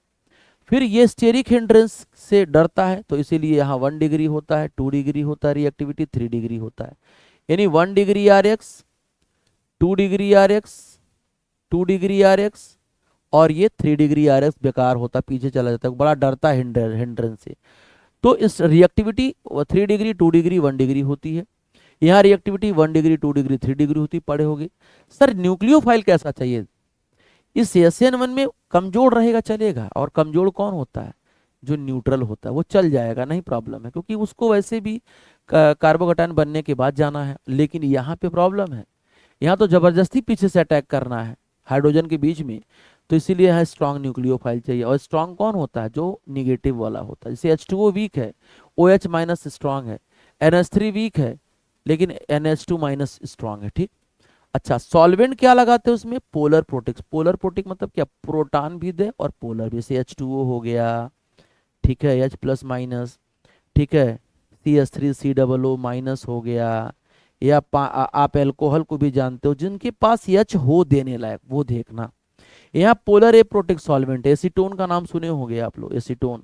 फिर ये स्टेरिक हिंड्रेंस से डरता है, तो इसीलिए यहाँ 1 डिग्री होता है, 2 डिग्री होता है रिएक्टिविटी, 3 डिग्री होता है। यानी 1 degree RX, 2 degree RX, 2 degree RX और ये 3 डिग्री RX बेकार होता, पीछे चला जाता है, बड़ा डरता है हिंड्रेंस से। तो इस रिएक्टिविटी 3 डिग्री, 2 डिग्री, 1 डिग्री होती है। यहाँ रिएक्टिविटी 1 डिग्री, 2 डिग्री, 3 डिग्री होती, पढ़े होगे। सर न्यूक्लियोफाइल कैसा चाहिए? इस SN1 में कमजोर रहेगा चलेगा, और कमजोर कौन होता है? जो न्यूट्रल होता है, वो चल जाएगा, नहीं प्रॉब्लम है, क्योंकि उसको वैसे भी कार्बोकैटायन बनने के बाद जाना है। लेकिन यहाँ पे प्रॉब्लम है, यहाँ तो जबरदस्ती पीछे से अटैक करना है हाइड्रोजन के बीच में, तो इसीलिए यहाँ स्ट्रॉन्ग न्यूक्लियोफाइल चाहिए। और स्ट्रॉन्ग कौन होता है? जो निगेटिव वाला होता है। जैसे H2O वीक है, OH माइनस स्ट्रॉन्ग है, NH3 वीक है लेकिन NH2 माइनस स्ट्रॉन्ग है। ठीक। अच्छा, सॉल्वेंट क्या लगाते हैं उसमें? पोलर प्रोटिक्स। पोलर प्रोटिक मतलब क्या? प्रोटॉन भी दे और पोलर भी। जैसे H2O हो गया, ठीक है, H प्लस माइनस, ठीक है, CH3COO माइनस हो गया। या आप एल्कोहल को भी जानते हो, जिनके पास H हो देने लायक, वो देखना। यहाँ पोलर ए प्रोटिक सॉल्वेंट, एसीटोन का नाम सुने होंगे आप लोग, एसीटोन।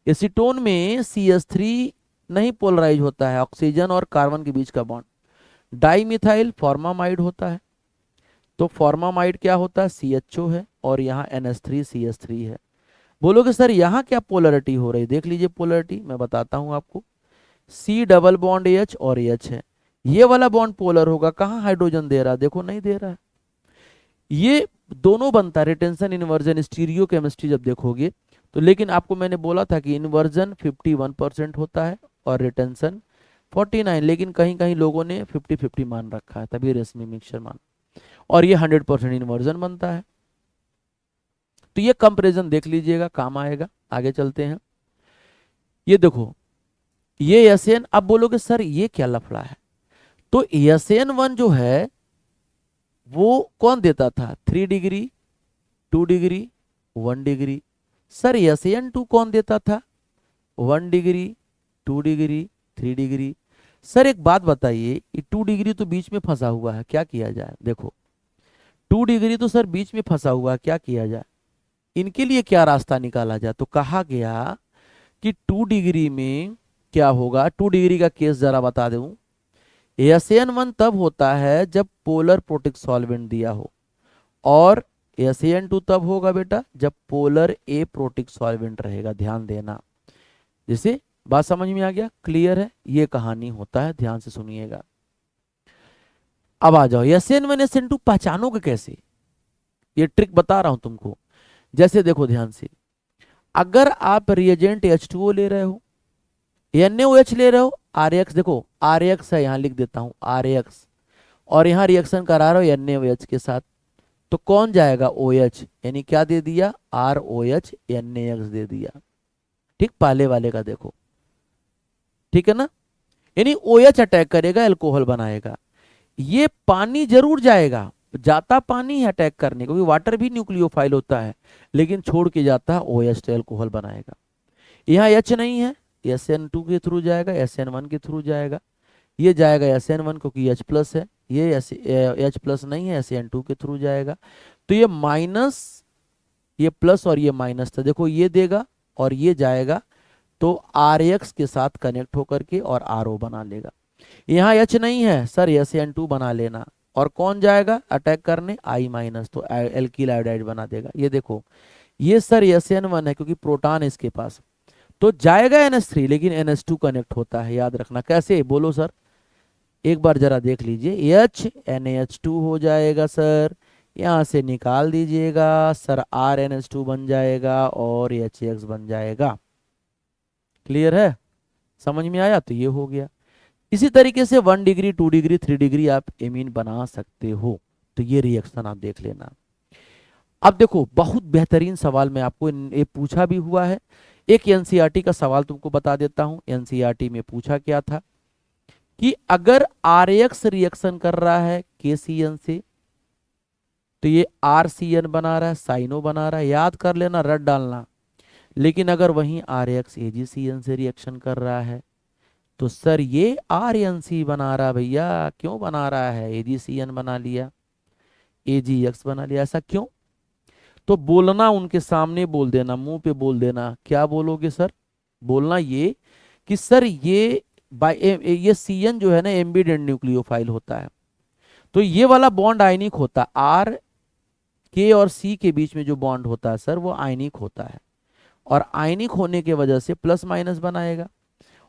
एसीटोन में CH3 नहीं पोलराइज होता है, ऑक्सीजन और कार्बन के बीच का बॉन्ड। डाईमिथाइल फॉर्मामाइड होता है, तो फॉर्मामाइड क्या होता है? CHO है, और यहाँ NH3CH3 है। बोलोगे सर यहाँ क्या पोलरिटी हो रही? देख लीजिए पोलरिटी, मैं बताता हूँ आपको। C डबल बॉन्ड H और H है, ये वाला बॉन्ड पोलर होगा। कहाँ हाइड्रोजन दे रहा है? देखो नहीं दे रहा है। ये दोनों बनता है, रिटेंशन इन्वर्जन, स्टीरियो केमिस्ट्री जब देखोगे तो। लेकिन आपको मैंने बोला था कि इन्वर्जन 51% होता है और रिटेंशन 49, लेकिन कहीं कहीं लोगों ने 50-50 मान रखा है, तभी रेशमी मिक्सचर मान, और ये 100% इन्वर्जन बनता है। तो ये कंपैरिजन देख लीजिएगा, काम आएगा। आगे चलते हैं। ये देखो, ये SN, अब बोलोगे सर ये क्या लफड़ा है? तो SN1 जो है वो कौन देता था? 3 degree, 2 degree, 1 degree. Sir SN2 कौन देता था? 1 डिग्री, 2 डिग्री, 3 डिग्री। सर एक बात बताइए, 2 डिग्री तो बीच में फंसा हुआ है, क्या किया जाए? देखो 2 डिग्री तो सर बीच में फंसा हुआ है, क्या किया जाए? इनके लिए क्या रास्ता निकाला जाए? तो कहा गया कि 2 डिग्री में क्या होगा। 2 डिग्री का केस जरा बता दूं। SN1 तब होता है जब पोलर प्रोटिक सॉल्वेंट दिया हो, और SN2 तब होगा बेटा जब पोलर ए प्रोटिक सॉल्वेंट रहेगा। ध्यान देना, जैसे बात समझ में आ गया? क्लियर है? ये कहानी होता है, ध्यान से सुनिएगा। अब आ जाओ, SN1 SN2 पहचानोगे कैसे? ये ट्रिक बता रहा हूं तुमको। जैसे देखो ध्यान से, अगर आप रिएजेंट H2O ले रहे हो, NaOH ले रहे हो, RX, देखो RX है, यहां लिख देता हूं RX, और यहां रिएक्शन करा रहे हो NaOH के साथ, तो कौन जाएगा? OH, यानी क्या दे दिया? ROH NaX दे दिया। ठीक, पहले वाले का देखो, ठीक है ना? यानी OH अटैक करेगा, अल्कोहल बनाएगा। ये पानी जरूर जाएगा, जाता पानी है अटैक करने, क्योंकि वाटर भी न्यूक्लियोफाइल होता है, लेकिन छोड़ के जाता है OH, तो अल्कोहल बनाएगा। यहाँ H नहीं है, SN2 के थ्रू जाएगा, SN1 के थ्रू जाएगा। ये जाएगा SN1 क्योंकि H प्लस है, ये H प्लस नहीं है, SN2 के थ्रू जाएगा। तो ये माइनस, ये प्लस और ये माइनस था, देखो ये देगा और ये जाएगा, तो RX के साथ कनेक्ट होकर के और RO बना लेगा। यहाँ H नहीं है सर, SN2 बना लेना, और कौन जाएगा अटैक करने, I माइनस, तो एल्किल आयोडाइड बना देगा। ये देखो ये सर SN1 है क्योंकि प्रोटॉन है इसके पास, तो जाएगा NH3 लेकिन NH2 कनेक्ट होता है, याद रखना। कैसे बोलो सर, एक बार जरा देख लीजिए, H NaH2 हो जाएगा सर, यहाँ से निकाल दीजिएगा सर, RNH2 बन जाएगा और HX बन जाएगा। क्लियर है, समझ में आया? तो ये हो गया। इसी तरीके से 1 डिग्री 2 डिग्री 3 डिग्री आप एमीन बना सकते हो। तो ये रिएक्शन आप देख लेना। अब देखो बहुत बेहतरीन सवाल मैं आपको ये पूछा भी हुआ है, एक एनसीईआरटी का सवाल तुमको बता देता हूं। एनसीईआरटी में पूछा क्या था कि अगर RX रिएक्शन कर रहा है KCN से, तो ये RCN बना रहा है, साइनो बना रहा है, याद कर लेना, रट डालना। लेकिन अगर वहीं RX AgCN से रिएक्शन कर रहा है तो सर ये RNC बना रहा है भैया। क्यों बना रहा है? AgCN बना लिया, AgX बना लिया, ऐसा क्यों? तो बोलना उनके सामने बोल देना, मुंह पे बोल देना। क्या बोलोगे सर? बोलना ये कि सर ये ये CN जो है ना एम्बिडेंट न्यूक्लियोफाइल होता है, तो ये वाला बॉन्ड आयनिक होता है। R K और C के बीच में जो बॉन्ड होता है सर वो आयनिक होता है, और आयनिक होने के वजह से प्लस माइनस बनाएगा।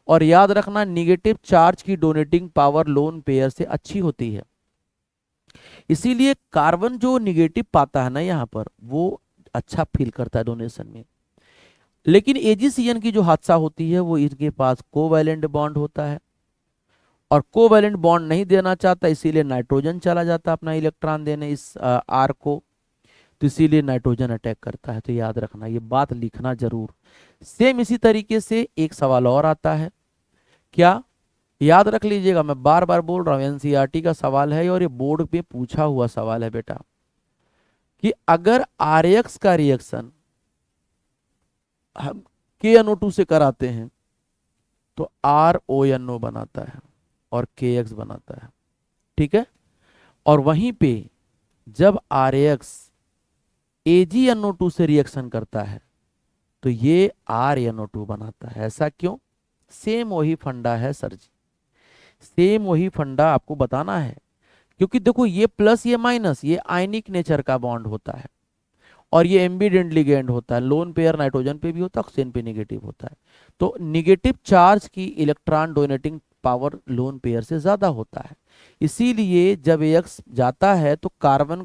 और याद रखना निगेटिव चार्ज की डोनेटिंग पावर लोन पेयर से अच्छी होती है, इसीलिए कार्बन जो निगेटिव पाता है ना यहाँ पर वो अच्छा फील करता है डोनेशन में। लेकिन AgCN की जो हादसा होती है वो इनके पास कोवैलेंट बॉन्ड होता है, और कोवैलेंट बॉन्ड नहीं देना चाहता, इसीलिए नाइट्रोजन चला जाता है अपना इलेक्ट्रॉन देने इस R को, तो इसीलिए नाइट्रोजन अटैक करता है। तो याद रखना, ये बात लिखना जरूर। सेम इसी तरीके से एक सवाल और आता है, क्या? याद रख लीजिएगा, मैं बार बार बोल रहा हूं, एनसीईआरटी का सवाल है और ये बोर्ड पे पूछा हुआ सवाल है बेटा, कि अगर RX का रिएक्शन हम KNO2 से कराते हैं तो RONO बनाता है और KX बनाता है, ठीक है? और वहीं पे जब RX AgNO2 से रिएक्शन करता है तो ये RNO2 बनाता है। ऐसा क्यों? सेम वही फंडा है सर जी, सेम वही फंडा आपको बताना है। क्योंकि देखो ये प्लस ये माइनस, ये आयनिक नेचर का बॉन्ड होता है, और ये एम्बिडेंट लिगेंड होता है। लोन पेयर नाइट्रोजन पे भी होता है, ऑक्सीजन पे नेगेटिव होता है। तो निगेटिव चार्ज की electron donating power lone pair से ज्यादा होता है, इसीलिए जब एक्स जाता है तो कार्बन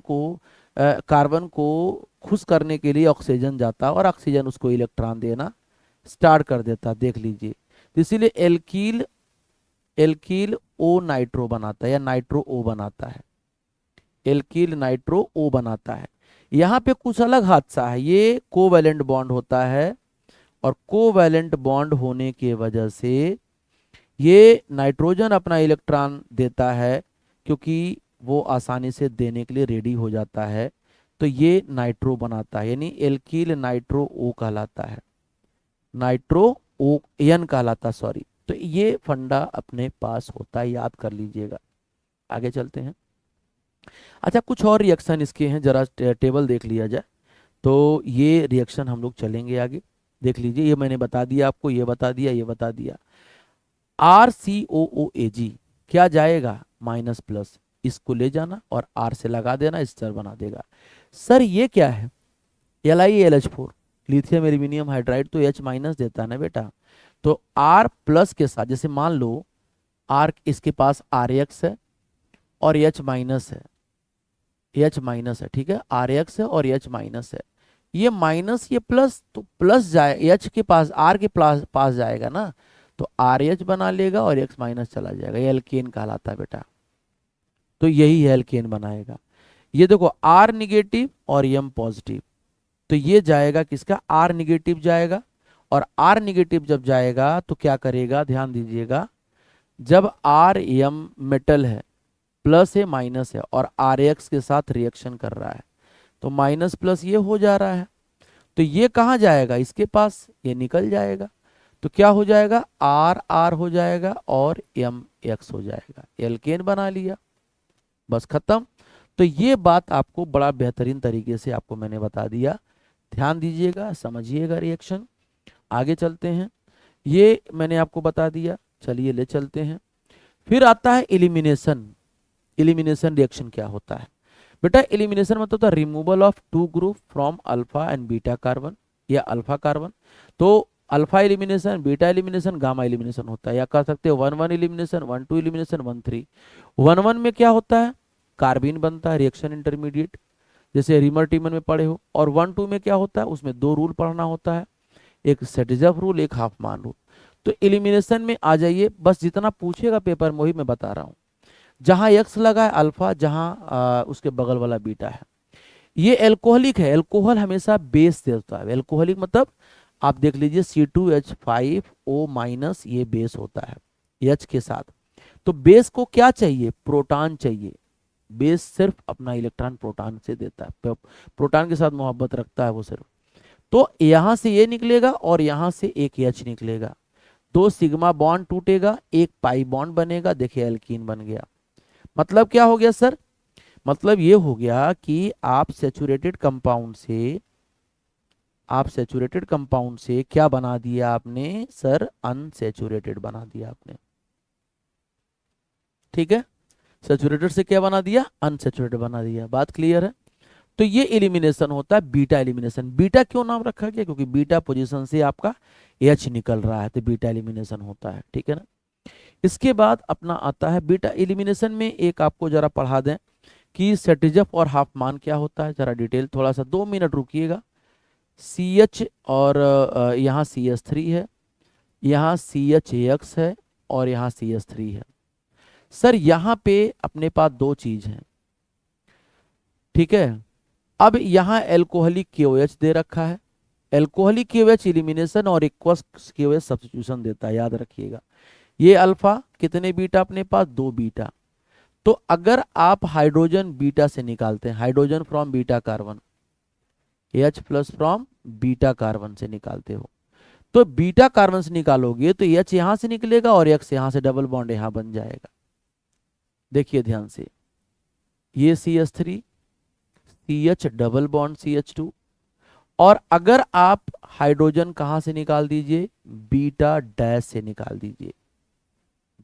को खुश करने के लिए ऑक्सीजन जाता है, और ऑक्सीजन उसको इलेक्ट्रॉन देना स्टार्ट कर देता है। देख लीजिए, तो इसीलिए एल्कील एल्कील ओ नाइट्रो बनाता है या नाइट्रो ओ बनाता है, एल्कील नाइट्रो ओ बनाता है। यहाँ पे कुछ अलग हादसा है, ये कोवैलेंट बॉन्ड होता है, और कोवैलेंट बॉन्ड होने के वजह से ये नाइट्रोजन अपना इलेक्ट्रॉन देता है, क्योंकि वो आसानी से देने के लिए रेडी हो जाता है, तो ये नाइट्रो बनाता है, यानी एल्कील नाइट्रो ओ कहलाता है, नाइट्रो ओ एन कहलाता, सॉरी। तो ये फंडा अपने पास होता है, याद कर लीजिएगा। आगे चलते हैं। अच्छा, कुछ और रिएक्शन इसके हैं, जरा टेबल देख लिया जाए। तो ये रिएक्शन हम लोग चलेंगे आगे, देख लीजिए। ये मैंने बता दिया आपको, ये बता दिया, ये बता दिया। RCOOAg क्या जाएगा? माइनस प्लस, इसको ले जाना और R से लगा देना, स्टर बना देगा। सर ये क्या है? LiAlH4, लिथियम एल्यूमिनियम हाइड्राइड, तो H माइनस देता है ना बेटा। तो R प्लस के साथ, जैसे मान लो R इसके पास RX है और H माइनस है, H माइनस है, ठीक है, RX है और H माइनस है, ये माइनस ये प्लस, तो प्लस जाए H के पास, R के पास जाएगा ना, तो RH बना लेगा और X माइनस चला जाएगा, ये एल्केन कहलाता है बेटा। तो यही है एल्केन बनाएगा। ये देखो R निगेटिव और M पॉजिटिव, तो ये जाएगा किसका? R निगेटिव जाएगा, और R निगेटिव जब जाएगा तो क्या करेगा? ध्यान दीजिएगा, जब RM मेटल है, प्लस है माइनस है, और RX के साथ रिएक्शन कर रहा है, तो माइनस प्लस ये हो जा रहा है, तो ये कहाँ जाएगा? इसके पास, ये निकल जाएगा, तो क्या हो जाएगा? R हो जाएगा और MX हो जाएगा, एल्केन बना लिया, बस खत्म। तो ये बात आपको बड़ा बेहतरीन तरीके से आपको मैंने बता दिया, ध्यान दीजिएगा, समझिएगा रिएक्शन। आगे चलते हैं, ये मैंने आपको बता दिया, चलिए ले चलते हैं। फिर आता है एलिमिनेशन। एलिमिनेशन रिएक्शन क्या होता है बेटा? एलिमिनेशन मतलब होता है removal of two group from alpha and beta carbon या अल्फा कार्बन। तो alpha elimination, beta elimination, gamma elimination होता है, या कर सकते हो 1-1 एलिमिनेशन, 1-2 एलिमिनेशन, 1-3। 1-1 में क्या होता है? कार्बिन बनता है, रिएक्शन इंटरमीडिएट, जैसे रिमर टीमन में पढ़े हो। और 1-2 में क्या होता है? उसमें दो रूल पढ़ना होता है, एक सेटिजफ रूल, एक हाफमान रूल। तो एलिमिनेशन में आ जाइए, बस जितना पूछेगा पेपर में वही मैं बता रहा हूँ। जहां एक्स लगा है अल्फा, जहां उसके बगल वाला बीटा है। ये एल्कोहलिक है, एल्कोहल हमेशा बेस देता है। एल्कोहलिक मतलब आप देख लीजिए C2H5O- ये बेस होता है H के साथ। तो बेस को क्या चाहिए? प्रोटॉन चाहिए। बेस सिर्फ अपना इलेक्ट्रॉन प्रोटॉन से देता है, प्रोटॉन के साथ मोहब्बत रखता है वो सिर्फ। तो यहां से ये निकलेगा और यहां से एक H निकलेगा, दो सिग्मा बॉन्ड टूटेगा, एक पाई बॉन्ड बनेगा, देखिए एल्कीन बन गया। मतलब क्या हो गया सर? मतलब ये हो गया कि आप सेचुरेटेड कंपाउंड से क्या बना दिया आपने सर? अनसेचुरेटेड बना दिया आपने। ठीक है, सेचुरेटेड से क्या बना दिया? अनसेचुरेटेड बना दिया। बात क्लियर है? तो ये एलिमिनेशन होता है बीटा एलिमिनेशन। बीटा क्यों नाम रखा गया? क्योंकि बीटा पोजीशन से आपका एच निकल रहा है, तो बीटा एलिमिनेशन होता है। ठीक है ना? इसके बाद अपना आता है बीटा एलिमिनेशन में एक आपको जरा पढ़ा दें कि सेटिजफ और हाफमान क्या होता है, जरा डिटेल थोड़ा सा 2 मिनट रुकिएगा। CH और यहाँ CH3 है, यहाँ CHAX है, और यहाँ CH3 है। सर यहाँ पे अपने पास दो चीज हैं, ठीक है। अब यहाँ एल्कोहलिक KOH दे रखा है। एल्कोहलिक KOH एलिमिनेशन और एक्वस KOH सब्स्टिट्यूशन देता है, याद रखिएगा। ये अल्फा, कितने बीटा अपने पास? 2 बीटा। तो अगर आप हाइड्रोजन बीटा से निकालते हैं, hydrogen from beta carbon, H plus from beta carbon से निकालते हो, तो बीटा कार्बन से निकालोगे तो H यहां से निकलेगा और X यहां से डबल बॉन्ड यहां बन जाएगा। देखिए ध्यान से, ये CH3, CH double bond CH2। और अगर आप हाइड्रोजन कहां से निकाल दीजिए? बीटा डैश से निकाल दीजिए,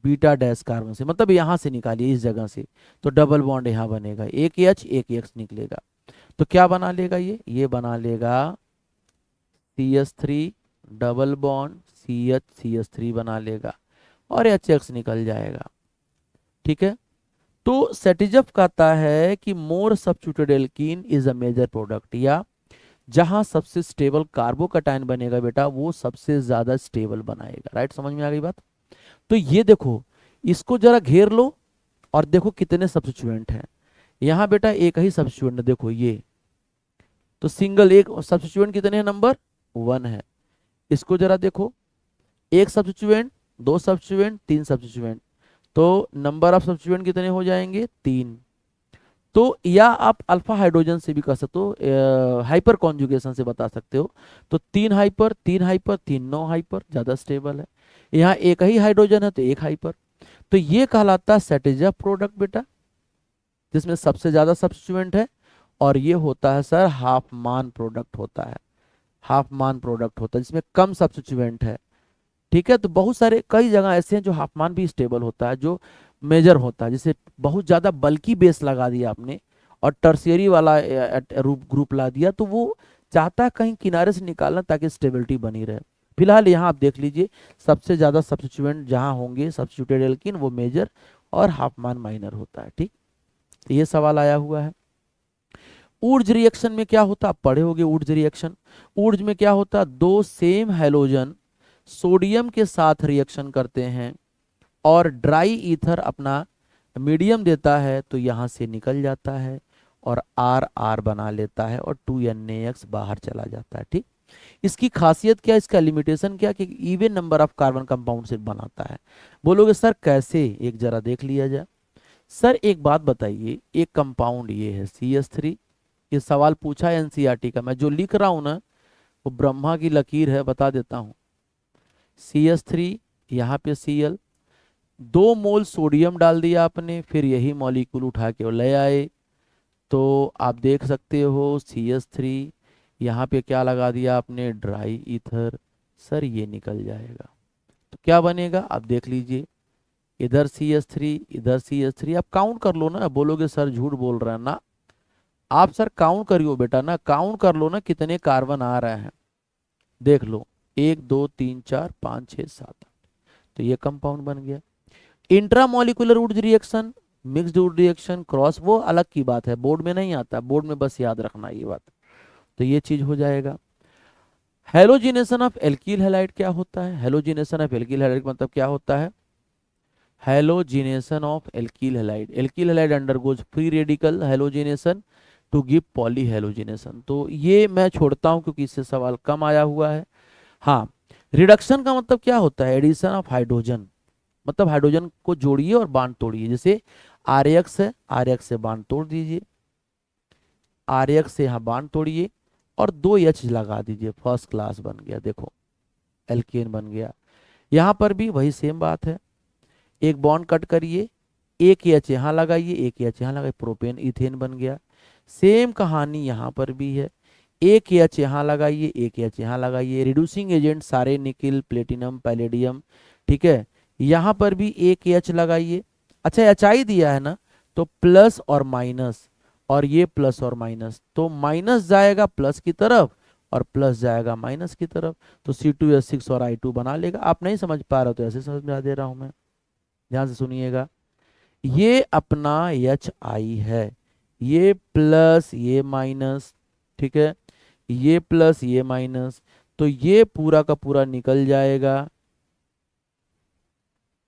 बीटा डैश कार्बन से, मतलब यहां से निकालिए इस जगह से, तो डबल बॉन्ड यहां बनेगा, एक H एक X निकलेगा। तो क्या बना लेगा ये बना लेगा CH3 डबल बॉन्ड CH बना लेगा, और HX निकल जाएगा। ठीक है, तो सेटिजफ कहता है कि more substituted alkene is a major product, या जहां सबसे स्टेबल कार्बोकैटायन बनेगा बेटा वो सबसे ज्यादा स्टेबल बनाएगा। राइट, समझ में आ गई बात? तो ये देखो, इसको जरा घेर लो और देखो कितने सब्स्टिट्यूएंट हैं। यहाँ बेटा एक ही सब्स्टिट्यूएंट है, देखो ये, तो सिंगल एक सब्स्टिट्यूएंट कितने हैं? नंबर 1 है। इसको जरा देखो, एक सब्स्टिट्यूएंट, दो सब्स्टिट्यूएंट, तीन सब्स्टिट्यूएंट, तो नंबर ऑफ सब्स्टिट्यूएंट कितने हो जाएंगे? 3। तो या आप अल्फा हाइड्रोजन से भी कर सकते हो, हाइपर कॉन्जुगेशन से बता सकते हो। तो 3 हाइपर, 3 हाइपर, 9 हाइपर, ज्यादा स्टेबल है। यहाँ एक ही हाइड्रोजन है तो एक हाइपर। तो ये कहलाता है सेटिजफ प्रोडक्ट बेटा, जिसमें सबसे ज्यादा सब्स्टिट्यूएंट है। और ये होता है सर हाफ मान प्रोडक्ट होता है, हाफ मान प्रोडक्ट होता है जिसमें कम सब्स्टिट्यूएंट है। ठीक है, तो बहुत सारे कई जगह ऐसे हैं जो हाफमान भी स्टेबल होता है, जो मेजर होता है। जैसे बहुत ज्यादा बल्कि बेस लगा दिया आपने और टर्शियरी वाला ग्रुप ला दिया, तो वो चाहता है कहीं किनारे से निकालना ताकि स्टेबिलिटी बनी रहे। फिलहाल यहाँ आप देख लीजिए, सबसे ज्यादा सब्स्टिट्यूएंट जहाँ होंगे सब्स्टिट्यूटेड एल्कीन वो मेजर और हाफमान माइनर होता है। ठीक, तो ये सवाल आया हुआ है। ऊर्ज रिएक्शन में क्या होता है? आप पढ़े होंगे ऊर्ज रिएक्शन। ऊर्ज में क्या होता है? दो सेम हैलोजन सोडियम के साथ रिएक्शन करते हैं और ड्राई ईथर अपना मीडियम देता है, तो यहां से निकल जाता है और आर आर बना लेता है और 2NaX बाहर चला जाता है। ठीक, इसकी खासियत क्या, इसका लिमिटेशन क्या कि even number of carbon compound से बनाता है। बोलोगे सर कैसे? एक जरा देख लिया जाए। सर एक बात बताइए, एक कंपाउंड ये है CH3, ये सवाल पूछा है NCERT का, मैं जो लिख रहा हूं ना वो ब्रह्मा की लकीर है, बता देता हूं। CH3, यहाँ पे Cl, 2 मोल सोडियम डाल दिया आपने, फिर यही मॉलिक्यूल उठा के ले आए, तो आप देख सकते हो CH3, यहाँ पे क्या लगा दिया आपने? Dry ether. सर ये निकल जाएगा, तो क्या बनेगा आप देख लीजिए, इधर CH3, इधर CH3। आप काउंट कर लो ना, बोलोगे सर झूठ बोल रहे हैं ना, आप सर काउंट करियो बेटा ना, काउंट कर लो ना कितने कार्बन आ रहे हैं। देख लो, 1 2 3 4 5 6 7 तो ये कंपाउंड बन गया। Intramolecular would reaction, mixed would reaction, cross, वो अलग की बात है, बोर्ड में नहीं आता, बोर्ड में बस याद रखना ये बात। तो ये चीज हो जाएगा। हेलोजिनेशन ऑफ एल्किल हैलाइड क्या होता है? हेलोजिनेशन ऑफ एल्किल हैलाइड मतलब क्या होता है? Halogenation of alkyl halide, alkyl halide undergoes free radical halogenation to give poly halogenation. तो ये मैं छोड़ता हूं क्योंकि इससे सवाल कम आया हुआ है। हाँ, रिडक्शन का मतलब क्या होता है? एडिशन ऑफ हाइड्रोजन, मतलब हाइड्रोजन को जोड़िए और बांड तोड़िए। जैसे आरएक्स है, आरएक्स से बांड तोड़ दीजिए, आरएक्स से यहाँ बांड तोड़िए और 2 H लगा दीजिए, फर्स्ट क्लास बन गया। देखो एल्केन बन गया। यहाँ पर भी वही सेम बात है, एक बॉन्ड कट करिए, 1 H यहाँ लगाइए, 1 H यहाँ लगाइए, प्रोपेन इथेन बन गया। सेम कहानी यहाँ पर भी है, 1 H यहाँ लगाइए, 1 H यहाँ लगाइए। रिड्यूसिंग एजेंट सारे निकिल, प्लेटिनम, पैलेडियम, ठीक है। यहाँ पर भी 1 H लगाइए। अच्छा HI दिया है ना, तो प्लस और माइनस, और ये प्लस और माइनस, तो माइनस जाएगा प्लस की तरफ और प्लस जाएगा माइनस की तरफ, तो C2H6 और I2 बना लेगा। आप नहीं समझ पा रहे हो तो ऐसे समझा दे रहा हूं मैं, ध्यान से सुनिएगा। ये अपना HI है, ये प्लस ये माइनस, ठीक है, ये प्लस ये माइनस, तो ये पूरा का पूरा निकल जाएगा।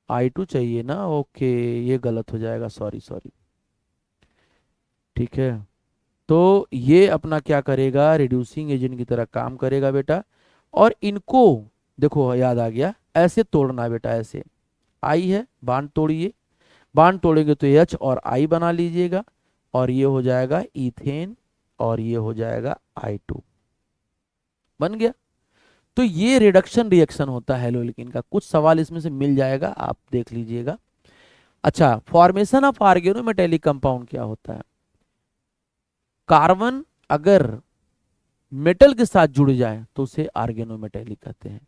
I2 चाहिए ना, ओके, ये गलत हो जाएगा, सॉरी सॉरी, ठीक है। तो ये अपना क्या करेगा, रिड्यूसिंग एजेंट की तरह काम करेगा बेटा। और इनको देखो याद आ गया, ऐसे तोड़ना है बेटा, ऐसे आई है, बांड तोड़िए, बांड तोड़ेंगे तो H और I बना लीजिएगा, और ये हो जाएगा इथेन, और ये हो जाएगा I2, बन गया। तो ये रिडक्शन रिएक्शन होता है हेलोइल्किन का। कुछ सवाल इसमें से मिल जाएगा, आप देख लीजिएगा। अच्छा, फॉर्मेशन ऑफ ऑर्गेनोमेटेलिक कंपाउंड क्या होता है? कार्बन अगर मेटल के साथ जुड़ जाए तो उसे ऑर्गेनोमेटेलिक कहते हैं।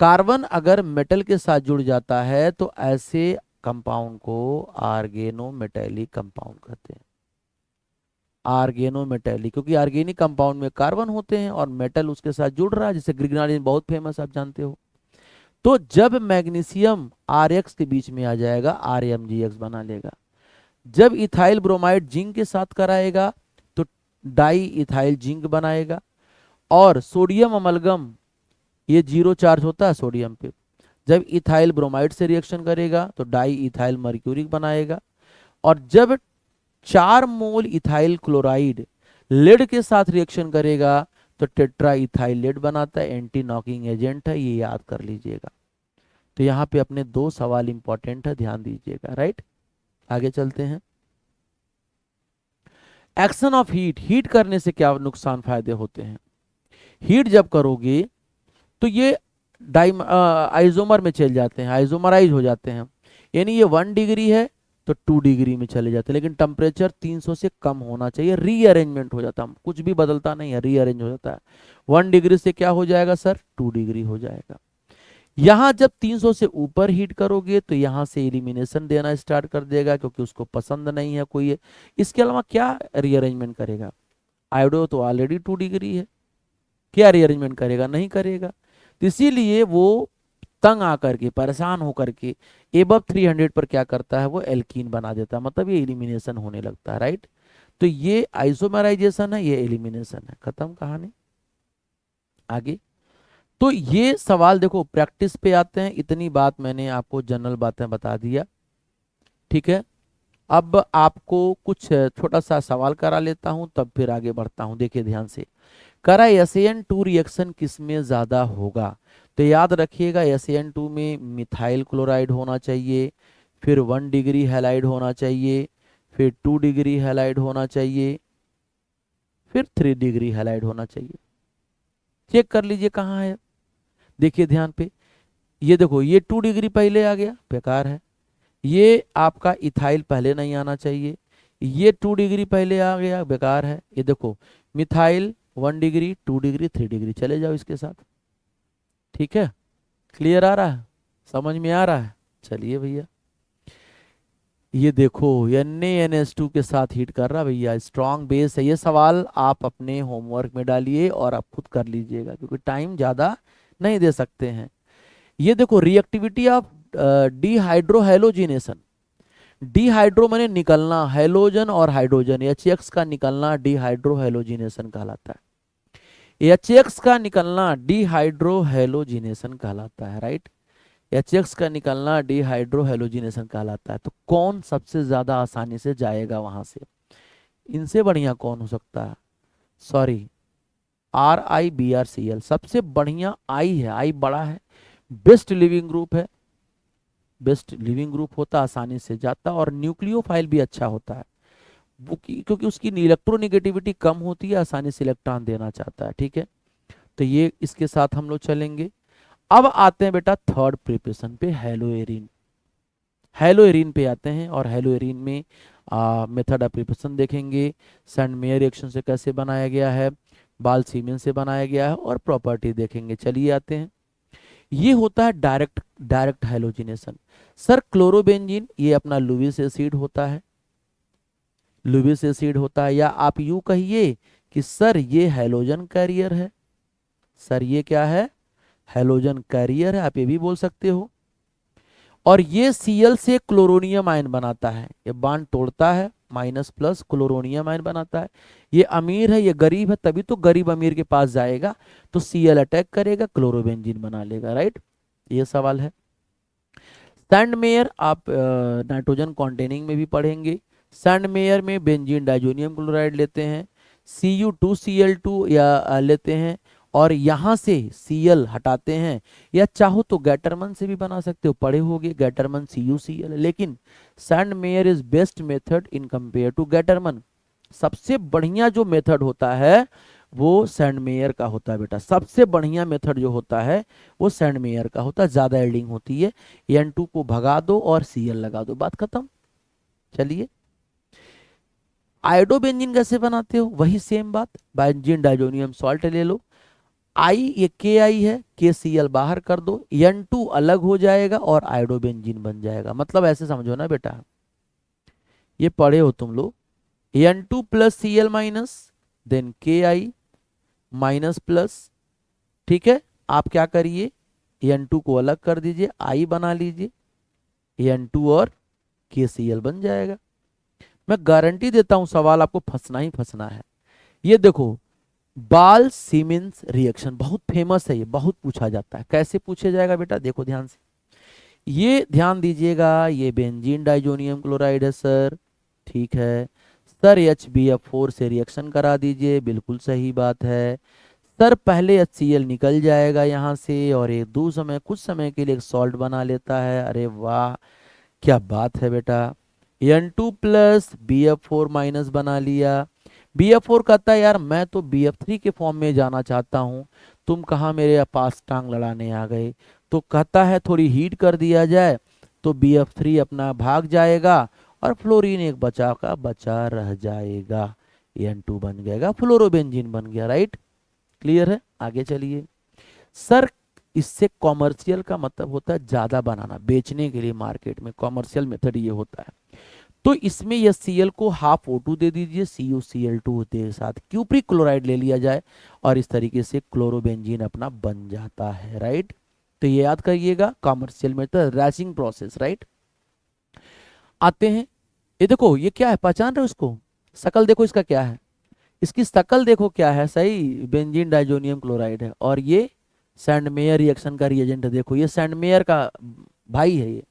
कार्बन अगर मेटल के साथ जुड़ जाता है तो ऐसे कंपाउंड को ऑर्गेनोमेटेलिक कंपाउंड कहते हैं। ऑर्गेनोमेटेलिक, क्योंकि ऑर्गेनिक कंपाउंड में कार्बन होते हैं और मेटल उसके साथ जुड़ रहा है, जैसे ग्रिग्नालिन बहुत फेमस आप जानते हो। तो जब मैग्नीशियम RX के बीच में आ जाएगा, RMgX बना लेगा। जब इथाइल ब्रोमाइड जिंक के साथ कराएगा तो डाई इथाइल जिंक बनाएगा। और सोडियम अमलगम, ये 0 चार्ज होता है सोडियम पे, जब इथाइल ब्रोमाइड से रिएक्शन करेगा तो डाई इथाइल मर्क्यूरिक बनाएगा। और जब 4 मोल इथाइल क्लोराइड लेड के साथ रिएक्शन करेगा तो टेट्रा इथाइल लेड बनाता है, एंटी नॉकिंग एजेंट है, ये याद कर लीजिएगा। तो यहाँ पे अपने 2 सवाल इंपॉर्टेंट है, ध्यान दीजिएगा, राइट। आगे चलते हैं। एक्शन ऑफ हीट, हीट करने से क्या नुकसान फायदे होते हैं? हीट जब करोगे तो ये आइजोमर में चल जाते हैं, आइजोमराइज हो जाते हैं, यानी ये 1 डिग्री है तो 2 डिग्री में चले जाते हैं, लेकिन टेम्परेचर 300 से कम होना चाहिए, रीअरेंजमेंट हो जाता है, कुछ भी बदलता नहीं है, रीअरेंज हो जाता है। 1 डिग्री से क्या हो जाएगा सर, 2 डिग्री हो जाएगा। यहां जब 300 से ऊपर हीट करोगे तो यहां से एलिमिनेशन देना स्टार्ट कर देगा, क्योंकि उसको पसंद नहीं है कोई। इसके अलावा क्या रीअरेंजमेंट करेगा? आयोडो तो ऑलरेडी 2 डिग्री है, क्या रीअरेंजमेंट करेगा? नहीं करेगा। तो इसीलिए वो तंग आकर के, परेशान होकर के एबव 300 पर क्या करता है, वो एल्कीन बना देता है, मतलब ये एलिमिनेशन होने लगता है, राइट। तो ये आइसोमराइजेशन है, ये एलिमिनेशन है, खत्म कहानी। आगे तो ये सवाल देखो प्रैक्टिस पे आते हैं, इतनी बात मैंने आपको जनरल बातें बता दिया, ठीक है। अब आपको कुछ छोटा सा सवाल करा लेता हूं, तब फिर आगे बढ़ता हूं। देखिए ध्यान से, करा SAN2 रिएक्शन किसमें ज्यादा होगा? तो याद रखिएगा, SAN2 में मिथाइल क्लोराइड होना चाहिए, फिर 1 डिग्री हैलाइड होना चाहिए, फिर 2 डिग्री हैलाइड होना चाहिए, फिर 3 डिग्री हैलाइड होना चाहिए। चेक कर लीजिए कहाँ है। देखिए ध्यान पे, ये देखो, ये 2 डिग्री पहले आ गया, बेकार है। ये आपका इथाइल पहले नहीं आना चाहिए, ये 2 डिग्री पहले आ गया, बेकार है। ये देखो, मिथाइल 1 डिग्री, 2 डिग्री, 3 डिग्री, चले जाओ इसके साथ, ठीक है। क्लियर आ रहा है, समझ में आ रहा है? चलिए भैया, ये देखो NaNH2 के साथ हीट कर रहा भैया, स्ट्रॉन्ग बेस है। ये सवाल आप अपने होमवर्क में डालिए और आप खुद कर लीजिएगा क्योंकि टाइम ज़्यादा नहीं दे सकते हैं। ये देखो रिएक्टिविटी ऑफ डिहाइड्रोहेलोजिनेशन। डिहाइड्रो माने निकलना, हेलोजन और हाइड्रोजन, HX का निकलना डिहाइड्रोहेलोजिनेशन कहलाता है। HX का निकलना डिहाइड्रोहेलोजिनेशन कहलाता है, राइट। HX का निकलना डिहाइड्रोहेलोजिनेशन कहलाता है। तो कौन सबसे ज्यादा आसानी से जाएगा वहां से? इनसे बढ़िया कौन हो सकता है? सॉरी, RiBrCl सबसे बढ़िया। आई है, आई बड़ा है, बेस्ट लिविंग ग्रुप है, बेस्ट लिविंग ग्रुप होता, आसानी से जाता और न्यूक्लियोफाइल भी अच्छा होता है वो क्योंकि उसकी इलेक्ट्रोनेगेटिविटी कम होती है, आसानी से इलेक्ट्रॉन देना चाहता है, ठीक है। तो ये इसके साथ हम लोग चलेंगे। अब आते हैं बेटा थर्ड प्रिपरेशन पे, हेलोएरिन। हेलोएरिन पे आते हैं और हेलोएरिन में मेथड ऑफ प्रिपरेशन देखेंगे, सैंड मेयर रिएक्शन से कैसे बनाया गया है, बाल सीमेंट से बनाया गया है और प्रॉपर्टी देखेंगे। चलिए आते हैं। ये होता है direct direct halogenation. Sir chlorobenzene ये अपना लुईस एसिड होता है, लुईस एसिड होता है, या आप यूं कहिए कि सर ये हेलोजन कैरियर है। सर ये क्या है? हेलोजन कैरियर है, आप ये भी बोल सकते हो। और ये Cl से क्लोरोनियम आयन बनाता है, ये बांड तोड़ता है, माइनस प्लस क्लोरोनियम आयन बनाता है। ये अमीर है, ये गरीब है, तभी तो गरीब अमीर के पास जाएगा, तो Cl अटैक करेगा, क्लोरोबेंजीन बना लेगा, राइट। ये सवाल है। सैंड मेयर आप नाइट्रोजन कॉन्टेनिंग में भी पढ़ेंगे। सैंड मेयर में बेंजीन डाइजोनियम क्लोराइड लेते हैं, Cu2Cl2 या लेते हैं, और यहाँ से Cl हटाते हैं, या चाहो तो गैटरमन से भी बना सकते हो, पढ़े होगे गैटरमन CuCl। लेकिन Sandmeyer is best method in compare to Gattermann. सबसे बढ़िया जो मेथड होता है वो सैंड मेयर का होता है बेटा, सबसे बढ़िया मेथड जो होता है वो सैंड मेयर का होता है, ज्यादा एल्डिंग होती है। N2 को भगा दो और Cl लगा दो, बात खत्म। चलिए, आयोडोबेंजीन कैसे बनाते हो? वही सेम बात, बेंजीन डाइजोनियम सॉल्ट ले लो, आई ये KI है, KCl बाहर कर दो, N2 अलग हो जाएगा और आयोडोबेंजीन बन जाएगा। मतलब ऐसे समझो ना बेटा, ये पढ़े हो तुम लोग, N2 plus Cl minus then KI minus plus, ठीक है। आप क्या करिए, N2 को अलग कर दीजिए, I बना लीजिए, N2 और KCl बन जाएगा। मैं गारंटी देता हूं सवाल आपको फंसना ही फंसना है। ये देखो, बाल सीमेंस रिएक्शन बहुत फेमस है, ये बहुत पूछा जाता है। कैसे पूछा जाएगा बेटा? देखो ध्यान से, ये ध्यान दीजिएगा, ये बेंजीन डाइजोनियम क्लोराइड है सर, ठीक है सर। HBF4 से रिएक्शन करा दीजिए, बिल्कुल सही बात है सर। पहले HCl निकल जाएगा यहाँ से और एक दो समय कुछ समय के लिए एक सॉल्ट बना लेता है। अरे वाह, क्या बात है बेटा। N2 प्लस BF4 माइनस बना लिया। BF4 कहता है यार मैं तो BF3 के फॉर्म में जाना चाहता हूँ, तुम कहाँ मेरे पास टांग लड़ाने आ गए। तो कहता है थोड़ी हीट कर दिया जाए, तो BF3 अपना भाग जाएगा और फ्लोरीन एक बचा का बचा रह जाएगा, N2 बन जाएगा, फ्लोरोबेंजीन बन गया, राइट। क्लियर है? आगे चलिए। सर इससे कॉमर्शियल का मतलब होता है ज्यादा बनाना, बेचने के लिए मार्केट में, कॉमर्शियल मेथड ये होता है। तो इसमें यह Cl को हाफ O2 दे दीजिए, CuCl2 के साथ क्यूप्रिक क्लोराइड ले लिया जाए और इस तरीके से क्लोरोबेंजीन अपना बन जाता है, राइट। तो ये याद करिएगा, commercial method, reaching process, right. आते हैं, ये देखो ये क्या है, पहचान रहे हो इसको? शकल देखो इसका क्या है, इसकी शकल देखो क्या है, सही बेंजीन डाइजोनियम क्लोराइड है। और ये सैंडमेयर रिएक्शन का रिएजेंट है, देखो ये सैंडमेयर का भाई है, ये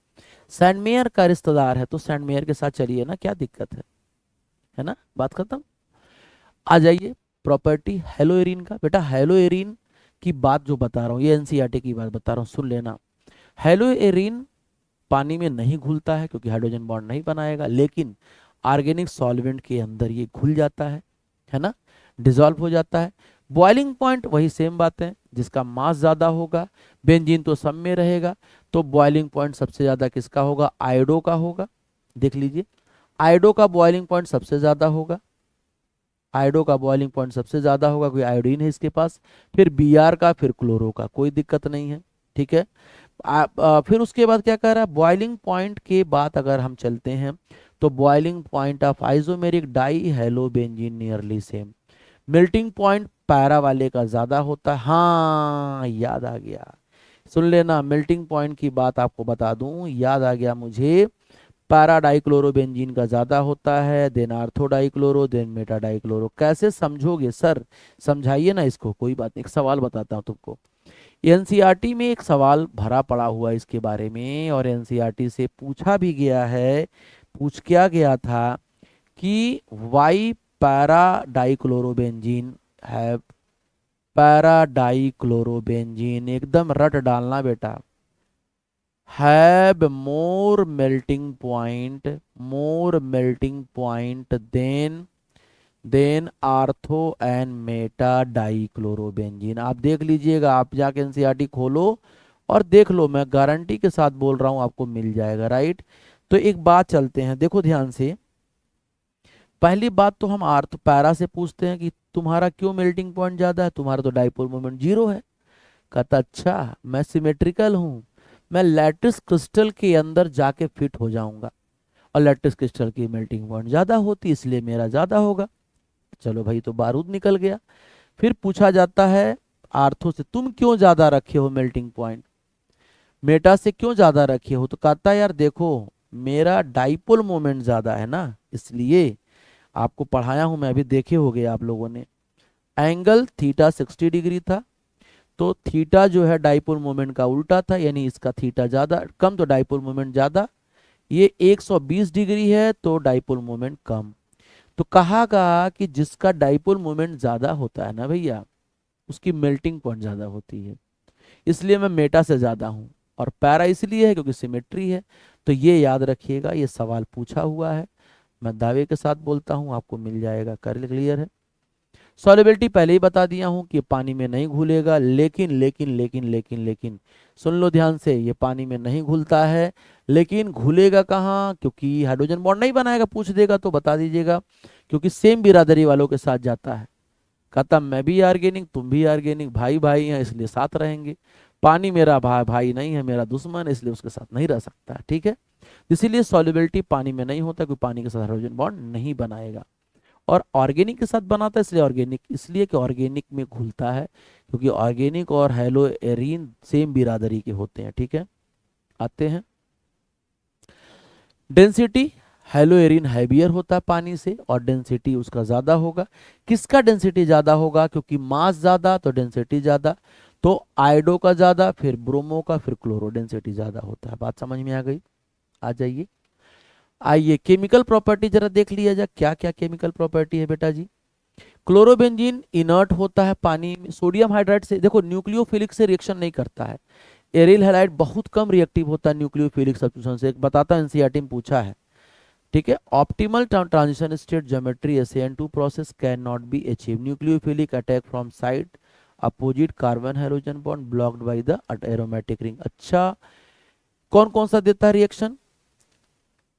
सैंडमेयर का रिश्तेदार है, तो सैंडमेयर के साथ चलिए ना, क्या दिक्कत है ना, बात खत्म। आ जाइए प्रॉपर्टी हेलोएरिन का। बेटा हेलोएरिन की बात जो बता रहा हूँ, ये NCERT की बात बता रहा हूँ, सुन लेना। हेलोएरिन पानी में नहीं घुलता है क्योंकि हाइड्रोजन बॉन्ड नहीं बनाएगा, लेकिन ऑर्गेनिक सॉल्वेंट के अंदर ये घुल जाता है ना, डिजॉल्व हो जाता है। बॉइलिंग पॉइंट वही सेम बात है, जिसका मास ज्यादा होगा, बेंजीन तो सब में रहेगा, तो बॉइलिंग पॉइंट सबसे ज्यादा किसका होगा? आयोडो का होगा। देख लीजिए, आयोडो का बॉइलिंग पॉइंट सबसे ज्यादा होगा, आयोडो का बॉइलिंग पॉइंट सबसे ज्यादा होगा, कोई आयोडीन है इसके पास, फिर Br का, फिर क्लोरो का, कोई दिक्कत नहीं है, ठीक है। फिर उसके बाद क्या कह रहा है, बॉइलिंग पॉइंट के बाद अगर हम चलते हैं तो boiling point of isomeric die hello benzene nearly same. Melting point para वाले का ज्यादा होता है, हाँ याद आ गया, सुन लेना, मेल्टिंग पॉइंट की बात आपको बता दूं, याद आ गया मुझे, पैरा डाइक्लोरोबेंजीन का ज्यादा होता है, then ortho dichloro, then meta dichloro. कैसे समझोगे सर, समझाइए ना इसको, कोई बात नहीं, एक सवाल बताता हूँ तुमको। एनसीईआरटी में एक सवाल भरा पड़ा हुआ है इसके बारे में, और एनसीईआरटी से पूछा भी गया है, पूछ क्या गया था कि वाई पैरा डाइक्लोरोबेंजीन है, पैरा डाइक्लोरोबेंजीन एकदम रट डालना बेटा, have more melting point than ortho and Meta dichlorobenzene. आप देख लीजिएगा, आप जाके एनसीईआरटी खोलो और देख लो, मैं गारंटी के साथ बोल रहा हूं आपको मिल जाएगा, राइट। तो एक बात चलते हैं, देखो ध्यान से, पहली बात तो हम आर्थ पैरा से पूछते हैं कि तुम्हारा क्यों मेल्टिंग पॉइंट ज्यादा है, तुम्हारा तो डाइपोल मोमेंट जीरो है। कहता अच्छा मैं सिमेट्रिकल हूं, मैं लैटिस क्रिस्टल के अंदर जाके फिट हो जाऊंगा, और लैटिस क्रिस्टल की मेल्टिंग पॉइंट ज्यादा होती इसलिए मेरा ज्यादा होगा। चलो भाई, तो बारूद निकल गया। फिर पूछा जाता है आर्थो से, तुम क्यों ज्यादा रखे हो मेल्टिंग पॉइंट, मेटा से क्यों ज्यादा रखे हो, तो कहता है यार देखो, मेरा डाइपोल मोमेंट ज्यादा है ना, इसलिए आपको पढ़ाया हूं मैं, अभी देखे होगे आप लोगों ने, एंगल थीटा 60 डिग्री था, तो थीटा जो है डाइपोल मोमेंट का उल्टा था, यानी इसका थीटा ज्यादा कम तो डाइपोल मोमेंट ज्यादा, ये 120 डिग्री है तो डाइपोल मोमेंट कम। तो कहा कि जिसका डाइपोल मोमेंट ज्यादा होता है ना भैया, उसकी मेल्टिंग पॉइंट ज्यादा होती है, इसलिए मैं मेटा से ज्यादा हूं, और पैरा इसलिए है क्योंकि सिमेट्री है। तो ये याद रखिएगा, ये सवाल पूछा हुआ है, मैं दावे के साथ बोलता हूं आपको मिल जाएगा। कर क्लियर है। सॉल्युबिलिटी पहले ही बता दिया हूं कि पानी में नहीं घुलेगा, लेकिन लेकिन लेकिन लेकिन लेकिन सुन लो ध्यान से, ये पानी में नहीं घुलता है, लेकिन घुलेगा कहाँ, क्योंकि हाइड्रोजन बॉन्ड नहीं बनाएगा, पूछ देगा तो बता दीजिएगा, क्योंकि सेम बिरादरी वालों के साथ जाता है। कहता मैं भी ऑर्गेनिक तुम भी ऑर्गेनिक, भाई भाई हैं इसलिए साथ रहेंगे, पानी मेरा भाई भाई नहीं है, मेरा दुश्मन है, इसलिए उसके साथ नहीं रह सकता, ठीक है। इसीलिए सॉल्युबिलिटी पानी में नहीं होता, क्योंकि पानी के साथ हाइड्रोजन बॉन्ड नहीं बनाएगा, और ऑर्गेनिक के साथ बनाता है, इसलिए ऑर्गेनिक, इसलिए कि ऑर्गेनिक में घुलता है, क्योंकि ऑर्गेनिक और हेलो एरीन सेम बिरादरी के होते हैं, ठीक है। आते हैं डेंसिटी, हेलो एरीन हैवियर होता है पानी से, और डेंसिटी उसका ज्यादा होगा। किसका डेंसिटी ज्यादा होगा, क्योंकि मास ज्यादा तो डेंसिटी ज्यादा, तो आयोडो का ज्यादा, फिर ब्रोमो का, फिर क्लोरो, डेंसिटी ज्यादा होता है। बात समझ में आ गई। आ जाइए, आइए केमिकल प्रॉपर्टी जरा देख लिया जाए, क्या क्या केमिकल प्रॉपर्टी है बेटा जी। क्लोरोबेंजीन इनर्ट होता है पानी में, सोडियम हाइड्राइड से, देखो न्यूक्लियोफिलिक से रिएक्शन नहीं करता है, एरिल हैलाइड बहुत कम रिएक्टिव होता है न्यूक्लियोफिलिक सब्स्टिट्यूशन से, एक बताता है एनसीईआरटी में पूछा है, ठीक है। Optimal transition state geometry SN2 process can not be achieve, nucleophilic attack from side opposite carbon hydrogen bond blocked by the aromatic ring. अच्छा, कौन कौन सा देता है reaction,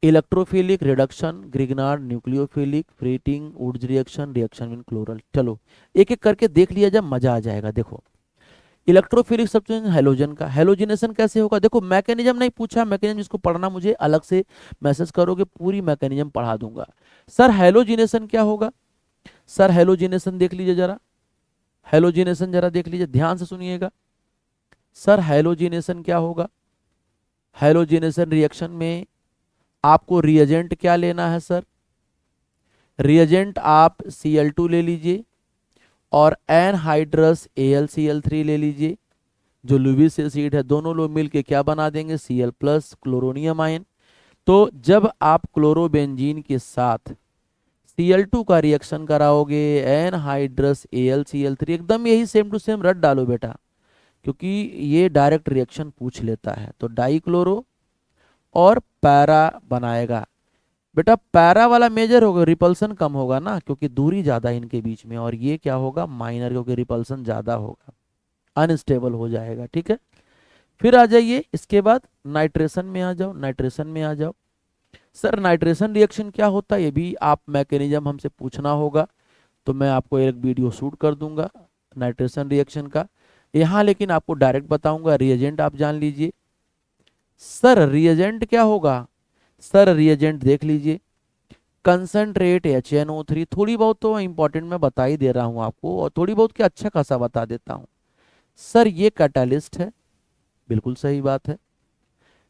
electrophilic reduction Grignard, nucleophilic Fittig Wurtz reaction, reaction in chloral. चलो एक एक करके देख लिया जाए, मजा आ जाएगा। देखो इलेक्ट्रोफिलिक सब्स्टिट्यूशन हेलोजन का, हेलोजिनेशन कैसे होगा, देखो मैकेनिज्म नहीं पूछा, मैकेनिज्म जिसको पढ़ना मुझे अलग से मैसेज करोगे, पूरी मैकेनिज्म पढ़ा दूंगा। सर हेलोजिनेशन क्या होगा, सर हेलोजिनेशन देख लीजिए जरा, हेलोजिनेशन जरा देख लीजिए, ध्यान से सुनिएगा। सर हेलोजिनेशन क्या होगा, हेलोजिनेशन रिएक्शन में आपको रिएजेंट क्या लेना है सर, रिएजेंट आप Cl2 ले लीजिए, और एनहाइड्रस AlCl3 ले लीजिए, जो लुईस एसिड है, दोनों लोग मिलके क्या बना देंगे, Cl+ क्लोरोनियम आयन। तो जब आप क्लोरोबेंजीन के साथ Cl2 का रिएक्शन कराओगे, एनहाइड्रस AlCl3, एकदम यही सेम टू सेम रट डालो बेटा, क्योंकि ये डायरेक्ट रिएक्शन पूछ लेता है। तो डाइक्लोरो और पैरा बनाएगा, बेटा पैरा वाला मेजर होगा, रिपल्सन कम होगा ना, क्योंकि दूरी ज्यादा है इनके बीच में, और ये क्या होगा माइनर, क्योंकि रिपल्सन ज्यादा होगा, अनस्टेबल हो जाएगा, ठीक है। फिर आ जाइए इसके बाद नाइट्रेशन में आ जाओ, नाइट्रेशन में आ जाओ। सर नाइट्रेशन रिएक्शन क्या होता है, ये भी आप मैकेनिज्म हमसे पूछना होगा, तो मैं आपको एक वीडियो शूट कर दूंगा नाइट्रेशन रिएक्शन का, यहाँ लेकिन आपको डायरेक्ट बताऊंगा, रिएजेंट आप जान लीजिए, सर रिएजेंट क्या होगा? सर रिएजेंट देख लीजिए, कंसंट्रेट HNO3। थोड़ी बहुत तो इंपॉर्टेंट मैं बता ही दे रहा हूं आपको, और थोड़ी बहुत क्या अच्छा खासा बता देता हूं। सर ये कैटालिस्ट है, बिल्कुल सही बात है।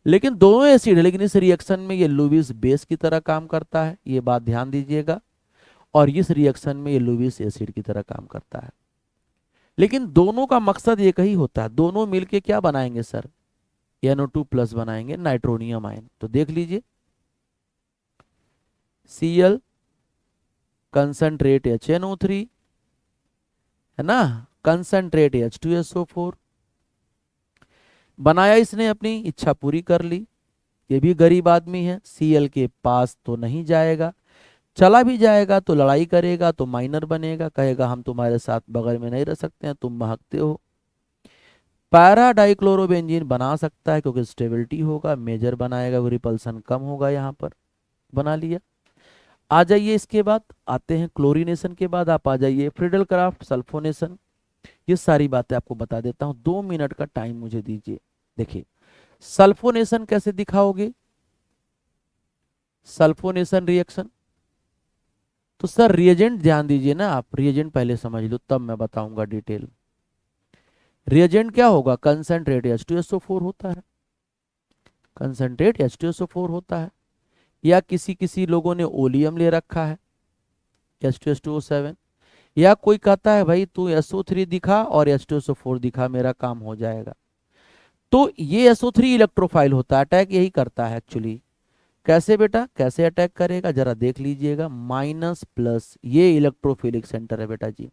लेकिन दोनों एसिड है, लेकिन इस रिएक्शन में ये लुईस बेस की तरह काम करता है, ये बात ध्यान दीजिएगा। और इस रिएक्शन में ये लुईस एसिड की तरह काम करता है। लेकिन दोनों का मकसद एक ही होता है, दोनों मिलके क्या बनाएंगे सर? NO2+ बनाएंगे, नाइट्रोनियम आयन। तो देख लीजिए, Cl कंसंट्रेट HNO3 है ना, कंसंट्रेट H2SO4। बनाया इसने, अपनी इच्छा पूरी कर ली। ये भी गरीब आदमी है, Cl के पास तो नहीं जाएगा, चला भी जाएगा तो लड़ाई करेगा, तो माइनर बनेगा, कहेगा हम तुम्हारे साथ बगल में नहीं रह सकते हैं, तुम महकते हो। पैरा डाइक्लोरोबेंजीन बना सकता है क्योंकि स्टेबिलिटी होगा, मेजर बनाएगा, रिपल्सन कम होगा, यहाँ पर बना लिया। आ जाइए, इसके बाद आते हैं क्लोरीनेशन के बाद, आप आ जाइए फ्रीडल क्राफ्ट सल्फोनेशन। ये सारी बातें आपको बता देता हूँ, 2 मिनट का टाइम मुझे दीजिए। देखिए, सल्फोनेशन कैसे दिखाओगे? सल्फोनेशन रिएक्शन, तो सर रिएजेंट ध्यान दीजिए ना, आप रिएजेंट पहले समझ लो तब मैं बताऊंगा डिटेल। रिएजेंट क्या होगा? कंसंट्रेट H2SO4 होता है, कंसंट्रेट H2SO4 होता है। या किसी किसी लोगों ने ओलियम ले रखा है, H2H2O7। या कोई कहता है भाई तू SO3 दिखा और H2SO4 दिखा, मेरा काम हो जाएगा। तो ये SO3 इलेक्ट्रोफाइल होता है, अटैक यही करता है एक्चुअली। कैसे बेटा, कैसे अटैक करेगा जरा देख लीजिएगा, माइनस प्लस, ये इलेक्ट्रोफिलिक सेंटर है बेटा जी।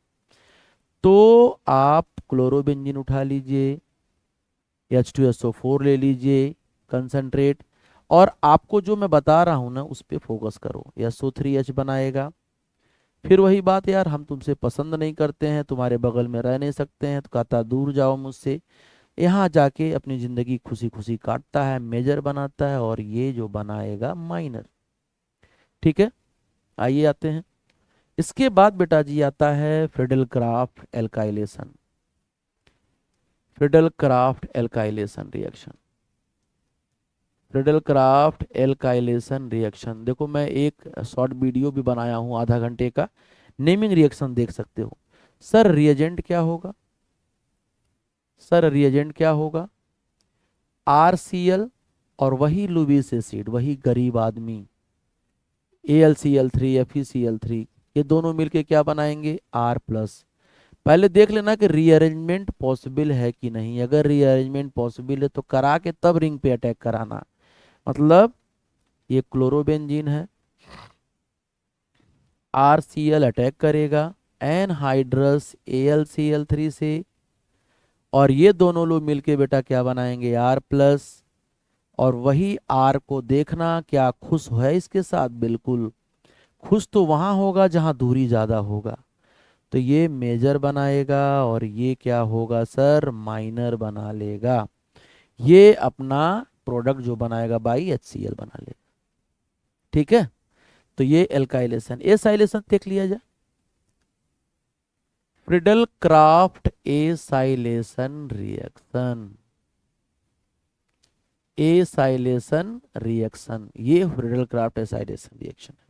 तो आप क्लोरोबेंजीन उठा लीजिए, H2SO4 ले लीजिए कंसंट्रेट, और आपको जो मैं बता रहा हूं ना उस पे फोकस करो। SO3H बनाएगा। फिर वही बात यार, हम तुमसे पसंद नहीं करते हैं, तुम्हारे बगल में रह नहीं सकते हैं, तो कहता दूर जाओ मुझसे। यहाँ जाके अपनी जिंदगी खुशी खुशी काटता है, मेजर बनाता है, और ये जो बनाएगा माइनर। ठीक है, आइए आते हैं। इसके बाद बेटा जी आता है Friedel craft alkylation. Friedel craft alkylation reaction, Friedel craft alkylation reaction. देखो मैं एक शॉर्ट वीडियो भी बनाया हूँ आधा घंटे का, नेमिंग रिएक्शन देख सकते हो। सर रिएजेंट क्या होगा? सर रिएजेंट क्या होगा? RCl और वही लुईस एसिड, वही गरीब आदमी AlCl3 FeCl3, ये दोनों मिलके क्या बनाएंगे? R+। पहले देख लेना कि रीअरेंजमेंट पॉसिबल है कि नहीं। अगर रीअरेंजमेंट पॉसिबल है तो करा के तब रिंग पे अटैक कराना। मतलब ये क्लोरोबेंजीन है, RCl अटैक करेगा एनहाइड्रस AlCl3 से, और ये दोनों लोग मिलके बेटा क्या बनाएंगे? R+। और वही R को देखना क्या खुश है इसके साथ? बिल्कुल खुश तो वहां होगा जहां दूरी ज्यादा होगा। तो ये मेजर बनाएगा, और ये क्या होगा सर? माइनर बना लेगा। ये अपना प्रोडक्ट जो बनाएगा बाई HCl बना लेगा। ठीक है, तो ये एल्काइलेशन। एसाइलेशन देख लिया जाए, Friedel Crafts acylation reaction, acylation reaction, ये फ्रीडल क्राफ्ट एसाइलेशन रिएक्शन है।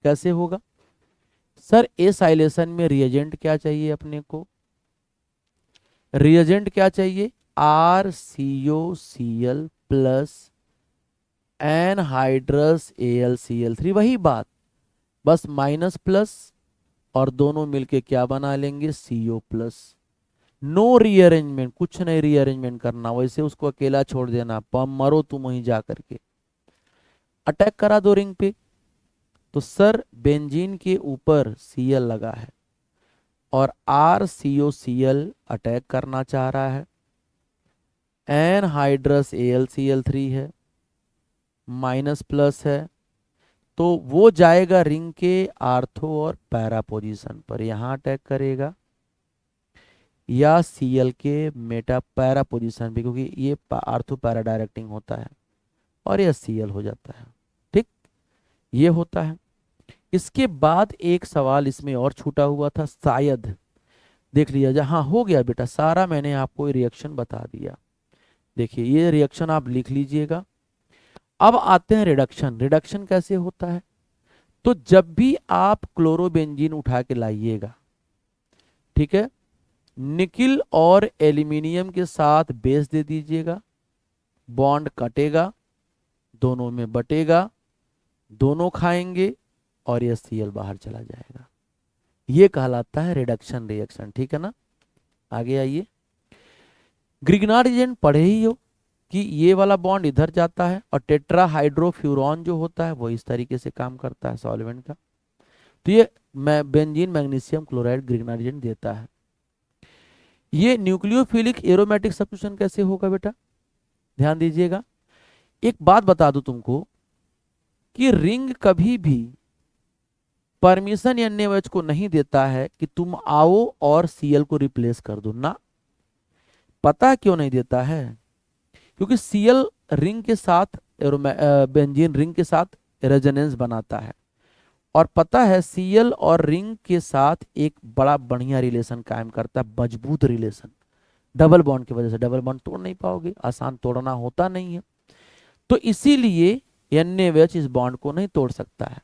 कैसे होगा सर? एसाइलेशन में रिएजेंट क्या चाहिए अपने को? रिएजेंट क्या चाहिए? RCOCl प्लस एनहाइड्रस AlCl3, वही बात, बस माइनस प्लस, और दोनों मिलके क्या बना लेंगे? CO+। नो रीअरेंजमेंट, कुछ नहीं रीअरेंजमेंट करना, वैसे उसको अकेला छोड़ देना, पम मरो तुम वहीं जा करके, अटैक करा दो रिंग पे। तो सर बेंजीन के ऊपर Cl लगा है, और RCOCl अटैक करना चाह रहा है, एनहाइड्रस AlCl3 है, माइनस प्लस है, तो वो जाएगा रिंग के आर्थो और पैरा पोजीशन पर, यहां अटैक करेगा, या Cl के मेटा पैरा पोजीशन भी, क्योंकि ये आर्थो पैरा डायरेक्टिंग होता है, और यह Cl हो जाता है। ठीक, ये होता है। इसके बाद एक सवाल इसमें और छूटा हुआ था, शायद देख लिया जाए। हाँ हो गया बेटा, सारा मैंने आपको रिएक्शन बता दिया। देखिए ये रिएक्शन आप लिख लीजिएगा। अब आते हैं रिडक्शन। रिडक्शन कैसे होता है? तो जब भी आप क्लोरोबेंजीन उठा के लाइएगा, ठीक है, निकिल और एल्यूमिनियम के साथ बेस दे दीजिएगा, बॉन्ड कटेगा, दोनों में बटेगा, दोनों खाएंगे और ये Cl बाहर चला जाएगा। ये कहलाता है रिडक्शन रिएक्शन, ठीक है ना। आगे आइए। ग्रिग्नार्ड एजेंट पढ़े ही हो कि ये वाला बॉन्ड इधर जाता है और टेट्राहाइड्रोफ्यूरॉन जो होता है वो इस तरीके से काम करता है सॉल्वेंट का। तो ये benzene magnesium chloride Grignard agent देता है। ये न्यूक्लियोफिलिक एरोमेटिक सब्स्टिट्यूशन कैसे होगा बेटा, ध्यान दीजिएगा। एक बात बता दूं तुमको कि रिंग कभी भी परमिशन NaOH को नहीं देता है कि तुम आओ और Cl को रिप्लेस कर दो ना। पता क्यों नहीं देता है? क्योंकि Cl रिंग के साथ बेंजीन रिंग के साथ रेजोनेंस बनाता है, और पता है Cl और रिंग के साथ एक बड़ा बढ़िया रिलेशन कायम करता है, मजबूत रिलेशन। डबल बॉन्ड की वजह से डबल बॉन्ड तोड़ नहीं पाओगे, आसान तोड़ना होता नहीं है। तो इसीलिए NaOH इस बॉन्ड को नहीं तोड़ सकता है।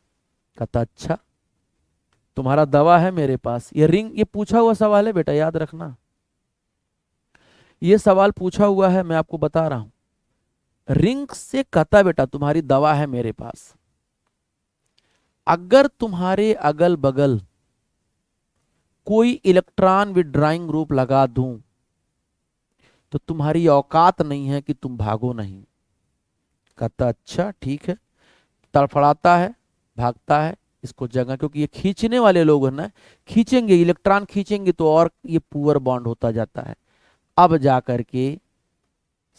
कहता अच्छा तुम्हारा दवा है मेरे पास। ये रिंग, ये पूछा हुआ सवाल है बेटा, याद रखना। ये सवाल पूछा हुआ है, मैं आपको बता रहा हूं। रिंग से कहता बेटा तुम्हारी दवा है मेरे पास, अगर तुम्हारे अगल बगल कोई इलेक्ट्रॉन विड्रॉइंग ग्रुप लगा दूं तो तुम्हारी औकात नहीं है कि तुम भागो नहीं। कहता अच्छा ठीक है, तड़फड़ाता है, भागता है इसको जगह, क्योंकि ये खींचने वाले लोग हैं ना, खींचेंगे इलेक्ट्रॉन खींचेंगे तो और ये पुअर बॉन्ड होता जाता है। अब जाकर के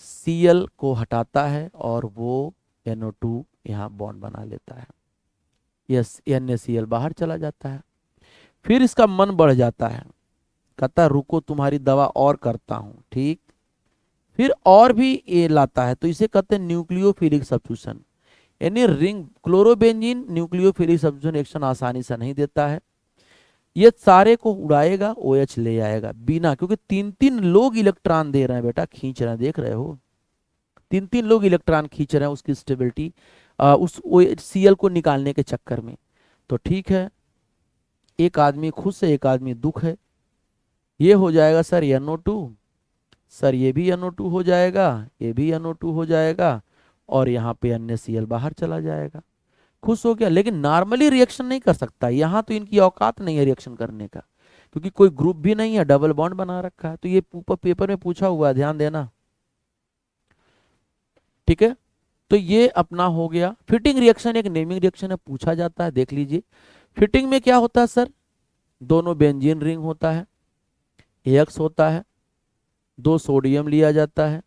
Cl को हटाता है और वो NO2 यहाँ बॉन्ड बना लेता है, यस NaCl बाहर चला जाता है। फिर इसका मन बढ़ जाता है, कहता रुको तुम्हारी दवा और करता हूं, ठीक। फिर और भी ये लाता है, तो इसे कहते हैं न्यूक्लियोफिलिक सब्स्टिट्यूशन। यानी ring chlorobenzene nucleophilic substitution action आसानी से नहीं देता है, ये सारे को उड़ाएगा, OH ले आएगा बिना, क्योंकि तीन तीन लोग इलेक्ट्रॉन दे रहे हैं बेटा, खींच रहे हैं, देख रहे हो, तीन तीन लोग इलेक्ट्रॉन खींच रहे हैं उसकी स्टेबिलिटी, उस Cl को निकालने के चक्कर में। तो ठीक है, एक आदमी खुश है, एक आदमी दुख है। ये हो जाएगा सर NO2, सर ये भी NO2 हो जाएगा, ये भी NO2 हो जाएगा, और यहाँ पे NaCl बाहर चला जाएगा। खुश हो गया, लेकिन नॉर्मली रिएक्शन नहीं कर सकता, यहाँ तो इनकी औकात नहीं है रिएक्शन करने का, क्योंकि कोई ग्रुप भी नहीं है, डबल बॉन्ड बना रखा है। तो ये ऊपर पेपर में पूछा हुआ है, ध्यान देना, ठीक है। तो ये अपना हो गया फिटिंग रिएक्शन। एक नेमिंग रिएक्शन है, पूछा जाता है, देख लीजिए। फिटिंग में क्या होता है सर, दोनों बेंजीन रिंग होता है, AX होता है, 2 सोडियम लिया जाता है,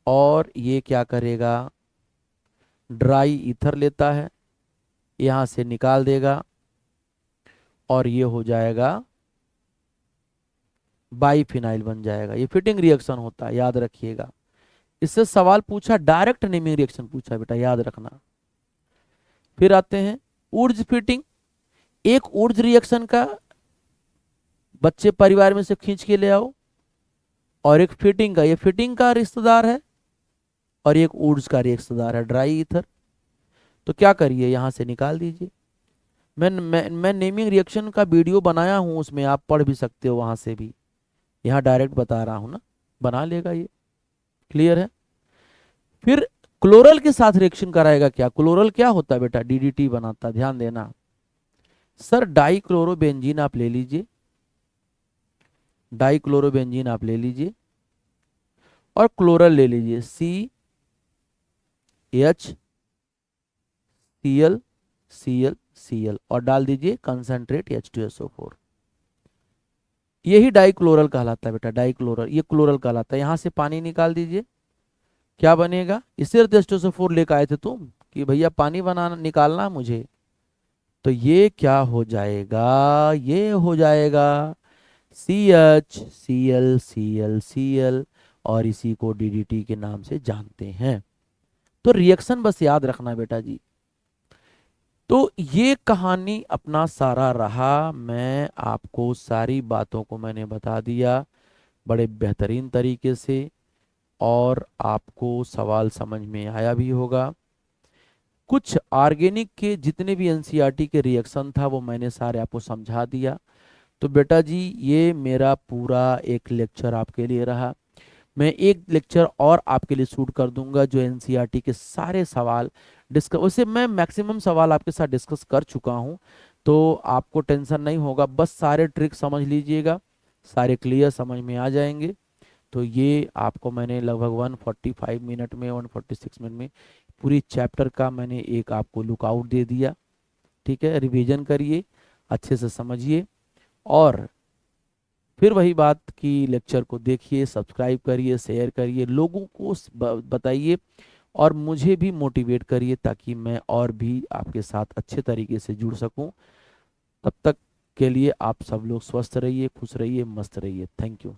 और ये क्या करेगा, ड्राई ईथर लेता है, यहां से निकाल देगा, और ये हो जाएगा बाईफिनाइल बन जाएगा। ये फिटिंग रिएक्शन होता है, याद रखिएगा। इससे सवाल पूछा, डायरेक्ट नेमिंग रिएक्शन पूछा बेटा, याद रखना। फिर आते हैं ऊर्ज फिटिंग। एक ऊर्ज रिएक्शन का बच्चे परिवार में से खींच के ले आओ, और एक फिटिंग का, ये फिटिंग का रिश्तेदार है, और एक ऊर्ज का रिश्तेदार है, ड्राई ईथर। तो क्या करिए, यहां से निकाल दीजिए। मैं नेमिंग रिएक्शन का वीडियो बनाया हूं, उसमें आप पढ़ भी सकते हो वहां से भी, यहाँ डायरेक्ट बता रहा हूं ना, बना लेगा ये, क्लियर है। फिर क्लोरल के साथ रिएक्शन कराएगा क्या, क्लोरल क्या होता है बेटा, DDT बनाता, ध्यान देना। सर डाइक्लोरोबेंजीन आप ले लीजिए, डाइक्लोरोबेंजीन आप ले लीजिए, और क्लोरल ले लीजिए, CH Cl और डाल दीजिए कंसंट्रेट H2SO4। यही डाइक्लोरल कहलाता है बेटा, डाइक्लोरल, ये क्लोरल कहलाता है। यहां से पानी निकाल दीजिए, क्या बनेगा, इससे तो H2SO4 लेकर आए थे तुम कि भैया पानी बनाना निकालना मुझे। तो ये क्या हो जाएगा, ये हो जाएगा CH Cl, और इसी को DDT के नाम से जानते हैं। तो रिएक्शन बस याद रखना बेटा जी। तो ये कहानी अपना सारा रहा, मैं आपको सारी बातों को मैंने बता दिया बड़े बेहतरीन तरीके से। और आपको सवाल समझ में आया भी होगा। कुछ ऑर्गेनिक के जितने भी एनसीईआरटी के रिएक्शन था वो मैंने सारे आपको समझा दिया। तो बेटा जी ये मेरा पूरा एक लेक्चर आपके लिए रहा। मैं एक लेक्चर और आपके लिए शूट कर दूंगा जो एनसीईआरटी के सारे सवाल डिस्कस, वैसे मैं मैक्सिमम सवाल आपके साथ डिस्कस कर चुका हूं, तो आपको टेंशन नहीं होगा, बस सारे ट्रिक समझ लीजिएगा, सारे क्लियर समझ में आ जाएंगे। तो ये आपको मैंने लगभग 145 मिनट में 146 मिनट में पूरी चैप्टर का मैंने एक आपको लुकआउट दे दिया। ठीक है, रिवीजन करिए, अच्छे से समझिए, और फिर वही बात कि लेक्चर को देखिए, सब्सक्राइब करिए, शेयर करिए, लोगों को बताइए, और मुझे भी मोटिवेट करिए ताकि मैं और भी आपके साथ अच्छे तरीके से जुड़ सकूं। तब तक के लिए आप सब लोग स्वस्थ रहिए, खुश रहिए, मस्त रहिए। Thank you.